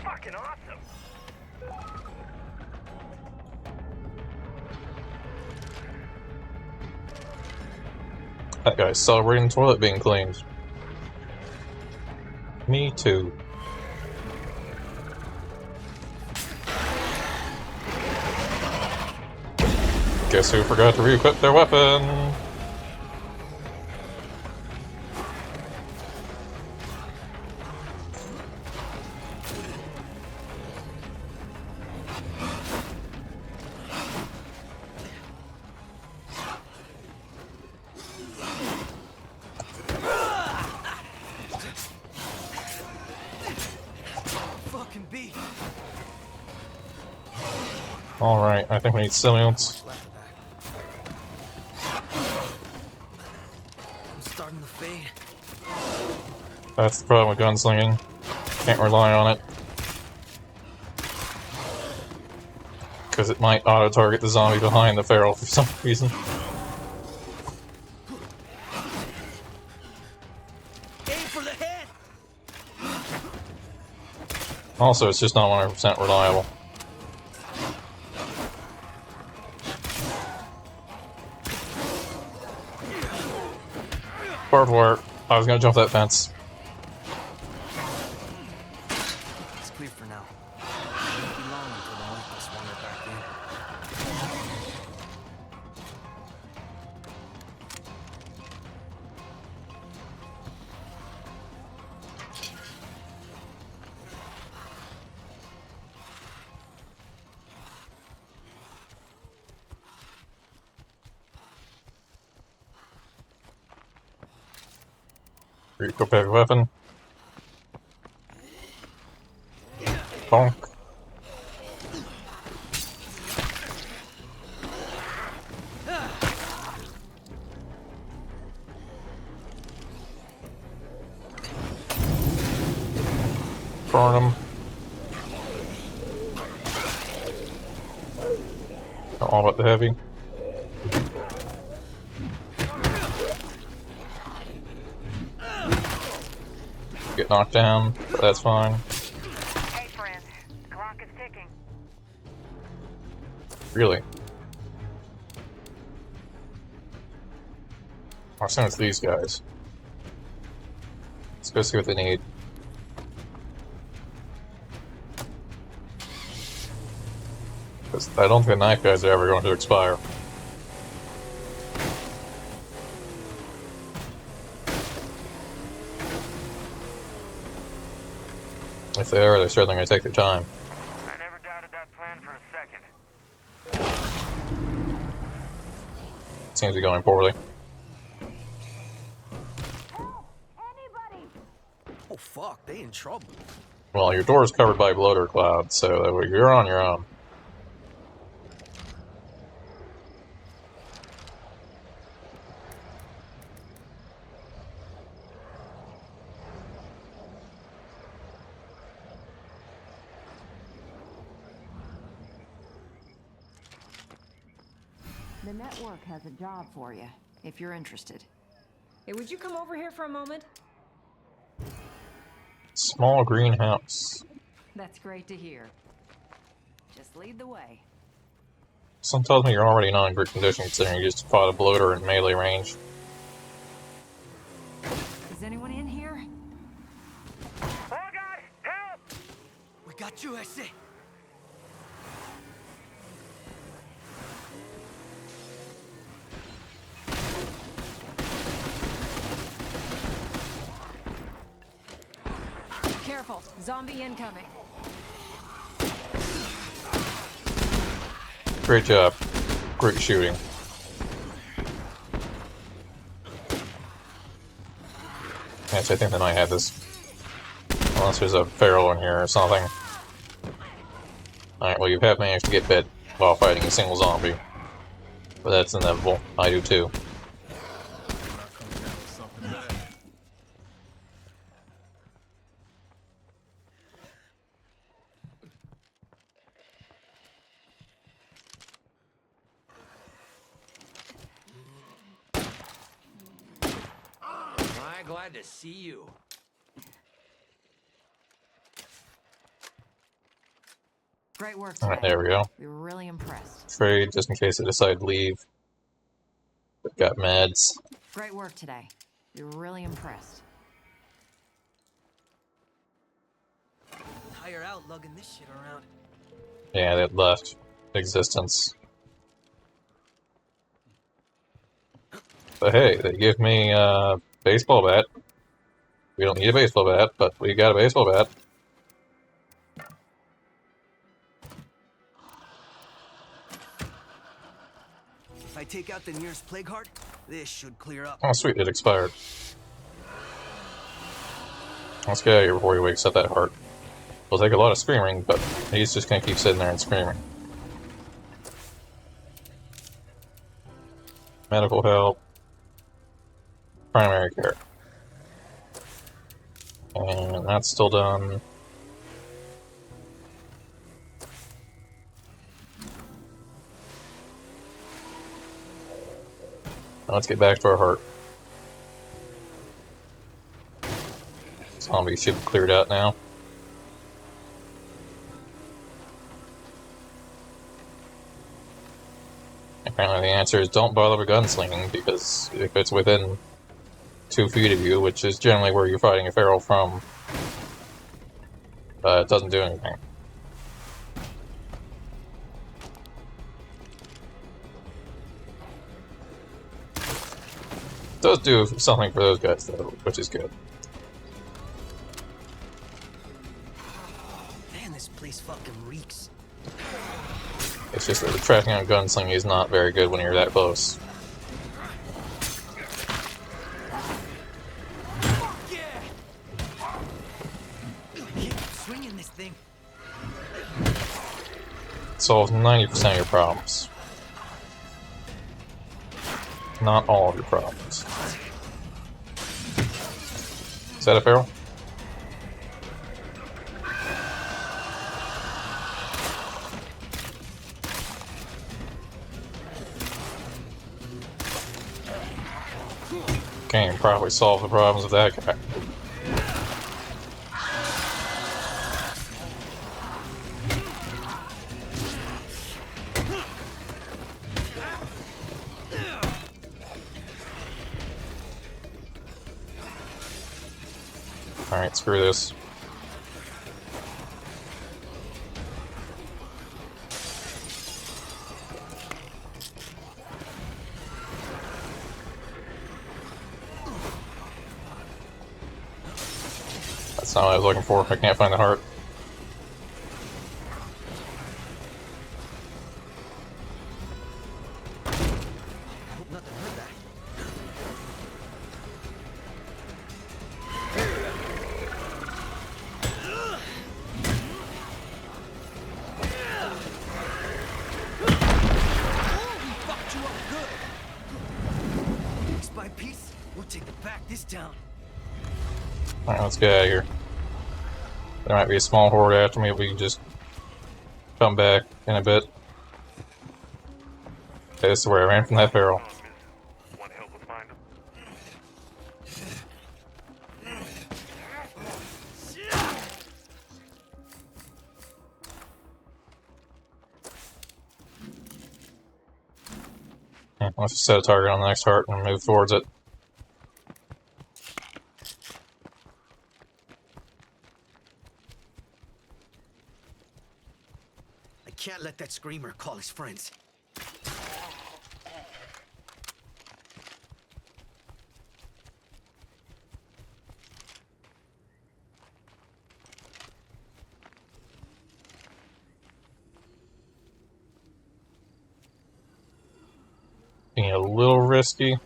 Fucking awesome! That guy's celebrating the toilet being cleaned. Me too. Guess who forgot to re-equip their weapon? Fucking beat. Alright, I think we need stimulants. I'm starting to fade. That's the problem with gunslinging. Can't rely on it. Because it might auto-target the zombie behind the feral for some reason. Aim for the head. Also, it's just not 100% reliable. Barbed wire. I was gonna jump that fence. It's clear for now. It won't be long until the Olympics wander back in. Re-equip heavy weapon. Bonk. Burn him. All but the heavy. Get knocked down, but that's fine. Hey, friend. Clock is ticking. Really? I'll send it to these guys. Let's go see what they need. Because I don't think the knife guys are ever going to expire. If they are, they're certainly going to take their time. I never doubted that plan for a second. Seems to be going poorly. Oh fuck, they in trouble. Well, your door is covered by bloater cloud, so you're on your own. The network has a job for you, if you're interested. Hey, would you come over here for a moment? Small greenhouse. That's great to hear. Just lead the way. Some tells me you're already not in good condition considering you just fought a bloater in melee range. Is anyone in here? Oh God, help! We got you, I say. Careful, zombie incoming. Great job. Great shooting. Yes, I think they might have this. Unless there's a feral in here or something. Alright, well you have managed to get bit while fighting a single zombie. But that's inevitable. I do too. I glad to see you. Great work All today. right, there we go. We were really impressed. Trade just in case they decide to leave. We've got meds. Great work today. We were really impressed. Tire out lugging this shit around. Yeah, they left existence. But hey, they give me a baseball bat. We don't need a baseball bat, but we got a baseball bat. If I take out the nearest plague heart, this should clear up. Oh, sweet, it expired. Let's get out of here before he wakes up that heart. It'll take a lot of screaming, but he's just gonna keep sitting there and screaming. Medical help. Primary care. And that's still done. Now let's get back to our heart. Zombie should be cleared out now. Apparently the answer is don't bother with gunslinging, because if it's within 2 feet of you, which is generally where you're fighting a feral from, it doesn't do anything. It does do something for those guys, though, which is good. Man, this place fucking reeks. It's just that the tracking on gunslinging is not very good when you're that close. Swinging this thing. It solves 90% of your problems. Not all of your problems. Is that a feral? Can't even probably solve the problems of that guy. Alright, screw this. That's not what I was looking for. I can't find the heart. Hope nothing hurt that. We fucked you up good. Piece by piece, we'll take it back this town. Alright, let's get out of here. There might be a small horde after me, but we can just come back in a bit. Okay, this is where I ran from that barrel. Want help with finding? Yeah, let's just set a target on the next heart and move towards it. I can't let that screamer call his friends. Being a little risky.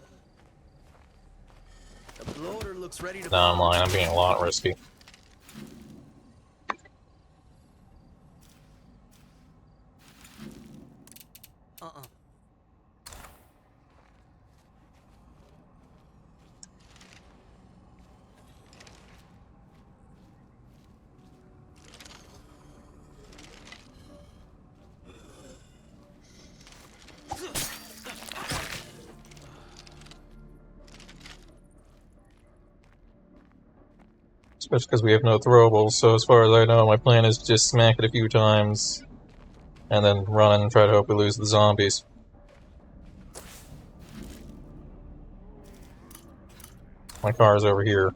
The bloater looks ready to. No, I'm lying. I'm being a lot risky. Especially because we have no throwables, so as far as I know, my plan is just smack it a few times, and then run and try to hope we lose the zombies. My car is over here.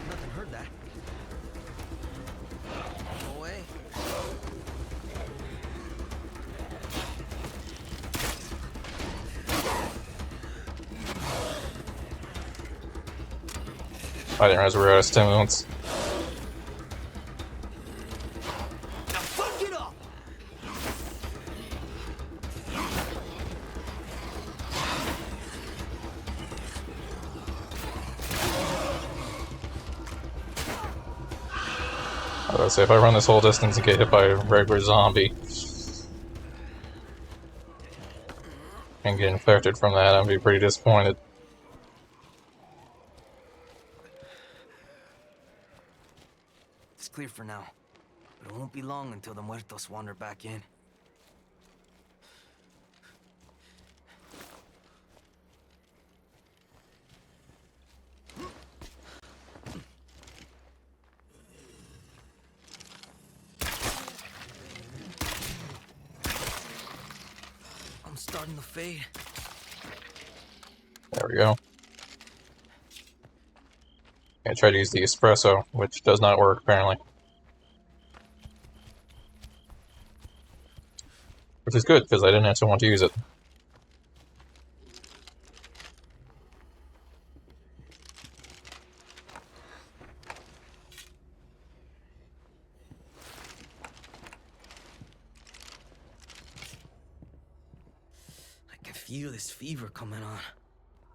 Nothing heard that. No way. I didn't realize we were out of stimulants. Now fuck it up! I was gonna say, if I run this whole distance and get hit by a regular zombie and get infected from that, I'd be pretty disappointed. It's clear for now, but it won't be long until the muertos wander back in. I'm starting to fade. There we go. I tried to use the espresso, which does not work apparently. Which is good, because I didn't actually want to use it. I can feel this fever coming on.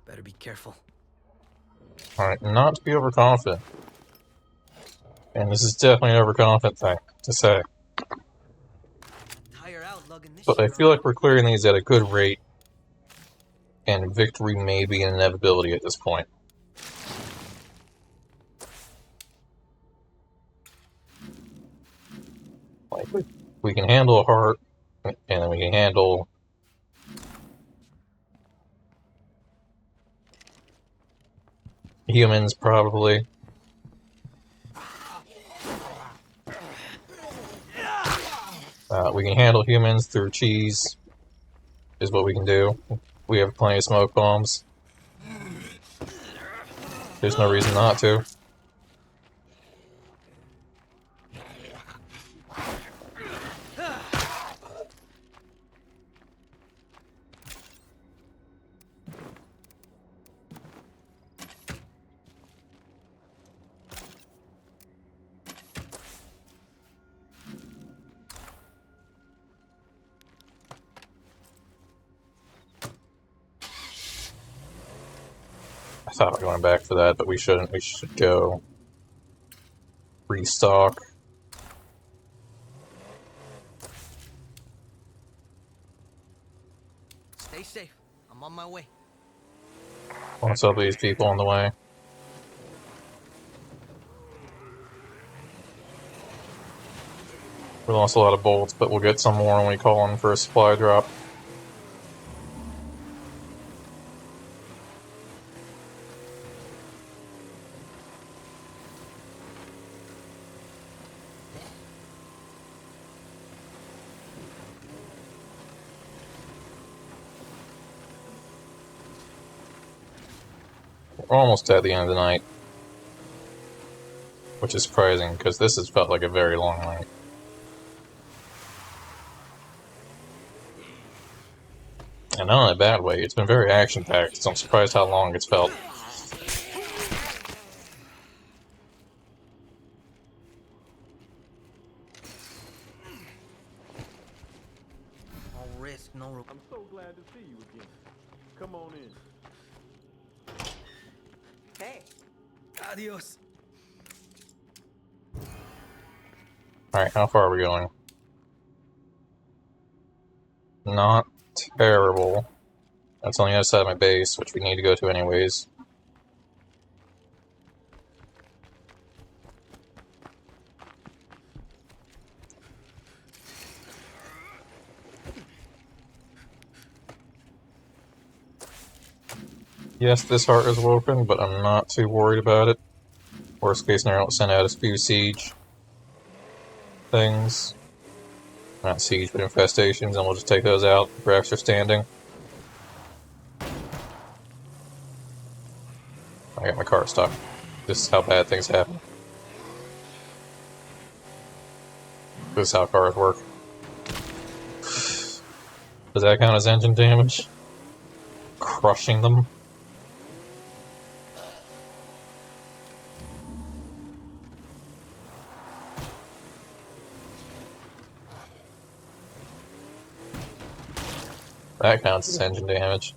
Better be careful. Alright, not to be overconfident. And this is definitely an overconfident thing to say. Tire out lugging this But I shit feel around. like we're clearing these at a good rate, and victory may be an inevitability at this point. Like, we can handle a heart, and then we can handle humans, probably. We can handle humans through cheese, is what we can do. We have plenty of smoke bombs. There's no reason not to. I thought we were going back for that, but we shouldn't. We should go restock. Stay safe. I'm on my way. What's up, these people on the way? We lost a lot of bolts, but we'll get some more when we call in for a supply drop. We're almost at the end of the night, which is surprising because this has felt like a very long night. And not in a bad way, it's been very action-packed, so I'm surprised how long it's felt. No. I'm so glad to see you again. Come on in. Hey. Adios. Alright, how far are we going? Not terrible. That's on the other side of my base, which we need to go to anyways. Yes, this heart is woken, but I'm not too worried about it. Worst case scenario, I'll send out a few siege things. Not siege, but infestations, and we'll just take those out for extra standing. I got my car stuck. This is how bad things happen. This is how cars work. Does that count as engine damage? Crushing them? That counts as engine damage.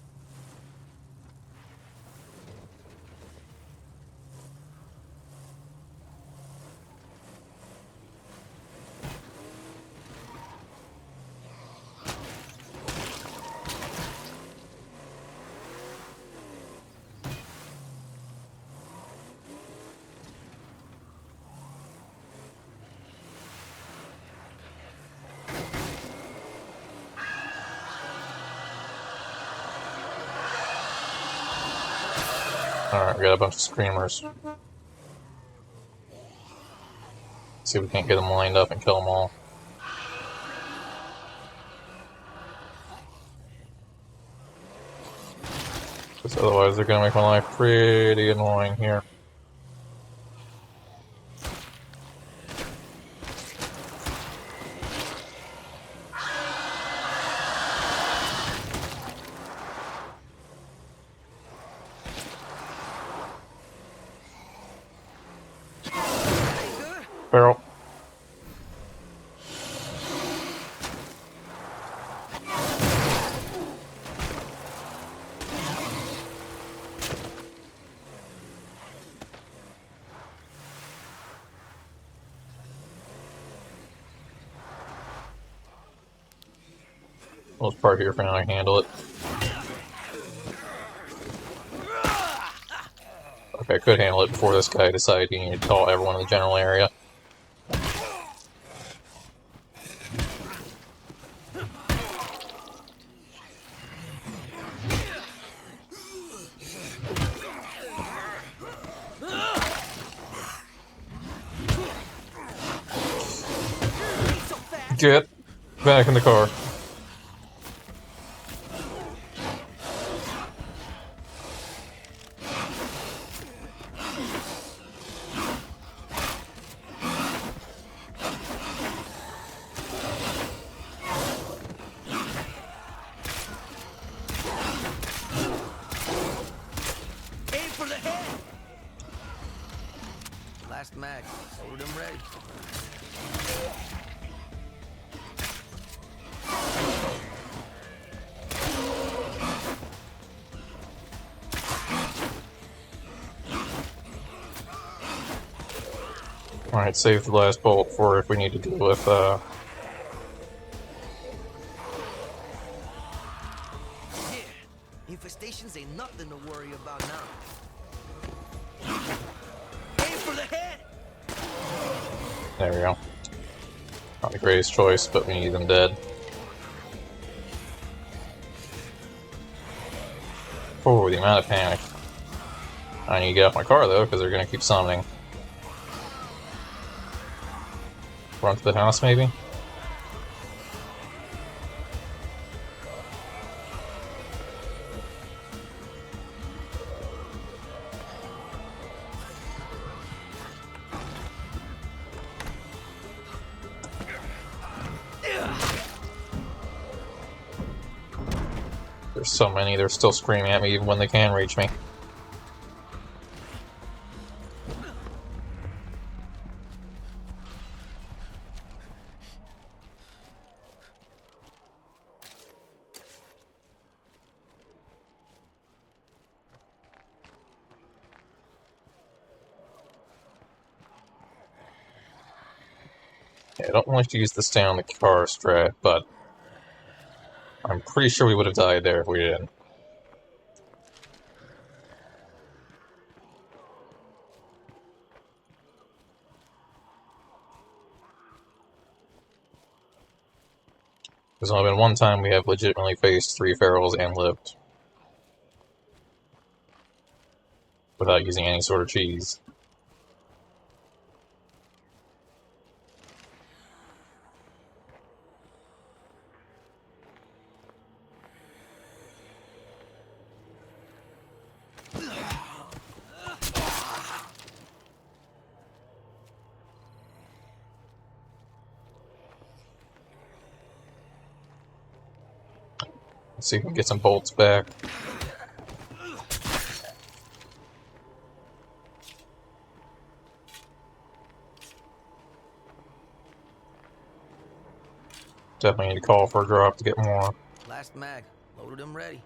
Alright, we got a bunch of screamers. See if we can't get them lined up and kill them all. Because otherwise they're gonna make my life pretty annoying here. Barrel. We'll just park here for now and handle it. Okay, I could handle it before this guy decided he needed to call everyone in the general area. Get back in the car. Aim for the head. Last mag. Hold them ready. Alright, save the last bolt for if we need to deal with, Yeah. Infestations ain't nothing to worry about now. Aim for the head! There we go. Not the greatest choice, but we need them dead. Oh, the amount of panic. I need to get off my car, though, because they're going to keep summoning. Run to the house, maybe? There's so many, they're still screaming at me even when they can reach me. Yeah, I don't want to use the stay on the car strat, but I'm pretty sure we would have died there if we didn't. There's only been one time we have legitimately faced 3 ferals and lived. Without using any sort of cheese. Let's see if we can get some bolts back. Definitely need to call for a drop to get more. Last mag. Loaded and ready.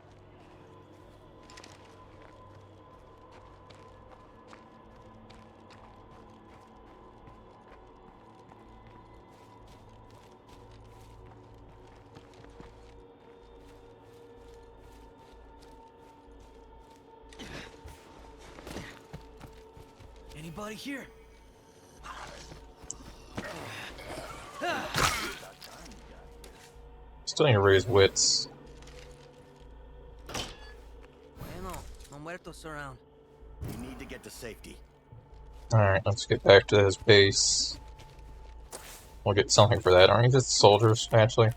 Anybody here? Still need to raise wits. Bueno, no muertos around. We need to get to safety. Alright, let's get back to his base. We'll get something for that. Aren't you just soldiers, actually?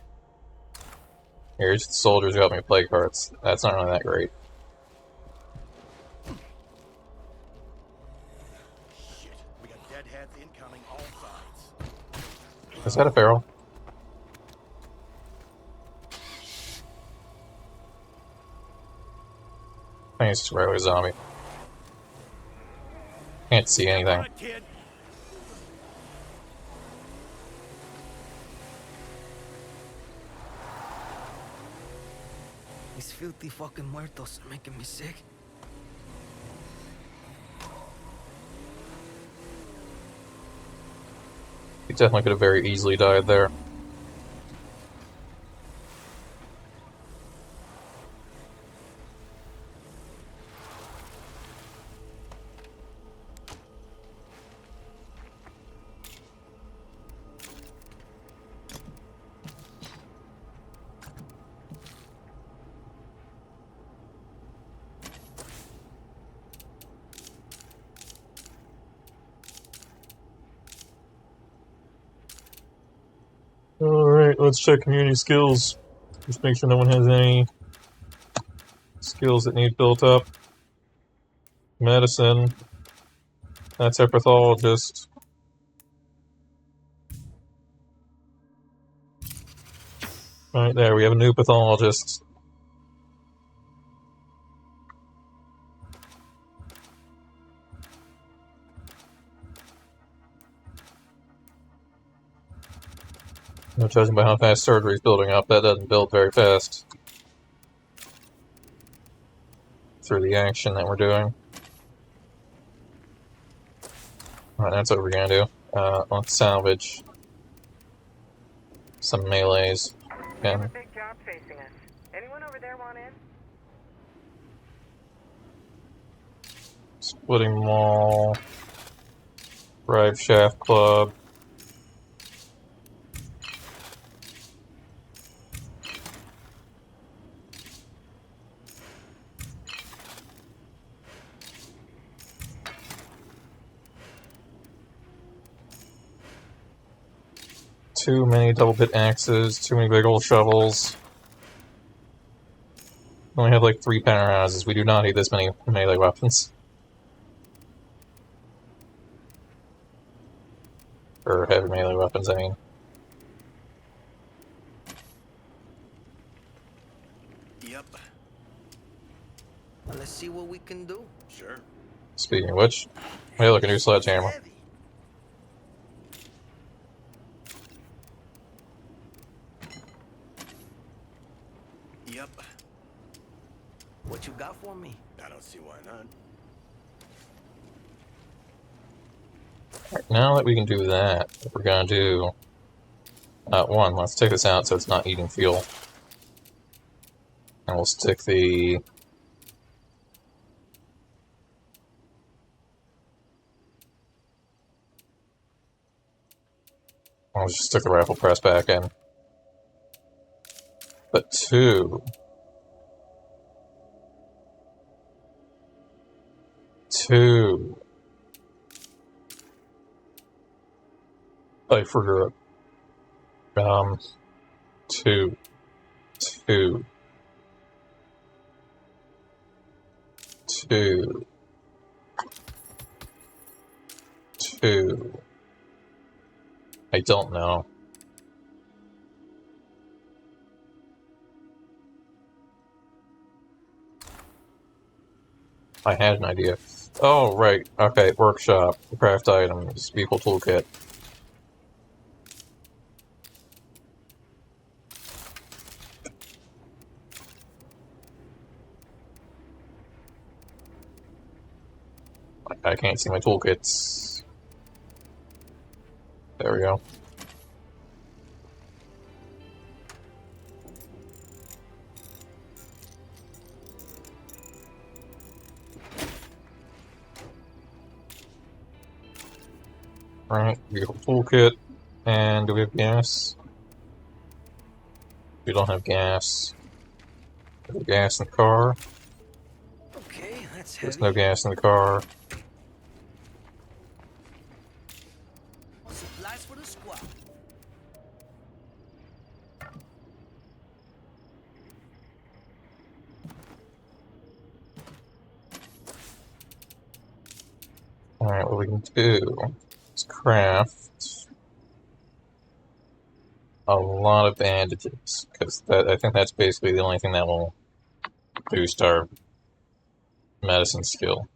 Here's the soldiers who help me play cards. That's not really that great. Shit, we got deadheads incoming all sides. Is that a feral? I think it's just a regular zombie. Can't see anything. Kid. These filthy fucking muertos are making me sick. He definitely could have very easily died there. Alright, let's check community skills. Just make sure no one has any skills that need built up. Medicine. That's our pathologist. Right there, we have a new pathologist. No, judging by how fast surgery is building up, that doesn't build very fast. Through the action that we're doing. Alright, that's what we're gonna do. Let's salvage some melees. We have a big job facing us. Anyone over there want in? Splitting Mall. Drive Shaft Club. Too many double bit axes, too many big old shovels. We only have like 3 powerhouses. We do not need this many melee weapons. Or heavy melee weapons, I mean. Yep. Well, let's see what we can do. Sure. Speaking of which, hey, look, a new sledgehammer. Yep. What you got for me? I don't see why not. Right, now that we can do that, what we're gonna do One, let's take this out so it's not eating fuel. And we'll stick the... I'll just stick the rifle press back in. But two... I forgot. Two. I don't know. I had an idea. Oh, right. Okay, workshop. Craft items. Vehicle toolkit. I can't see my toolkits. There we go. Right, vehicle toolkit. And do we have gas? We don't have gas. We have gas in the car. Okay, that's heavy. There's no gas in the car. Supplies for the squad. Alright, what we can do is craft a lot of bandages, because I think that's basically the only thing that will boost our medicine skill.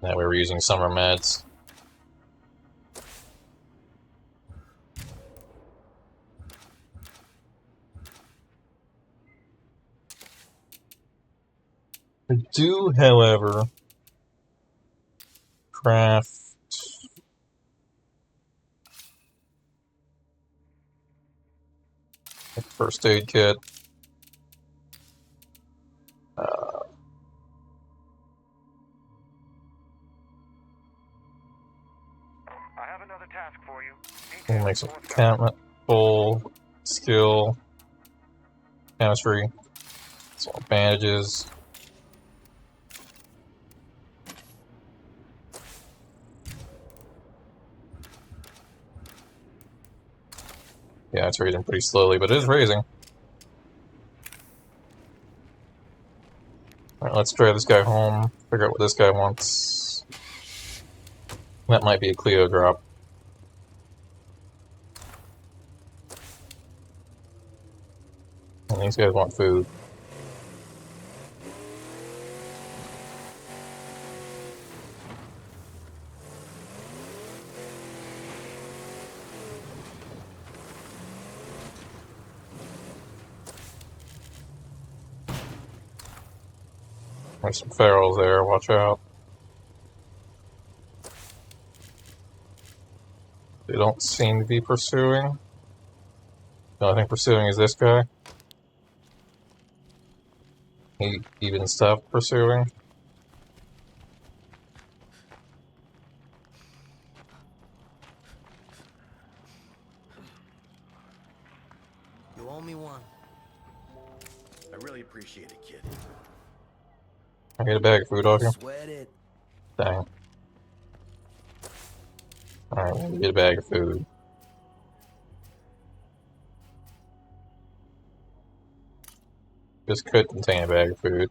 That way we're using summer meds. I do, however, craft a first aid kit. I have another task for you. We'll make some talent, full skill, chemistry, some bandages. Yeah, it's raising pretty slowly, but it is raising. Alright, let's drive this guy home, figure out what this guy wants. That might be a Cleo drop. And these guys want food. There's some ferals there, watch out. They don't seem to be pursuing. The only thing pursuing is this guy. He even stopped pursuing. You owe me one. I really appreciate it, kid. I get a bag of food off you. Sweat it. Dang. Alright, we'll get a bag of food. This could contain a bag of food.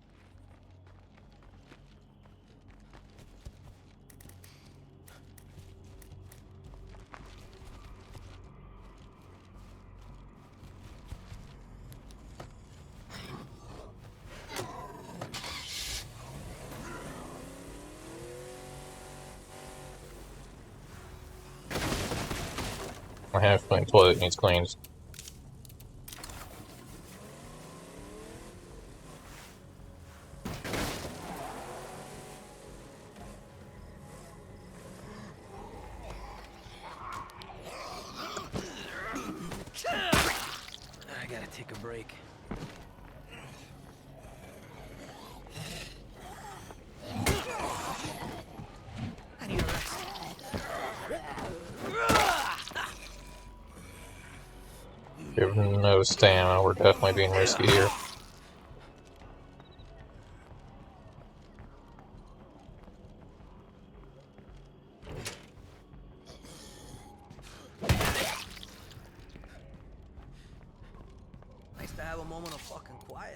My half-clean toilet needs cleaned. I gotta take a break. I need a rest. We have no stamina, we're definitely being risky here. Nice to have a moment of fucking quiet.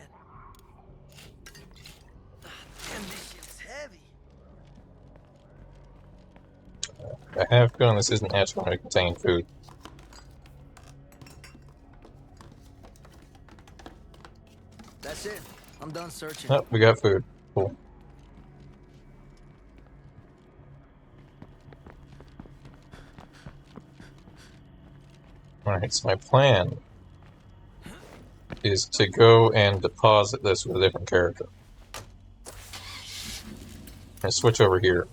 Damn, this shit's heavy. I have a feeling this isn't actually going to contain food. That's it. I'm done searching. Oh, we got food. Cool. Alright, so my plan is to go and deposit this with a different character. And switch over here.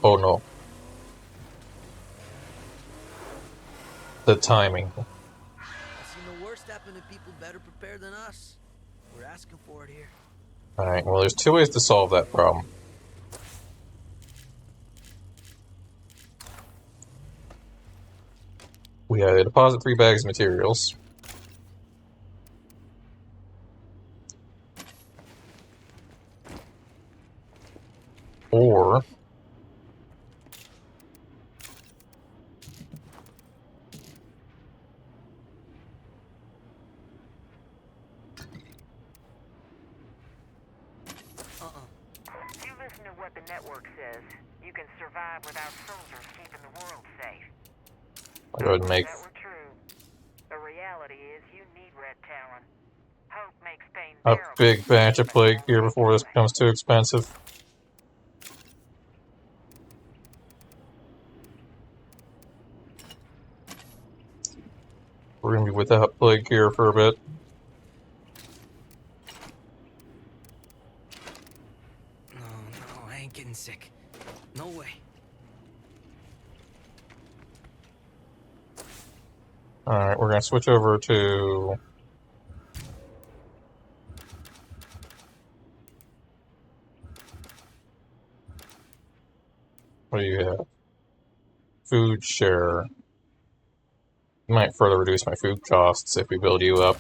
Oh no. The timing. I've seen the worst happen to people better prepared than us. We're asking for it here. Alright, well there's two ways to solve that problem. We either deposit 3 bags of materials, or You listen to what the network says. You can survive without soldiers keeping the world safe. I'll go ahead and make That were true. The reality is you need Red Talon. Hope makes pain a bearable. big batch of plague here before this becomes too expensive. We're gonna be without plague here for a bit. No, I ain't getting sick. No way. Alright, we're gonna switch over to... What do you have? Food share. Might further reduce my food costs if we build you up.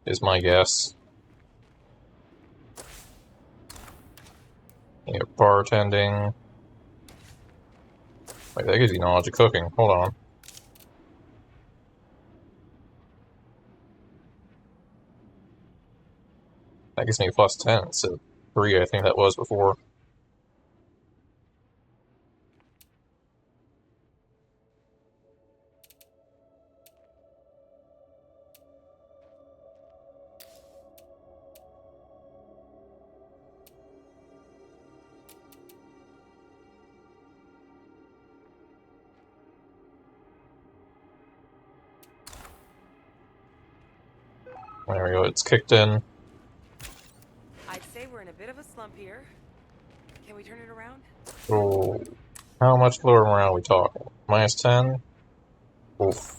Is my guess. You have bartending. Wait, that gives you knowledge of cooking. Hold on. That gives me a plus 10, so 3 I think that was before. There we go, it's kicked in. I'd say we're in a bit of a slump here. Can we turn it around? Oh, how much lower morale are we talking? Minus 10? Oof.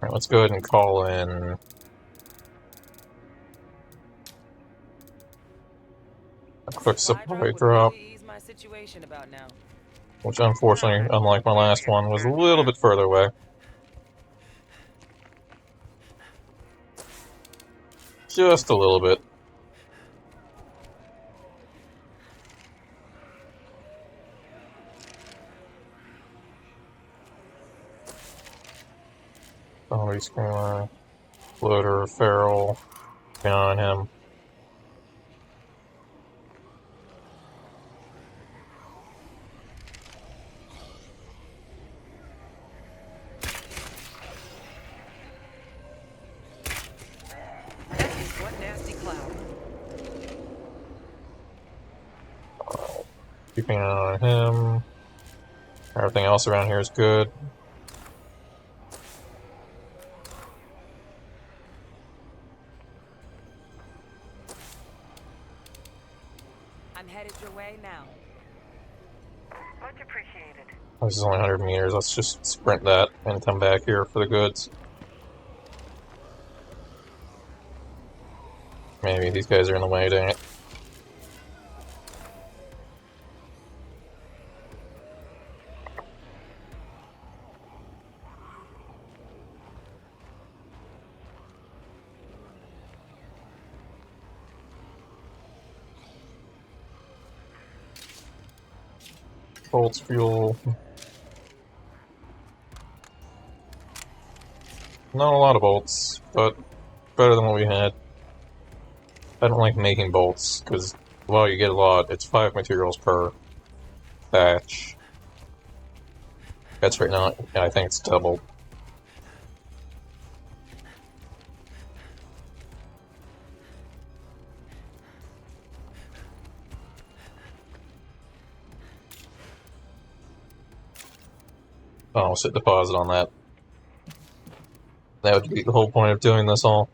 Alright, let's go ahead and call in a quick supply drop, Ease my situation about now. which unfortunately, unlike my last one, was a little bit further away. Just a little bit. Zombie Screamer, Floater, Feral, on him. What nasty cloud. Keeping an eye on him. Everything else around here is good. I'm headed your way now. Much appreciated. This is only 100 meters. Let's just sprint that and come back here for the goods. Maybe these guys are in the way, dang it. Bolts, fuel. Not a lot of bolts, but better than what we had. I don't like making bolts, because while you get a lot, it's 5 materials per batch. That's right now, I think it's double. Oh, I'll set deposit on that. That would be the whole point of doing this all.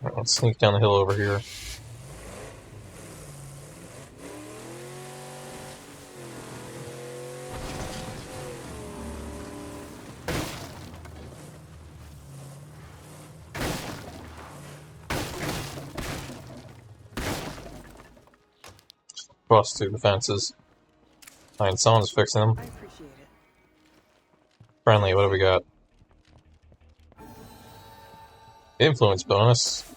Right, let's sneak down the hill over here. Cross through the fences. Fine, someone's fixing them. I appreciate it. Friendly, what do we got? Influence bonus.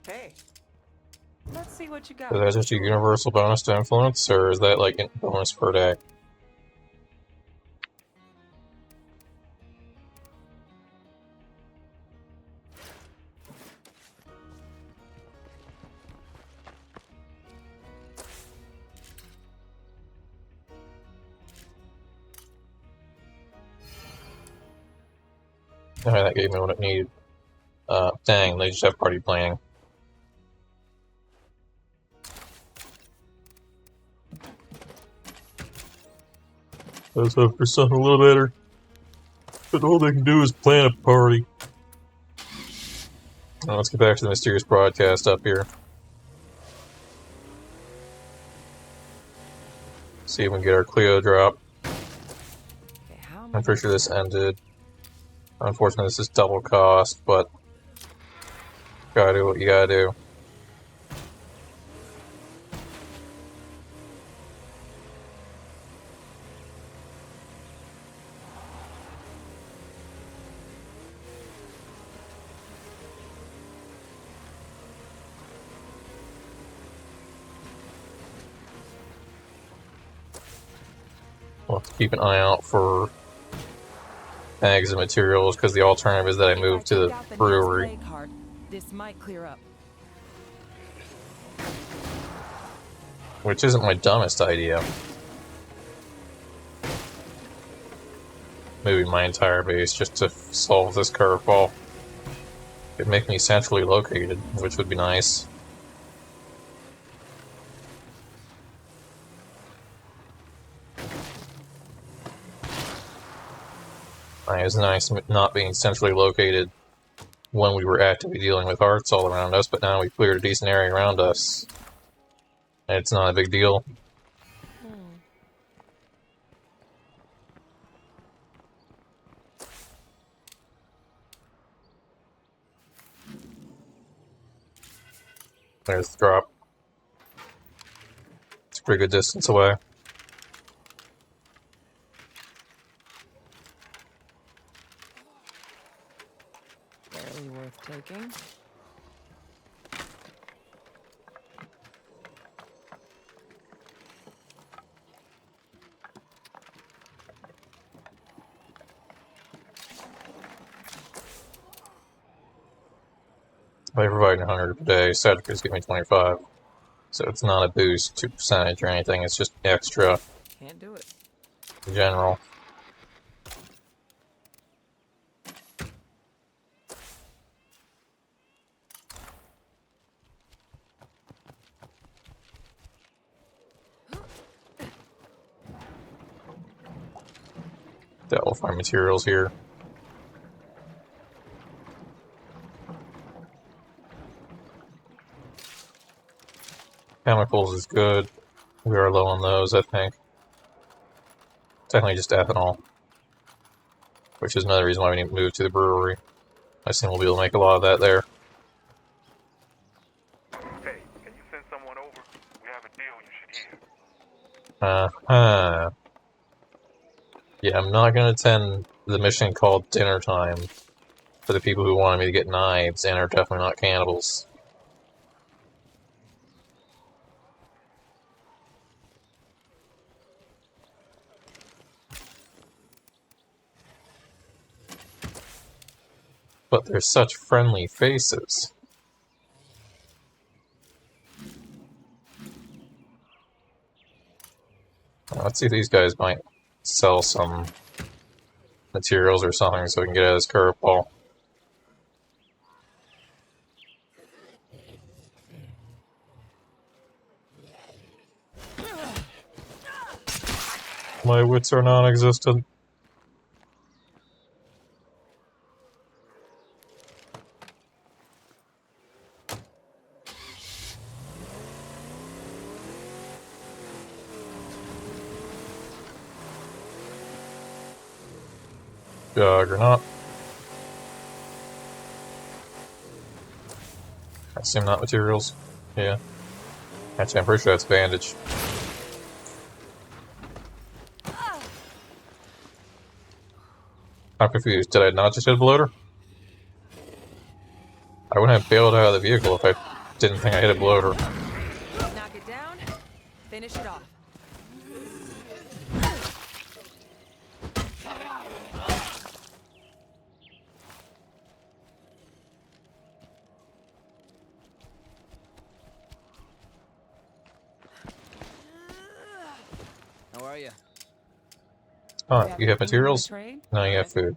Hey, let's see what you got. Is that just a universal bonus to influence, or is that like a bonus per day? Alright, that gave me what it needed. Dang, they just have party planning. Let's hope for something a little better. But all they can do is plan a party. Now let's get back to the mysterious broadcast up here. See if we can get our Clio drop. I'm pretty sure this ended. Unfortunately, this is double cost, but gotta do what you gotta do. We'll have to keep an eye out for bags of materials, because the alternative is that I move to the brewery. This might clear up. Which isn't my dumbest idea. Moving my entire base just to solve this curveball. It'd make me centrally located, which would be nice. It was nice not being centrally located when we were actively dealing with hearts all around us, but now we've cleared a decent area around us. And it's not a big deal. There's the drop. It's a pretty good distance away. By providing 100 per day, Cedric's giving me 25. So it's not a boost to percentage or anything, it's just extra Can't do it. in general. That will find materials here. Chemicals is good. We are low on those, I think. Technically just ethanol. Which is another reason why we need to move to the brewery. I assume we'll be able to make a lot of that there. Hey, can you send someone over? We have a deal you should hear. Uh-huh. Yeah, I'm not gonna attend the mission called Dinner Time for the people who wanted me to get knives and are definitely not cannibals. But they're such friendly faces. Let's see if these guys might sell some materials or something so we can get out of this curveball. My wits are non-existent. Juggernaut. I assume not materials. Yeah. Actually, I'm pretty sure that's bandage. I'm confused. Did I not just hit a bloater? I wouldn't have bailed out of the vehicle if I didn't think I hit a bloater. Knock it down, finish it off. How are you? Oh, you have materials? Trade? No, you have food.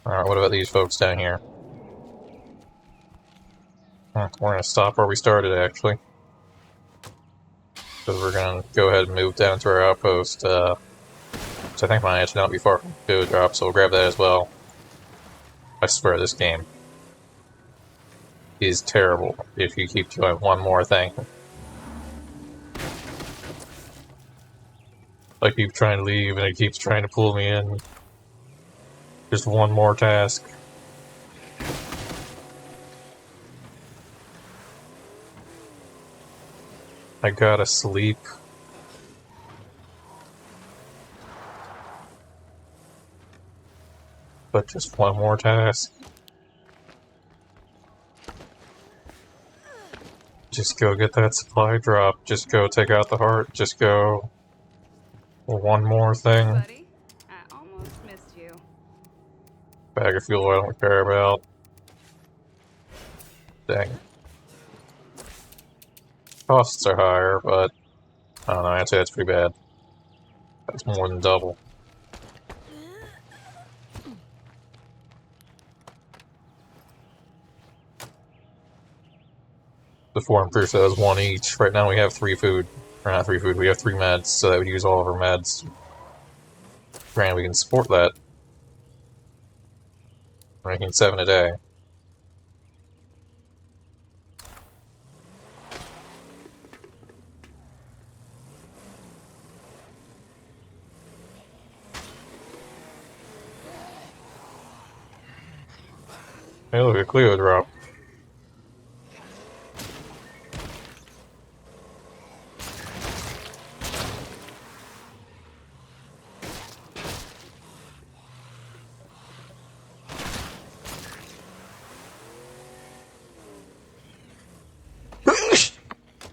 Alright, what about these folks down here? We're gonna stop where we started, actually. Because we're gonna go ahead and move down to our outpost, which I think might actually not be far from food drop, so we'll grab that as well. I swear, this game is terrible if you keep doing one more thing. I keep trying to leave and it keeps trying to pull me in. Just one more task. I gotta sleep. But just one more task. Just go get that supply drop. Just go take out the heart. Just go. One more thing. Buddy, I almost missed you. Bag of fuel I don't care about. Dang. Costs are higher, but I don't know, I'd say that's pretty bad. That's more than double. Before I'm pretty sure that was one each. Right now we have 3 food. Or not 3 food, we have 3 meds, so that would use all of our meds. Granted, we can support that. We're making 7 a day. Hey, look, a Cleo drop.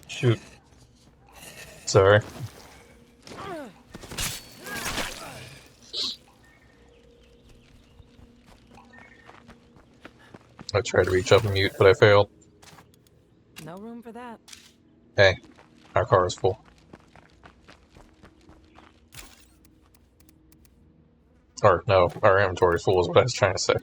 Shoot. Sorry. I tried to reach up and mute, but I failed. No room for that. Hey, our car is full. Or, no, our inventory is full is what I was trying to say.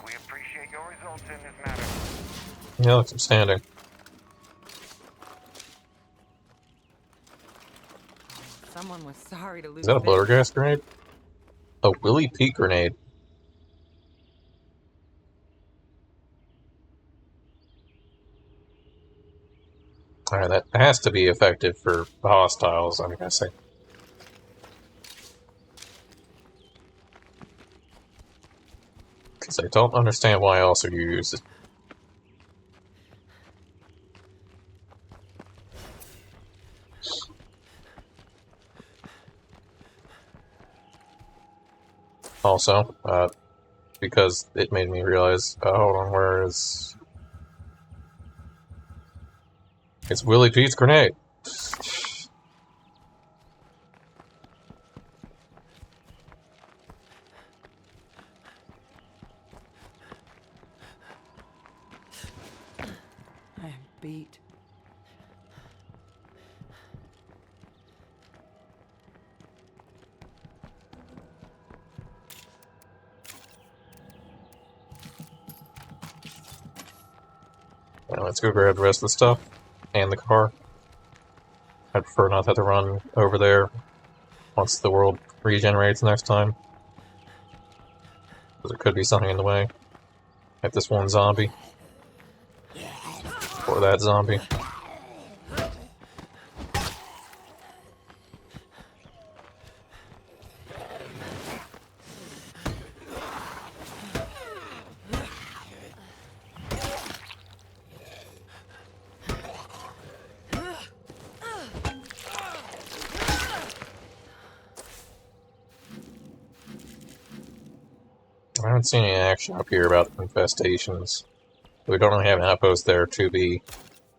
We appreciate your results in this matter. Yeah, looks outstanding. Someone was sorry to lose Is that a bloater vision. gas grenade? A Willy Pete grenade. Alright, that has to be effective for hostiles, I'm guessing. Because I don't understand why else would you use it. Also, because it made me realize, hold on, where is... It's Willy Pete's grenade! I am beat. Well, let's go grab the rest of the stuff, and the car. I'd prefer not to have to run over there once the world regenerates next time. Because there could be something in the way. Like this one zombie. Or that zombie. I haven't seen any action up here about infestations. We don't really have an outpost there to be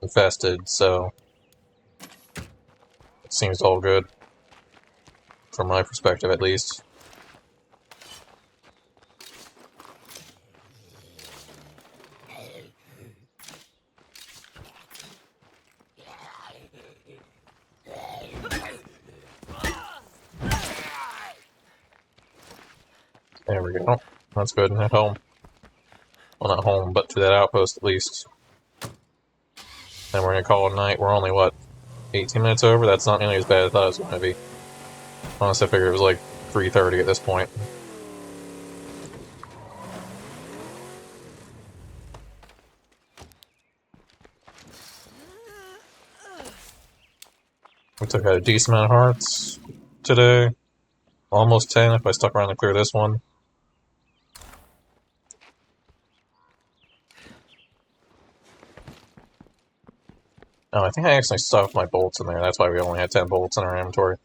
infested, so it seems all good. From my perspective, at least. There we go. Let's go ahead and head home. Well, not home, but to that outpost at least. And we're gonna call it a night. We're only, what, 18 minutes over? That's not nearly as bad as I thought it was gonna be. Honestly, I figured it was like 3:30 at this point. We took out a decent amount of hearts today. Almost 10 if I stuck around to clear this one. Oh, I think I actually stuffed my bolts in there. That's why we only had 10 bolts in our inventory.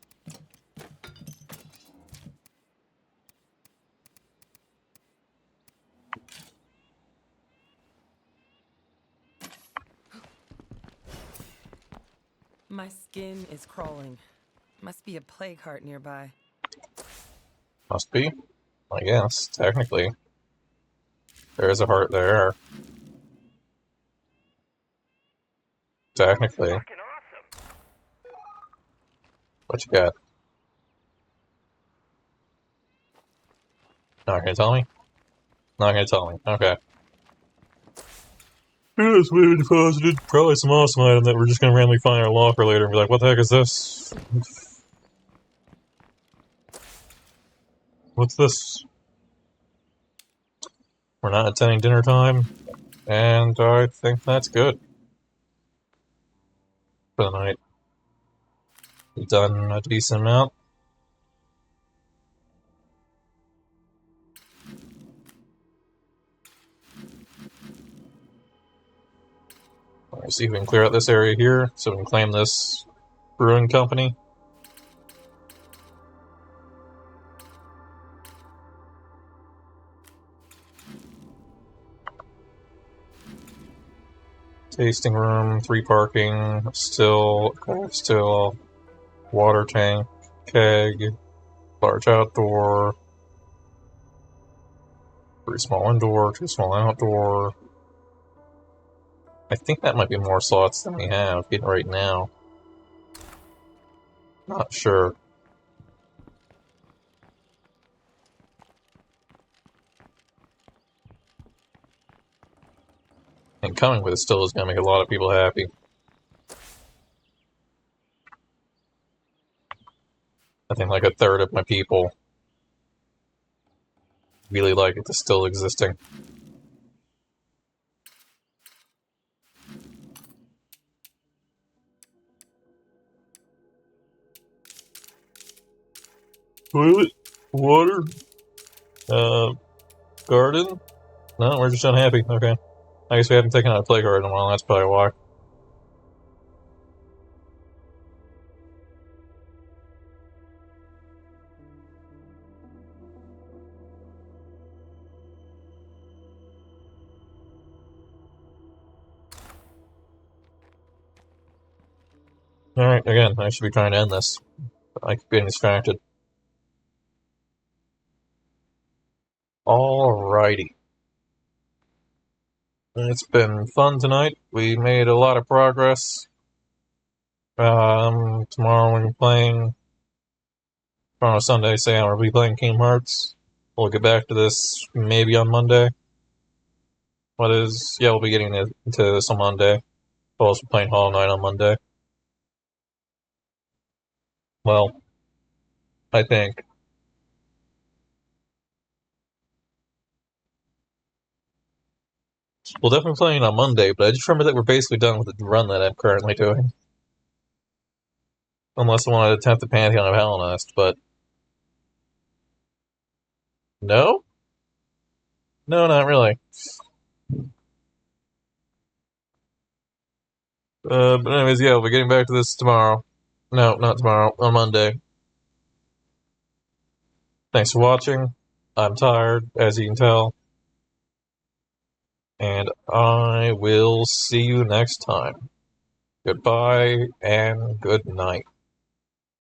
My skin is crawling. Must be a plague heart nearby. Must be. I guess, technically. There is a heart there. Technically. What you got? Not gonna tell me? Not gonna tell me. Okay. Yeah, it's way deposited. Probably some awesome item that we're just gonna randomly find in our locker later and be like, what the heck is this? What's this? We're not attending dinner time, and I think that's good for the night. We've done a decent amount. Let's see if we can clear out this area here, so we can claim this brewing company. Tasting room, 3 parking, still, water tank, keg, large outdoor, 3 small indoor, 2 small outdoor. I think that might be more slots than we have right now. Not sure. And coming with it still is going to make a lot of people happy. I think like a third of my people really like it still existing. Toilet? Water? Garden? No, we're just unhappy. Okay. I guess we haven't taken out a play card in a while, that's probably why. Alright, again, I should be trying to end this. I keep getting distracted. Alrighty. It's been fun tonight. We made a lot of progress. Tomorrow when we're playing... Tomorrow Sunday, we'll be playing Kingdom Hearts. We'll get back to this maybe on Monday. Yeah, we'll be getting into this on Monday. We'll also be playing Hollow Knight on Monday. Well, I think. We'll definitely be playing on Monday, but I just remember that we're basically done with the run that I'm currently doing. Unless I want to attempt the Pantheon of Hellenist, but... No? No, not really. But anyways, yeah, we'll be getting back to this tomorrow. No, not tomorrow, on Monday. Thanks for watching. I'm tired, as you can tell. And I will see you next time. Goodbye and good night.